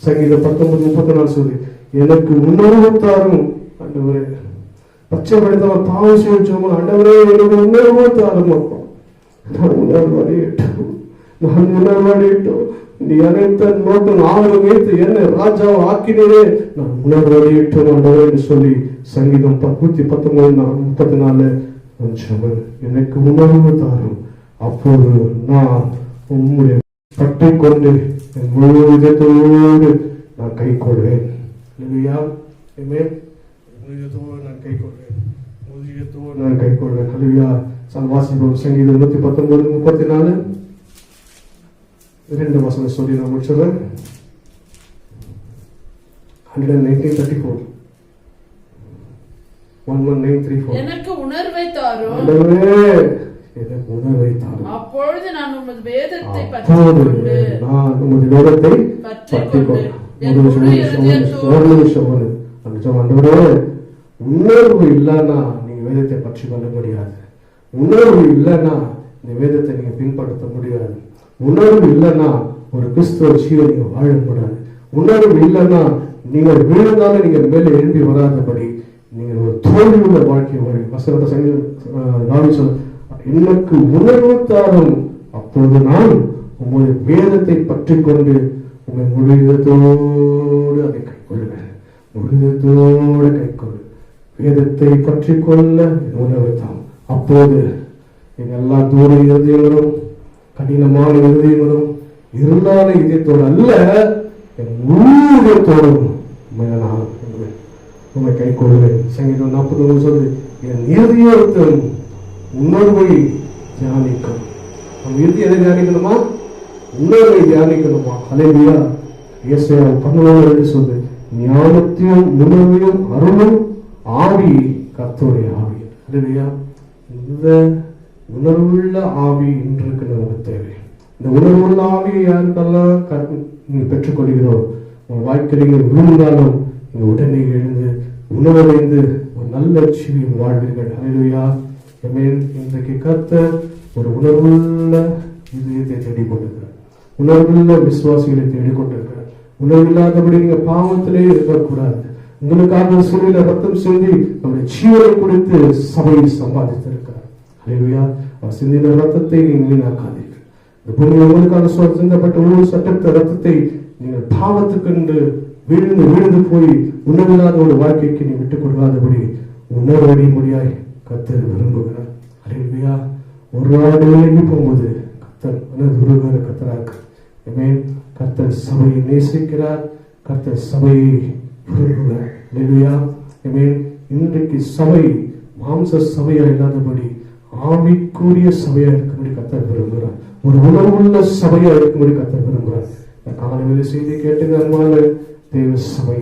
சங்கீதம் 19:34 சொல்லு, எனக்கு உணர்வு தாரும் ஆண்டவரே. பச்சை படுத்தவன் பாவம் செய்வோம், ஆண்டவரே எனக்கு உணர்வு தாரும். அப்பா நான் உணர்வடையிட்டோம். நீ அனைத்த நோட்டம் 6 வைத்து என்னை ராஜாவை ஆக்கினே, நான் உணர்வடையிட்டோம் ஆண்டவரே என்று சொல்லி சங்கீதம் 119:34 எனக்கு உணர்வு தாரும், அப்போது நான் உம்முடைய பட்டை கொண்டு என் முழு இதயத்தோடு நான் கை கொள்வேன். நான் கை கொள்வேன். ஹல்லேலூயா. வாசிப்போம் சங்கீதம் 119:34 2 வசனம் சொல்லி நான் முடிச்சுறேன். 119:34 119:34 எனக்கு உணர்வை தாரும், எனக்கு உணர்வை தாரும், அப்பொழுது நான் உமது வேதத்தை பற்றிக்கொண்டு உணர்வு இல்லைன்னா நீங்க வேதத்தை பற்றி கொள்ள முடியாது. உணர்வு இல்லைன்னா இந்த வேதத்தை நீங்க பின்பற்ற முடியாது. உணர்வு இல்லைன்னா ஒரு கிறிஸ்துவ ஜீவன் நீங்க வாழ முடியாது. உணர்வு இல்லைன்னா நீங்கள் விழுந்தாலும் நீங்க மேலே எழும்பி வராதபடி நீங்கள் ஒரு தோல்வி உள்ள வாழ்க்கை வாழ. வசனத்தை சொல்ல, எனக்கு உணர்வு தாரும், அப்போது நான் உங்களுடைய வேதத்தை பற்றி கொண்டு உங்களை முழுதத்தோடு அதை கை கொள்ளுவேன். முழுதத்தோடு கை கொள்ளு. வேதத்தை பற்றி கொள்ள உணர்வு தான். அப்போது எல்லா தூர இருதயங்களும் கடினமான இருதயங்களும் இருந்தால இதயத்தோடு அல்ல, என் ஊழியத்தோடும் உண்மை கை கொள்வேன். சங்கீதம் 40 சொல்லு, என் இருதயத்தின் உணர்வை தியானிக்கும். நம்ம இறுதி எதை தியானிக்கணுமா? உணர்வை தியானிக்கணுமா? ஹல்லேலூயா. ஏசாயா 11 சொல்லு, ஞானத்தையும் உணர்வையும் அருளும் ஆவி கர்த்தருடைய ஆவி. ஹல்லேலூயா. இந்த உணர்வுள்ள ஆவி இன்றைக்கு நமக்கு தேவை. இந்த உணர்வுள்ள ஆவியை யாருக்கெல்லாம் நீங்க பெற்றுக்கொள்கிறோம், உங்க வாழ்க்கையில் விழுந்தாலும் நீங்க உடனே எழுந்து உணர்வடைந்து ஒரு நல்ல ஜீவியம் வாழ்வீர்கள். ஹல்லேலூயா. இன்றைக்கு கர்த்தர் ஒரு உணர்வுள்ள இதயத்தை தேடிக்கொண்டிருக்கிறார். உணர்வுள்ள விசுவாசிகளை தேடிக்கொண்டிருக்கிறார். உணர்வில்லாதபடி நீங்க பாவத்திலே இருக்கக்கூடாது. உங்களுக்காக சூழல ரத்தம் சிந்தி அவருடைய ஜீவனை கொடுத்து சபையை சம்பாதித்திருக்கிறார். ஹல்லேலூயா. அவர் சிந்தின ரத்தத்தை நீங்கள் வீணாக்காதீர்கள். இந்த பூமியில் உங்களுக்காக சிந்தப்பட்ட ஒவ்வொரு சட்டத்த ரத்தத்தை நீங்கள் பாவத்துக்கென்று விழுந்து போய் உணர்வில்லாத ஒரு வாழ்க்கைக்கு நீ விட்டுக் கொடுக்காதபடி உணர்வடி முடியாய் கர்த்தர் விரும்புகிறார். ஹல்லேலூயா. ஒரு ஆண்டு விலகி போகும்போது கர்த்தர் உருவாக கர்த்தராக. கர்த்தர் சபையை நேசிக்கிறார். கர்த்தர் சபையை விரும்புகிறார். ஹல்லேலூயா. இன்றைக்கு சபை மாம்ச சபையா இல்லாதபடி ஆவிக்குரிய சபையா இருக்கும்படி கர்த்தர் விரும்புகிறார். ஒரு உணர்வுள்ள சபையா இருக்கும்படி கர்த்தர் விரும்புகிறார். காலையில் செய்தி கேட்டுங்க அன்பான தேவ சபை,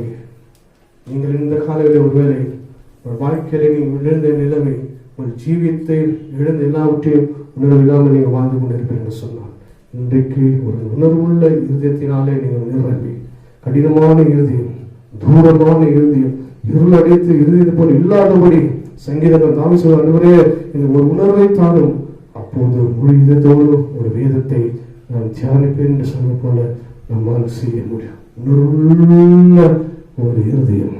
நீங்கள் இந்த காலையில் ஒருவேளை ஒரு வாழ்க்கையில நீங்கள் விழுந்த நிலைமை, ஒரு ஜீவியத்தை இழந்த எல்லாவற்றையும் உணர்வு இல்லாமல் நீங்கள் வாழ்ந்து கொண்டிருப்பீர்கள் சொன்னார். இன்றைக்கு ஒரு உணர்வுள்ள இருதயத்தினாலே நீங்கள் நிரம்பி, கடினமான இருதயம், தூரமான இருதயம், இருள் அடைத்து இருதயத்தை போல் இல்லாதபடி சங்கீதங்கள் தாவி சொல்லுவரே இந்த ஒரு உணர்வை தாரும், அப்போது முழு இதத்தோடு ஒரு வேதத்தை நான் தியானிப்பேன் என்று சொன்ன போல நம்மால் செய்ய முடியும். உணர்வுள்ள ஒரு இருதயம்,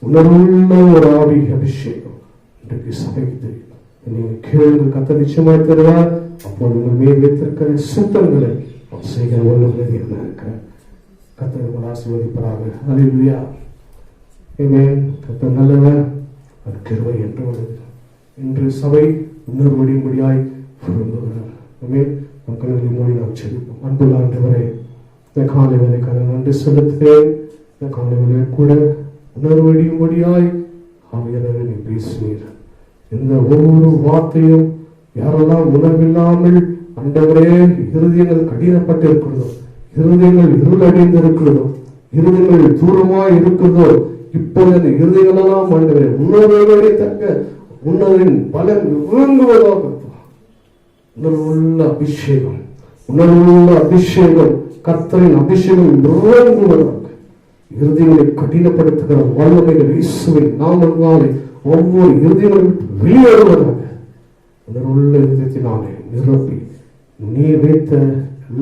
உணர்வுள்ள ஒரு ஆவி அபிஷேகம் இன்றைக்கு சபைக்கு தெரியும். நீங்கள் கேளுங்கள், கர்த்தர் நிச்சயமாய் தருவார். அப்போது உங்கள் மேல் வைத்திருக்கிற சுத்தங்களை செய்கிற வல்லமை இருக்கிறார். கர்த்தர் உங்களை ஆசீர்வதிப்பாராக. ஹல்லேலூயா. ஆமென். கர்த்தர் நல்லவர், அவர் கிருபை என்று உள்ளது. இன்று சபை உணர்வடியும்படியாய் விரும்புகிறார். ஆமென். மக்களின் மூடி நாம் செல்வோம். அன்புள்ள ஆண்டவரே, இந்த காலை வேலைக்கான நன்றி செலுத்துகிறேன். இந்த காலை வேலை கூட உணர்வடியும்படியாய் ஆவியானவரே நீ பேசினீர். இந்த ஒவ்வொரு வார்த்தையும் யாரெல்லாம் உணர்வில்லாமல் ஆண்டவரே இருதயங்கள் கடினப்பட்டு இருக்கிறதோ, இருதயங்கள் இருளடைந்து இருக்கிறதோ, இருதயங்கள் தூரமாய் இருக்கிறதோ, இப்போது அந்த இருதயங்களெல்லாம் ஆண்டவரே உணர்வுகளை தக்க உணர்வின் பலன் விளங்குவதாக. உணர்வுள்ள அபிஷேகம், உணர்வுள்ள அபிஷேகம், கர்த்தரின் அபிஷேகம் விளங்குவதாக. இருதயங்களை கடினப்படுத்துகிற வல்லமைகள் இயேசுவின் நாமத்தினாலே ஒவ்வொரு இருதயங்களும் வெளியேறுவதாக. உணர்வுள்ள இருதயத்தினாலே நிரப்பி நீ வைத்த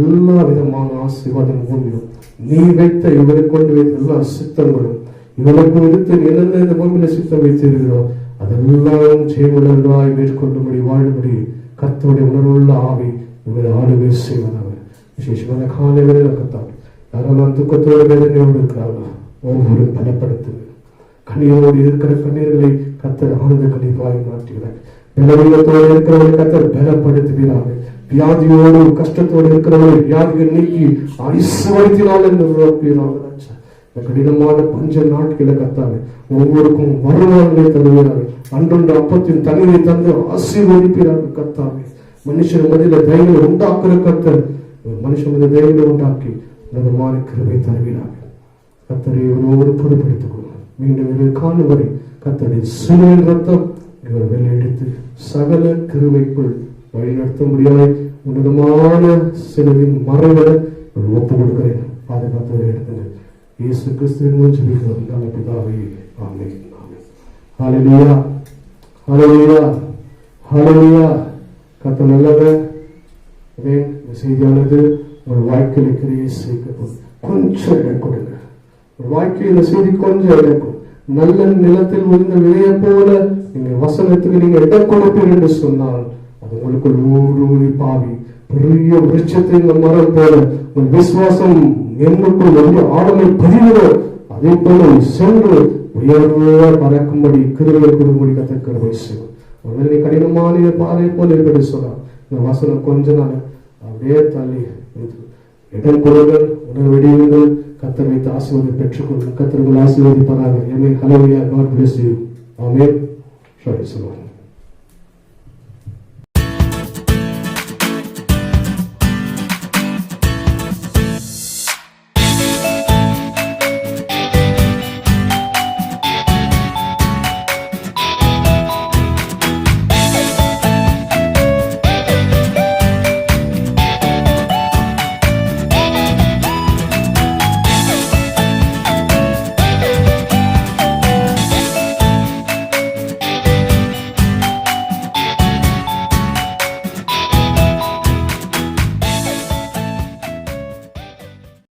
எல்லா விதமான ஆசீர்வாதம் பூமியும், நீ வைத்த இவரை கொண்டு வைத்த எல்லா சித்தங்களும், இவருக்கு விடுத்து என்னென்ன இந்த பூமியில சித்தம் வைத்தீர்களோ அதெல்லாம் செய்வதாக மேற்கொள்ளும்படி வாழும்படி கர்த்தருடைய உணர்வுள்ள ஆவி இவரை ஆளுகை செய்வதாக. விசேஷமான காலை வேளையில் கர்த்தாவே, யாரெல்லாம் துக்கத்தோடு வேதனையோடு இருக்கிறார்களோ ஒவ்வொரு பலப்படுத்துங்க. கண்ணீரோடு இருக்கிற கண்ணீர்களை கர்த்தர் ஆனந்த கழிப்பாய் மாற்றுகிறார். பலவீனத்தோடு இருக்கிறவர்களை கர்த்தர் பலப்படுத்துகிறார். வியாதியோடு கஷ்டத்தோடு இருக்கிறவர்களை வியாதிகள் நீக்கி ஐஸ்வர்யத்தினால் என்று நிரப்புகிறார்கள். கடினமான பஞ்ச நாட்களை கர்த்தாவே ஒவ்வொருக்கும் வருமானங்களை தருகிறார்கள். அன்றொன்று அப்பத்தின் தண்ணீரை தந்து ஆசீர்வதிக்கிறார்கள். கர்த்தாவே, மனுஷன் மதியில தைரியங்களை உண்டாக்குற கர்த்தர் மனுஷன் மதிய தைரியங்களை உண்டாக்கி உன்னதமான கிருபை தருகிறார்கள். கர்த்தரை ஒவ்வொரு பொறுப்படுத்திக் கொள்ளும். மீண்டும் இவர்கள் காணும் வரை கர்த்தரின் சிலுவையின் ரத்தம் இவர் வெளியெடுத்து சகல கிருபைக்குள் வழிநடத்த முடியாத உன்னதமான சிலுவின் மறைகளை ஒப்பு கொடுக்கிறேன். பாதுகாத்து எடுத்துங்க. இயேசு கிறிஸ்துவின் மூலம் ஜெபிக்கிறோம் நல்ல பிதாவே. ஆமென். ஆமென். ஹல்லேலூயா. ஹல்லேலூயா. ஹல்லேலூயா. கர்த்தர் நல்லவர். ஆமென். இந்த செய்தியானது உங்கள் வாழ்க்கையில் கிரியை செய்யப்படும். கொஞ்சம் இடம் கொடுங்க. ஒரு வாழ்க்கையில் இந்த செய்தி கொஞ்சம் இடம் கொடுங்க. நல்ல நிலத்தில் விழுந்த விதையை போல நீங்க வசனத்துக்கு நீங்க இடம் கொடுப்பீர்கள் என்று சொன்னால் அது உங்களுக்குள் ஊடுருவி பாவி பெரிய விருட்சத்தை மரம் போல உங்கள் விசுவாசம் எங்களுக்குள் வந்து ஆளுமை பதிவுதோ அதே போல சென்று உயர்வ பறக்கும்படி கிருபை கொடுக்கும்படி கர்த்தர் கிருபை செய்யும். ஒருவேளை கடினமான பாதை போல இருக்கிறது சொன்னார். இந்த வசனம் கொஞ்ச நாள் அப்படியே தள்ளி இடம் கொடுங்கள், உணர்வெடியுங்கள், கர்த்தர் வைத்து ஆசீர்வாதம் பெற்றுக்கொள்ளுங்கள். கர்த்தர் உங்கள் ஆசீர்வதிப்பாராக. ஆமென். ஹல்லேலூயா. God bless you. ஆமென். சொல்லுவாங்க.